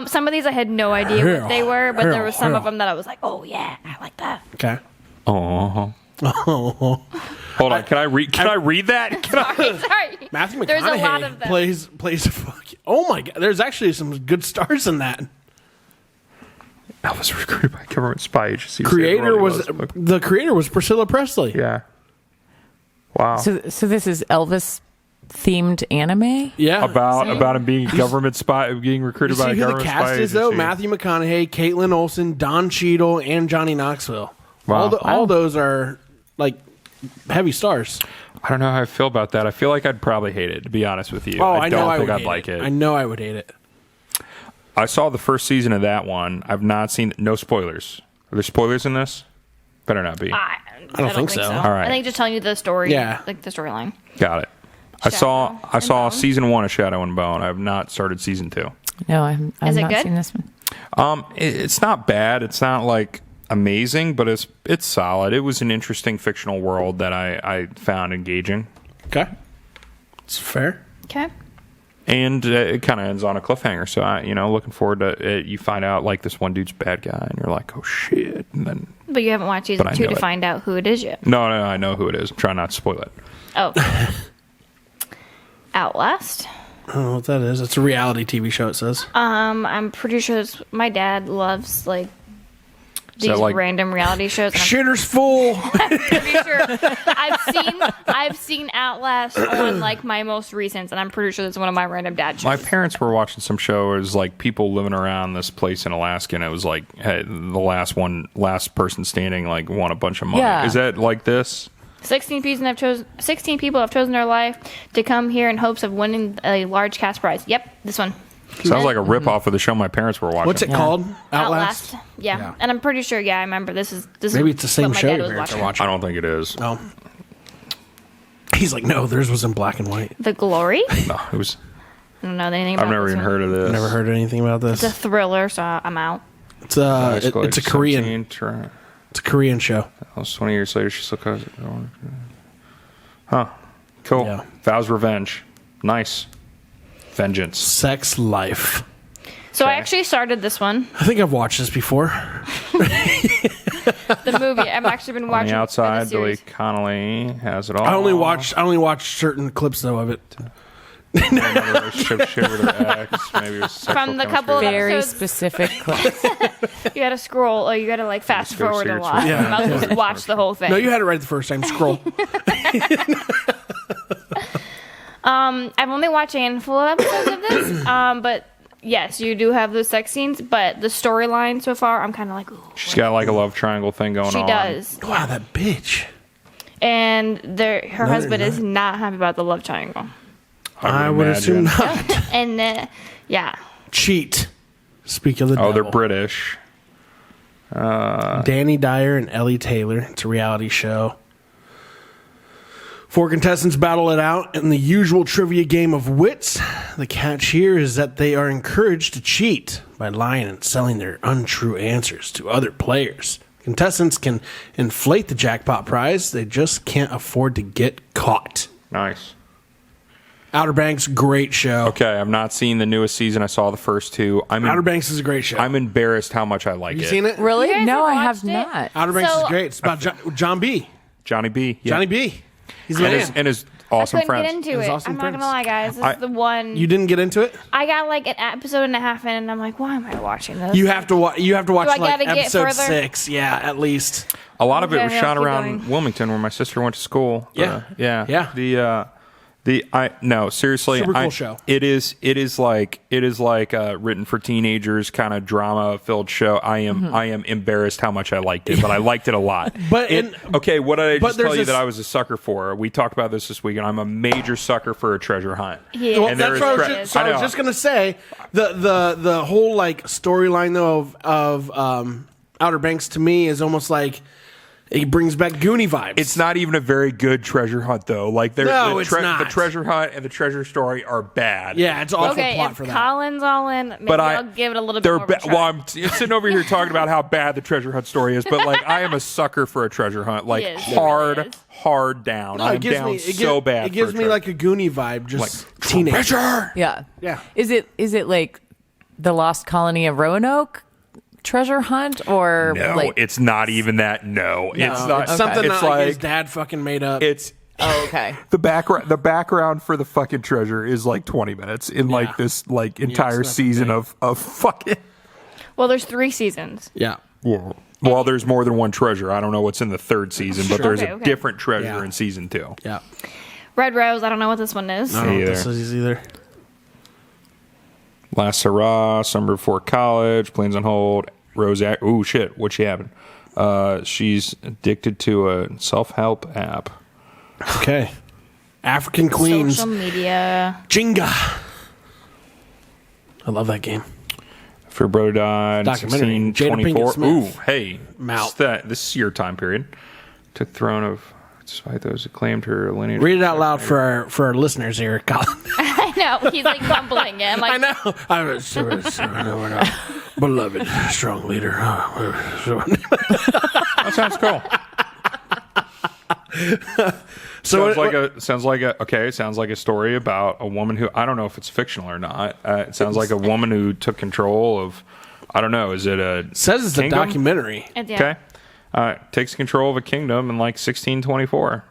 Some of these I had no idea what they were, but there were some of Hell. them that I was like, "Oh yeah, I like that." Okay. Oh. Hold on. Can I read that? Sorry, Matthew There's a lot McConaughey of them. plays fuck. Oh my god. There's actually some good stars in that. Elvis recruited by government spy agency. The creator was Priscilla Presley. Yeah. Wow. So this is Elvis themed anime? Yeah. about him being a government spy, being You recruited see by a who the government spy cast is though? agency. Matthew McConaughey, Caitlin Olsen, Don Cheadle, and Johnny Knoxville. Wow. All those are like heavy stars. I don't know how I feel about that. I feel like I'd probably hate it, to be honest with you. Oh, I know don't I think would I'd hate like it. I know I would hate it. I saw the first season of that one. I've not seen. No spoilers. Are there spoilers in this? Better not be. I don't think so. All right. I think just telling you the story, Yeah. like the storyline. Got it. I Shadow saw and Bone? season 1 of Shadow and Bone. I have not started season 2. No, I've Is it not good? seen this one. It's not bad. It's not like amazing, but it's solid. It was an interesting fictional world that I found engaging, Okay. It's fair. Okay. and it kind of ends on a cliffhanger. So looking forward to it. You find out like this one dude's a bad guy, and you're like, oh shit, and then. But you haven't watched season But I 2 know to it. find out who it is yet. No, I know who it is. I'm trying not to spoil it. Oh. Outlast. I don't know what that is. It's a reality TV show, it says. I'm pretty sure my dad loves like these like- random reality shows. And Shitter's full. I'm pretty sure I've seen Outlast on like my most recent, and I'm pretty sure that's one of my random dad shows. My parents were watching some show. It was like people living around this place in Alaska, and it was like hey, the last person standing like won a bunch of money. Yeah. Is that like this? 16 people have chosen their life to come here in hopes of winning a large cash prize. Yep, this one. Sounds like a ripoff of the show my parents were watching. What's it called? Outlast? Yeah. And I'm pretty sure. Yeah, I remember this is Maybe it's the same what my show dad your was parents are watching. watching. I don't think it is. No. He's like, no, theirs was in black and white. The Glory. No, it was. I don't know anything about I've never this even one. heard of this. Never heard anything about this. It's a thriller, so I'm out. It's a Korean. It's a Korean show. Almost 20 years later, she still calls it. Huh. Cool. Yeah. Vows revenge. Nice. Vengeance. Sex Life. So I Okay. actually started this one, I think I've watched this before. the movie. I've actually been On watching the outside, the Billy series. Connolly has it all. I only watched certain clips though of it. Relationship shit with her ex. Maybe it was sexual From the chemistry. couple of Very episodes. specific clips. You gotta scroll, or you gotta like fast go forward see a it. lot. Yeah. You might as well just watch the whole thing. No, you had it right the first time. Scroll. I've only watched a handful of episodes of this, but yes, you do have those sex scenes. But the storyline so far, I'm kind of like, ooh, She's got like a love triangle thing going she on. does. Wow, that bitch. And her husband not. is not happy about the love triangle. I would assume imagine. not. And yeah, Cheat. Speak of the Oh, they're devil. British. Danny Dyer and Ellie Taylor. It's a reality show. 4 contestants battle it out in the usual trivia game of wits. The catch here is that they are encouraged to cheat by lying and selling their untrue answers to other players. Contestants can inflate the jackpot prize. They just can't afford to get caught. Nice. Outer Banks, great show. Okay, I've not seen the newest season. I saw the first 2. Outer Banks is a great show. I'm embarrassed how much I like Have it. you seen it? Really? You guys No, ever I have watched it? not. Outer Banks So- is great. It's about John B. Johnny B. Yeah. Johnny B. He's the man. and his awesome I couldn't friends. get into It was it. awesome I'm not friends. gonna lie, guys. This I- is the one. You didn't get into it? I got like an episode and a half in, and I'm like, why am I watching this? You have to watch. You have to watch I like gotta get episode further? 6. Yeah, at least. A lot of it Okay, was I'll shot keep around going. Wilmington, where my sister went to school. Yeah. Yeah. No, seriously, Super cool show. It is like written for teenagers, kind of drama filled show. I am embarrassed how much I liked it, but I liked it a lot. But okay, what did I but just tell there's you this- that I was a sucker for? We talked about this week, and I'm a major sucker for a treasure hunt. Yeah. Well, And there that's is what I was, tre- just, so I I was know. just gonna say the whole like storyline though of Outer Banks to me is almost like it brings back Goonie vibes. It's not even a very good treasure hunt, though. Like, No, the it's not. The treasure hunt and the treasure story are bad. Yeah, it's awful Okay, plot if for that. Colin's all in, maybe But I'll give it a little bit they're more of a try. Well, I'm sitting over here talking about how bad the treasure hunt story is, but like I am a sucker for a treasure hunt. Like He is, he hard, really is. hard down. No, I'm down so bad. It gives for a me treasure. like a Goonie vibe, just like teenage. treasure. Yeah. Yeah. Is it like the Lost Colony of Roanoke treasure hunt, or No, like? it's not even that. No, it's not. It's something It's that like his like dad fucking made up. it's. Oh, okay. The background for the fucking treasure is like 20 minutes in Yeah. like this like entire nothing season big. of fucking. Well, there's 3 seasons. yeah. Well, there's more than one treasure. I don't know what's in the 3rd season, but there's Okay, a okay. different treasure Yeah. in season 2. Yeah. Red Rose, I don't know what this one is. I don't know what either. this is either. Last hurrah, summer before college, plans on hold. Rose, ooh shit, what's she having? She's addicted to a self-help app. Okay. African Queens. Social media. Jenga. I love that game. If her brother died in Documentary. Jada Pinkett 1624. Smith. Ooh, hey, Mount. this is your time period. Took throne of, despite those who claimed her lineage. Read it out loud for our listeners here, Colin. I know. He's like mumbling it. I'm like, I know. I was beloved, strong leader. That sounds cool. So sounds like a story about a woman who, I don't know if it's fictional or not. It sounds like a woman who took control of, I don't know, is it a says it's kingdom? a documentary. yeah. Okay. Takes control of a kingdom in like 1624.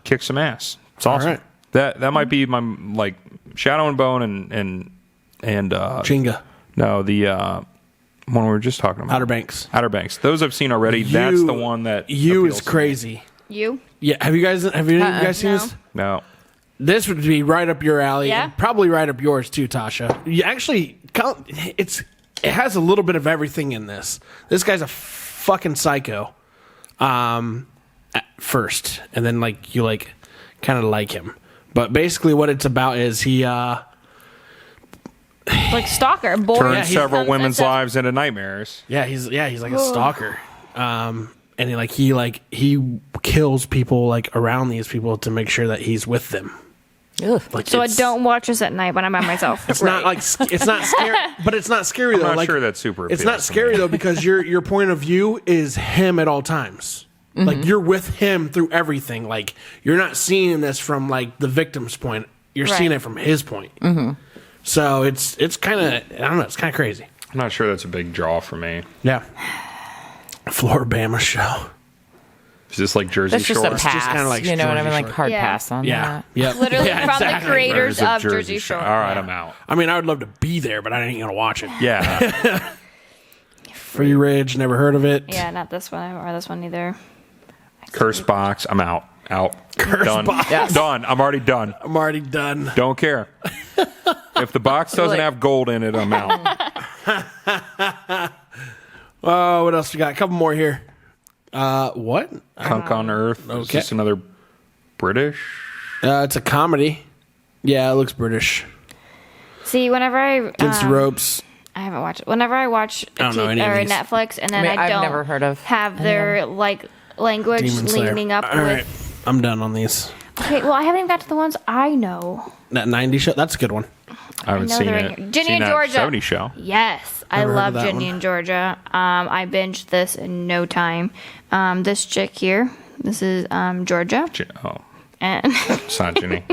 Kicks some ass. It's awesome. right. That might be my like Shadow and Bone and Jenga. no, the one we were just talking about. Outer Banks. Outer Banks. Those I've seen already. That's the one that you appeals is to me. crazy. You? Yeah, have you guys seen No. this? No. This would be right up your alley. Yeah? And probably right up yours too, Tasha. You actually, it has a little bit of everything in this. This guy's a fucking psycho. At first, and then like you like kind of like him. But basically, what it's about is he Like stalker. Boy. Turned he's- several women's lives into nightmares. he's like a stalker. And he kills people like around these people to make sure that he's with them. Ugh. Like, So I it's- don't watch this at night when I'm by myself. It's not like it's not scary, but it's not scary though. I'm not like, sure that's super It's appealing not to scary me. though because your point of view is him at all times. Like you're with him through everything. Like you're not seeing this from like the victim's point. You're Right. seeing it from his point. So it's kind of I don't know. It's kind of crazy. I'm not sure that's a big draw for me. Yeah. Floribama show. Is this like Jersey That's just Shore? a pass. kinda like you know what I mean? Jersey Like Shore. hard Yeah. pass on Yeah. that. Yep. Literally Yeah, from exactly. the creators There's a of Jersey Shore. All right, I'm out. I mean, I would love to be there, but I ain't gonna watch it. Yeah. Free Ridge, never heard of it. Yeah, not this one or this one either. Curse box. I'm out. Out. Done. box. Yes. Done. I'm already done. I'm already done. Don't care. If the box doesn't Like- have gold in it, I'm out. Oh, what else we got? A couple more here. What? Hunk on Earth. Is Okay. this another British? It's a comedy. Yeah, it looks British. See, whenever I Against the ropes. I haven't watched it. Whenever I watch I don't know any of or these. Netflix, and then I mean, I I've don't never heard of have any their like language Demon Slayer. leaning up All with. right, I'm done on these. Okay, well, I haven't even got to the ones I know. That 90 show, that's a good one. I haven't know seen they're it. in- Ginny Seen and that Georgia. 70 show. Yes, I Never heard love of that Ginny one. and Georgia. I binged this in no time. This chick here, this is Georgia, Oh, and it's not Ginny.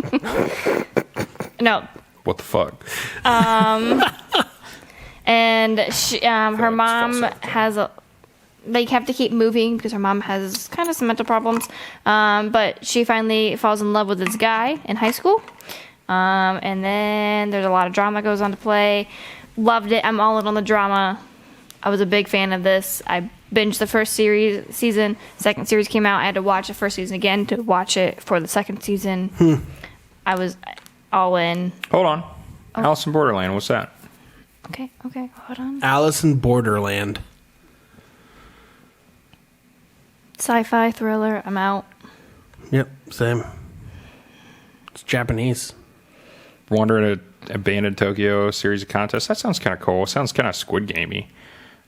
no, What the fuck? and she, her like mom it's false has a. They have to keep moving because her mom has kind of some mental problems. But she finally falls in love with this guy in high school. And then there's a lot of drama goes on to play. Loved it. I'm all in on the drama. I was a big fan of this. I binged the first season. Second series came out. I had to watch the first season again to watch it for the second season. I was all in. Hold on. Alice in Borderland. What's that? Okay, hold on. Alice in Borderland. Sci-fi thriller. I'm out. Yep, same. It's Japanese. Wander in a abandoned Tokyo series of contests. That sounds kind of cool. Sounds kind of Squid Gamey.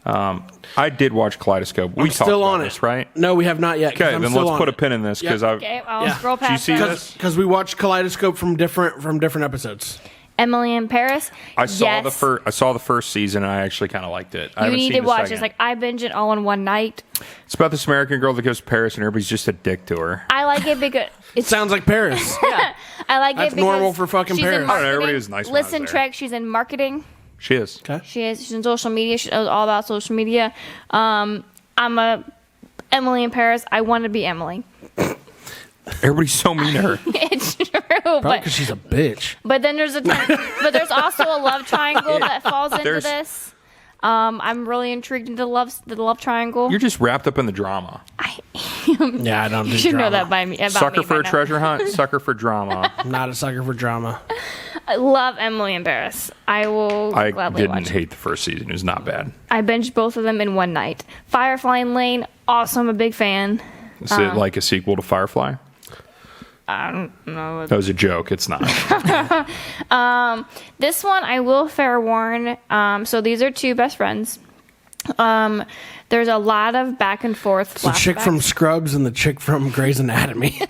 I did watch Kaleidoscope. We I'm talked still about on this, it, right? No, we have not yet. Okay, then let's put a pin in this because Yeah. I've. Okay, I'll Yeah. scroll Did you past see that. this? Because we watched Kaleidoscope from different episodes. Emily in Paris. I saw Yes. the first. I saw the first season, and I actually kind of liked it. I You haven't need seen to the watch second. this. Like I binge it all in one night. It's about this American girl that goes to Paris, and everybody's just a dick to her. I like it because it's. Sounds like Paris. I like That's it because normal for fucking she's in Paris. I don't know, everybody marketing. was nice when I was Listen, there. Trek. She's in marketing. She is. Okay. She's in social media. She's all about social media. I'm a Emily in Paris. I want to be Emily. Everybody's so mean to her. It's true, Probably but because she's a bitch. there's but there's also a love triangle that falls into There's- this. I'm really intrigued into the love triangle. You're just wrapped up in the drama. Yeah, I don't do You should know drama. that by me. About Sucker me for by a now. treasure hunt, sucker for drama. I'm not a sucker for drama. I love Emily in Paris. I will I gladly didn't watch it. hate the first season. It was not bad. I binged both of them in one night. Firefly and Lane, awesome. A big fan. Is it like a sequel to Firefly? I don't know. That was a joke. It's not. This one, I will fair warn. So these are two best friends. There's a lot of back and forth. The chick flashbacks. from Scrubs and the chick from Grey's Anatomy.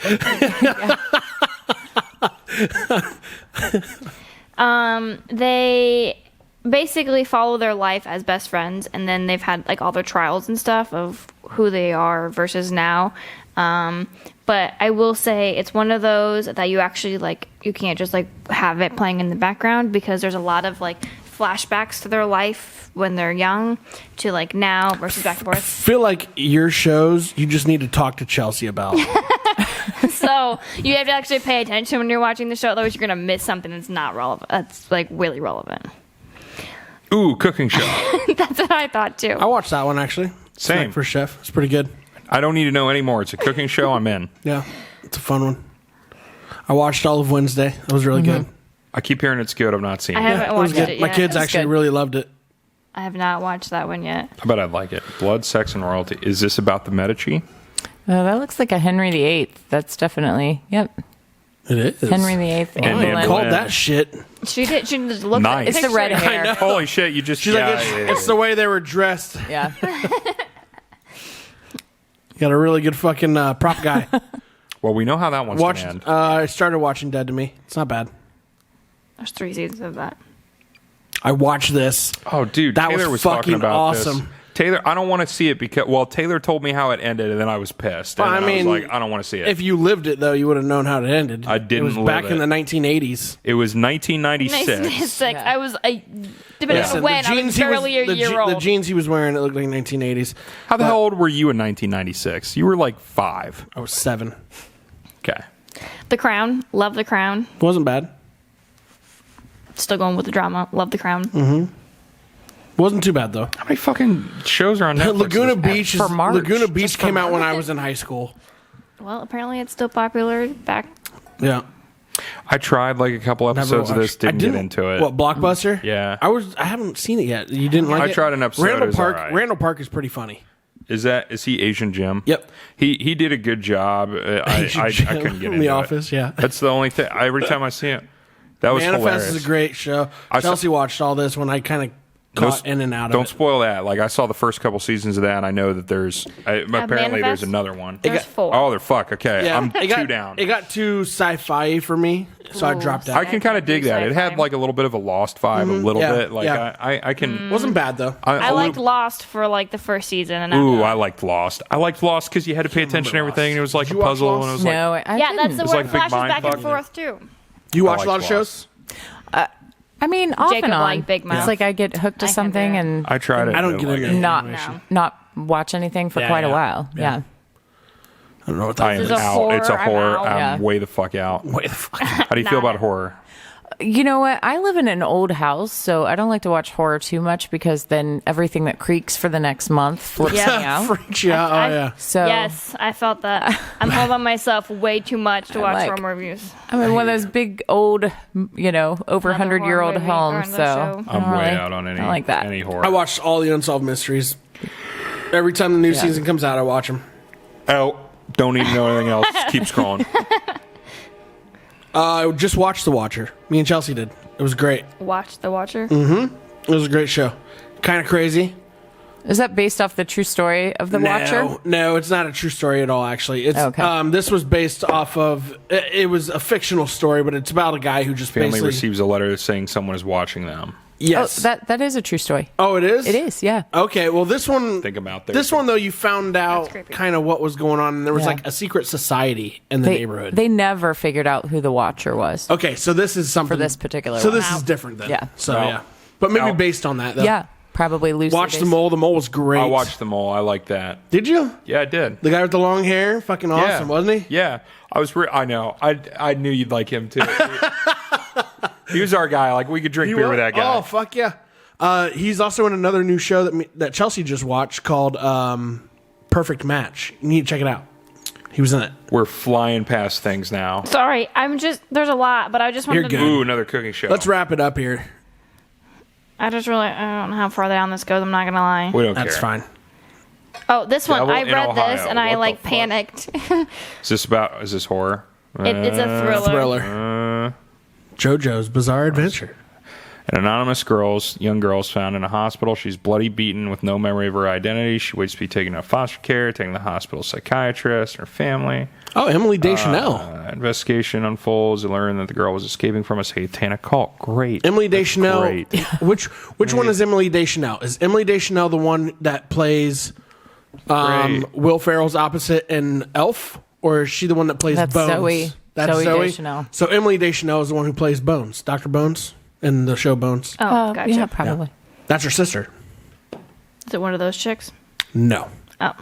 They basically follow their life as best friends, and then they've had like all their trials and stuff of who they are versus now. But I will say it's one of those that you actually like. You can't just like have it playing in the background because there's a lot of like flashbacks to their life when they're young to like now versus back and I forth. feel like your shows, you just need to talk to Chelsea about. So you have to actually pay attention when you're watching the show, otherwise you're gonna miss something that's not relevant. That's like really relevant. Ooh, cooking show. That's what I thought too. I watched that one actually. Same. For Chef. It's pretty good. I don't need to know anymore. It's a cooking show. I'm in. Yeah, it's a fun one. I watched all of Wednesday. That was really good. I keep hearing it's good. I've not seen I it. haven't It was watched good. it My yet. kids actually good. really loved it. I have not watched that one yet. I bet I'd like it. Blood, Sex, and Royalty. Is this about the Medici? That looks like a Henry VIII. That's definitely, yep. It is. Henry VIII. And I Anne called Boleyn. that shit. She did. She just looked. Nice. It's the red hair. Holy shit! You just She's like, it's the way they were dressed. Yeah. Got a really good fucking prop guy. Well, we know how that one's Watched. gonna end. I started watching Dead to Me. It's not bad. There's 3 seasons of that. I watched this. Oh, dude, that Taylor was was talking fucking about awesome. this. Taylor, I don't want to see it because Taylor told me how it ended, and then I was pissed. And Well, I then mean, I was like, I don't want to see it. If you lived it though, you would have known how it ended. I didn't It was live back in it. the 1980s. It was 1996. Six. Yeah. I was. Depending Listen, on when, I was barely a year old. the jeans he was wearing, it looked like 1980s. How the hell old were you in 1996? You were like 5. I was 7. Okay. The Crown. Love The Crown. Wasn't bad. Still going with the drama. Love The Crown. Mm-hmm. Wasn't too bad though. How many fucking shows are on Netflix? Laguna Beach for March. Laguna Just Beach for came out when March. I was in high school. Well, apparently it's still popular back. Yeah. I tried like a couple episodes of this, I didn't get into it. What, Blockbuster? Yeah. I haven't seen it yet. You didn't like it? I tried an episode, it was alright. Randall Park is pretty funny. Is he Asian Jim? Yep. He did a good job. I couldn't get in into The it. Office, yeah. That's the only thing. Every time I see it, that was Manifest hilarious. is a great show. I saw- Chelsea watched all this when I kind of caught in and out of Don't it. spoil that. Like I saw the first couple seasons of that, and I know that apparently there's Manifest? another one. There's 4. Oh, they're fuck. Okay, Yeah, I'm it got, too down. It got too sci-fi for me, so I dropped out. I can kind of dig that. It had like a little bit of a Lost vibe, a little Yeah, bit. Like yeah. I can. Wasn't bad though. I liked Lost for like the first season, and Ooh, I liked Lost. I liked Lost because you had to pay attention to everything, and it was like Did a you watch puzzle, Lost? and it was No, like I yeah, didn't. that's the was word like a big flashes back mind and fuck. forth too. You watch liked a lot of Lost. shows? I mean, off Jacob and on. liked Big Mouth. It's like I get hooked to I can something do it. and I tried it. I don't and get like into it. not animation. not watch anything for Yeah, quite a yeah. while. Yeah. Yeah. I don't know what I that am This is a out. horror, It's a I'm horror. out. I'm Yeah. way the fuck out. Wait, the fuck. How do you feel Nah. about horror? You know what? I live in an old house, so I don't like to watch horror too much because then everything that creaks for the next month flips Yeah. me out. Freaks you out. Oh yeah. So Yes, I felt that. I'm home by myself way too much to watch like- horror reviews. I'm in one of those big old, over Another 100-year-old horror movie or homes. another So show. I I'm don't way really- out on I don't like that. any horror. I watched all the Unsolved Mysteries. Every time the new Yeah. season comes out, I watch them. Oh, don't need to know anything else. Keep scrolling. I just watched The Watcher. Me and Chelsea did. It was great. Watch The Watcher. It was a great show. Kind of crazy. Is that based off the true story of the Watcher? No, it's not a true story at all. Actually, it's Okay. this was based off of. It was a fictional story, but it's about a guy who just Family basically receives a letter saying someone is watching them. Yes. Oh, that is a true story. Oh, it is. It is, yeah. Okay, well, this one. Think about that. This one though. You found out creepy. kind of what was going on, and there was Yeah. like a secret society in the neighborhood. They never figured out who the Watcher was. Okay, so this is something For this particular So one. this is different then. Yeah. So Well, yeah, but maybe I'll- based on that though. Yeah, probably loosely Watch The based. Mole. The Mole was great. I watched them all. I like that. Did you? Yeah, I did. The guy with the long hair, fucking awesome, wasn't he? Yeah, I was. I know. I knew you'd like him too. He was our guy. Like we could drink beer was? with that guy. Oh fuck yeah! He's also in another new show that Chelsea just watched called Perfect Match. You need to check it out. He was in it. We're flying past things now. Sorry, there's a lot, but I just wanted You're to. good. Ooh, another cooking show. Let's wrap it up here. I don't know how far down this goes. I'm not gonna lie. We don't That's care. fine. Oh, this one Devil I in read Ohio. this and I What the like fuck? panicked. Is this horror? It's a thriller. Thriller. JoJo's Bizarre Adventure. An anonymous young girl's found in a hospital. She's bloody beaten with no memory of her identity. She waits to be taken to foster care, taken to the hospital psychiatrist, her family. Oh, Emily Deschanel. Investigation unfolds. They learn that the girl was escaping from a satanic cult. Great. Emily That's Deschanel. Great. Which one is Emily Deschanel? Is Emily Deschanel the one that plays Great. Will Ferrell's opposite in Elf, or is she the one that plays That's Bones? Zoe. That's Zoe Zoe. Deschanel. So Emily Deschanel is the one who plays Bones, Dr. Bones, in the show Bones. Oh, gotcha. Yeah, probably. That's her sister. Is it one of those chicks? No. Oh,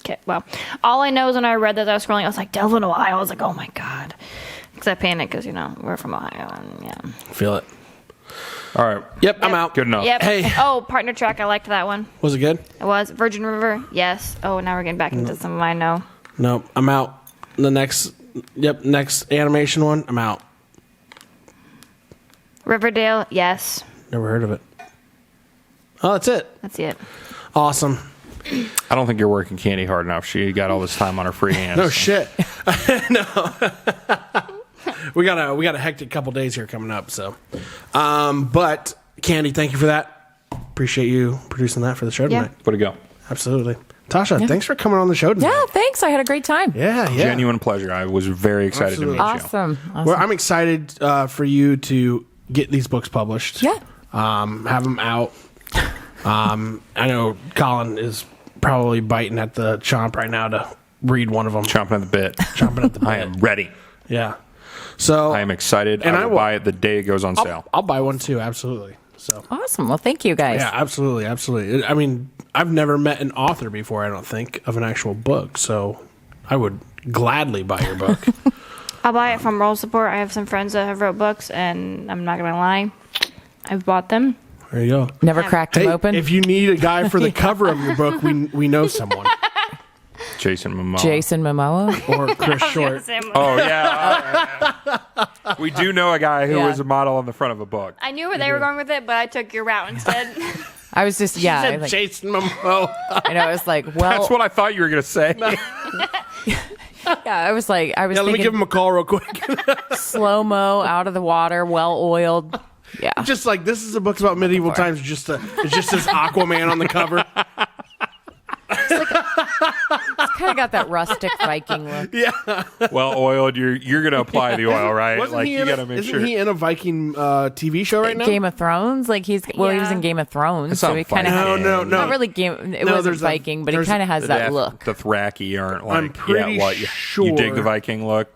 Okay, well, all I know is when I read that, I was scrolling, I was like, Delvin, Ohio. I was like, oh my God. Because I panicked because, we're from Ohio. And yeah. Feel it. All right. Yep, I'm out. Good enough. Yep. Hey. Oh, partner track. I liked that one. Was it good? It was. Virgin River. Yes. Oh, now we're getting back into some of mine now. No, I'm out. The next animation one, I'm out. Riverdale. Yes. Never heard of it. Oh, that's it. That's it. Awesome. I don't think you're working Candy hard enough. She got all this time on her free hands. No shit. No. we got a hectic couple days here coming up. So, but Candy, thank you for that. Appreciate you producing that for the show tonight. Way to go. Absolutely. Tasha, thanks for coming on the show tonight. Yeah, thanks. I had a great time. Yeah. Genuine pleasure. I was very excited to meet you. Awesome. Well, I'm excited for you to get these books published. Yeah. Have them out. I know Colin is probably biting at the chomp right now to read one of them. Chomping at the bit. Chomping at the bit. I am ready. Yeah. So I am excited. And I will buy it the day it goes on sale. I'll buy one too. Absolutely. So Awesome. Well, thank you guys. yeah, absolutely. I mean, I've never met an author before. I don't think of an actual book, so I would gladly buy your book. I'll buy it from Roll Support. I have some friends that have wrote books, and I'm not going to lie. I've bought them. There you go. Never cracked them Hey, open. if you need a guy for the cover of your book, we know someone. Jason Momoa. Jason Momoa. Or Chris Short. Oh, yeah. All right. We do know a guy who Yeah. was a model on the front of a book. I knew where they were going with it, but I took your route instead. I was just, yeah. Said Like, Jason Momoa. and I was like, well, That's what I thought you were going to say. yeah, I was Yeah, let me thinking give him a call real quick. slow-mo, out of the water, well-oiled. Yeah. Just like this is a book about medieval times. It's just this Aquaman on the cover. It's kind of got that rustic Viking look. Yeah. Well oiled, you're going to apply the oil, right? Wasn't he you in got to make isn't sure. he in a Viking TV show right now? Game of Thrones, like he was Yeah. in Game of Thrones, It's so not he kind of Viking. No. not really game. It No, wasn't there's a- Viking, but he there's- kind of has that The- look. The Thraki aren't like, I'm pretty you dig the sure- Viking look?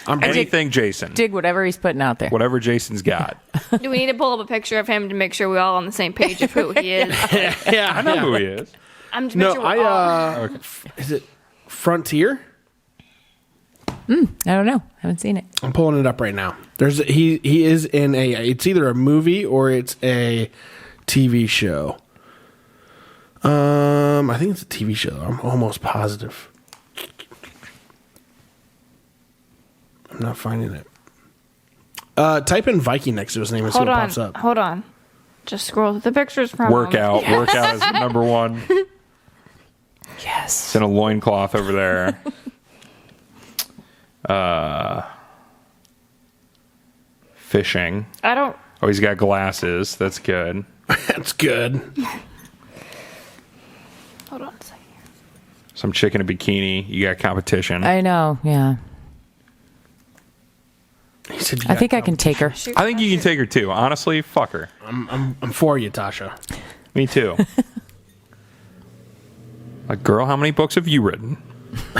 I'm Anything Jason. Dig whatever he's putting out there. Whatever Jason's got. Do we need to pull up a picture of him to make sure we're all on the same page of who he is? yeah. I know who he is. I'm just making No, sure we're all. is it Frontier? I don't know. Haven't seen it. I'm pulling it up right now. He is in it's either a movie or it's a TV show. I think it's a TV show. I'm almost positive. I'm not finding it. Type in Viking next to his name and see Hold what on. pops up. Hold on. Just scroll through the pictures from him. Workout. Workout is number one. Yes. It's in a loincloth over there. Fishing. I don't. Oh, he's got glasses. That's good. That's good. Hold on a second. Some chick in a bikini. You got competition. I know. Yeah. He said you I got think I can take her. I think you can take her too. Honestly, fuck her. I'm for you, Tasha. Me too. Like, girl, how many books have you written?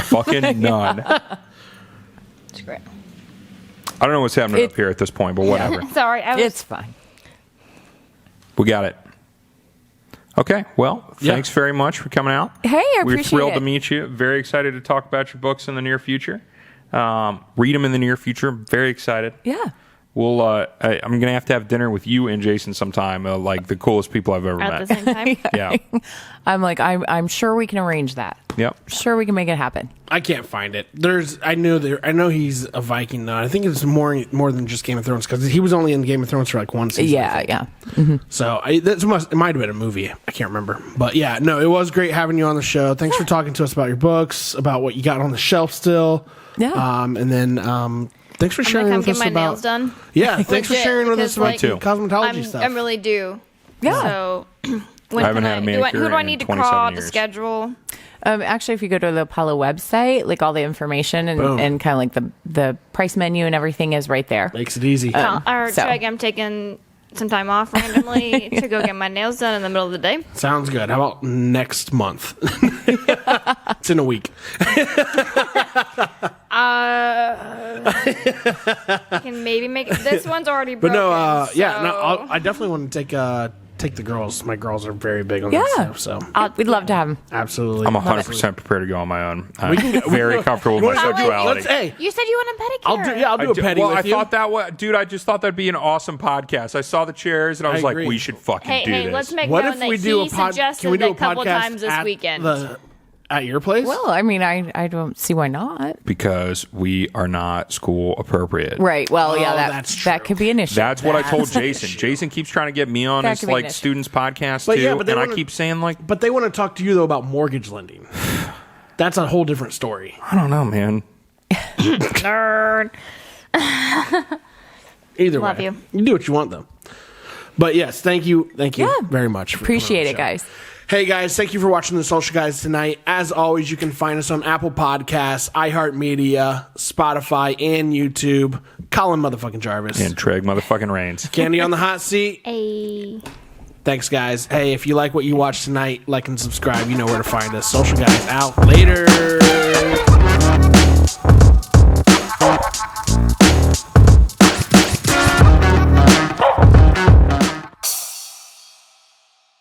Fucking none. It's great. I don't know what's happening up here at this point, but whatever. Sorry. It's fine. We got it. Okay, well, Yeah. thanks very much for coming out. Hey, I We're appreciate thrilled it. to meet you. Very excited to talk about your books in the near future. Read them in the near future. Very excited. Yeah. We'll. I'm gonna have to have dinner with you and Jason sometime. Like the coolest people I've ever At the met. same time. Yeah. I'm sure we can arrange that. Yep. Sure we can make it happen. I can't find it. I know he's a Viking though. I think it's more than just Game of Thrones because he was only in Game of Thrones for like one season. I Yeah, think. yeah. So it might have been a movie. I can't remember. But yeah, no, it was great having you on the show. Thanks for talking to us about your books, about what you got on the shelf still. Yeah. And then thanks for sharing I'm with getting us my about nails done. Yeah, thanks for Legit, sharing with us because, about like, cosmetology stuff. I'm really due. Yeah. So when I haven't had a manicure who do I in need to 27 call to years. schedule? Actually, if you go to the Apollo website, like all the information Boom. and kind of like the price menu and everything is right there. Makes it easy. Or so- I'm taking some time off randomly to go get my nails done in the middle of the day. Sounds good. How about next month? It's in a week. I can maybe make it. This one's already But broken. no, yeah, so- no, I definitely want to take the girls. My girls are very big on that stuff. So we'd love to have them. absolutely, I'm 100% prepared to go on my own. I'm very comfortable with my wanna go- sexuality. Hey, You said you want a pedicure. I'll do a petty well, with I you. thought that was, dude. I just thought that'd be an awesome podcast. I saw the chairs and I was like, agree. we should fucking do Hey, this. let's make What known if that we do he a pod? suggested Can we do that a a couple podcast times this at weekend. at your place? Well, I mean, I don't see why not. Because we are not school appropriate. Right. Well, yeah, that's that true. could be an issue. That's what I told Jason. Jason keeps trying to get me on That his could be an issue. students podcast But too, yeah, but they and I wanna- keep saying like, But they want to talk to you though about mortgage lending. That's a whole different story. I don't know, man. Nerd. Either Love way, you. do what you want though. But yes, thank you Yeah. very much. For Appreciate coming on it, the show. guys. Hey guys, thank you for watching the Social Guys tonight. As always, you can find us on Apple Podcasts, iHeartMedia, Spotify, and YouTube. Colin motherfucking Jarvis. And Treg motherfucking Reigns. Candy on the hot seat. Hey. Thanks, guys. Hey, if you like what you watched tonight, like and subscribe. You know where to find us. Social Guys out. Later.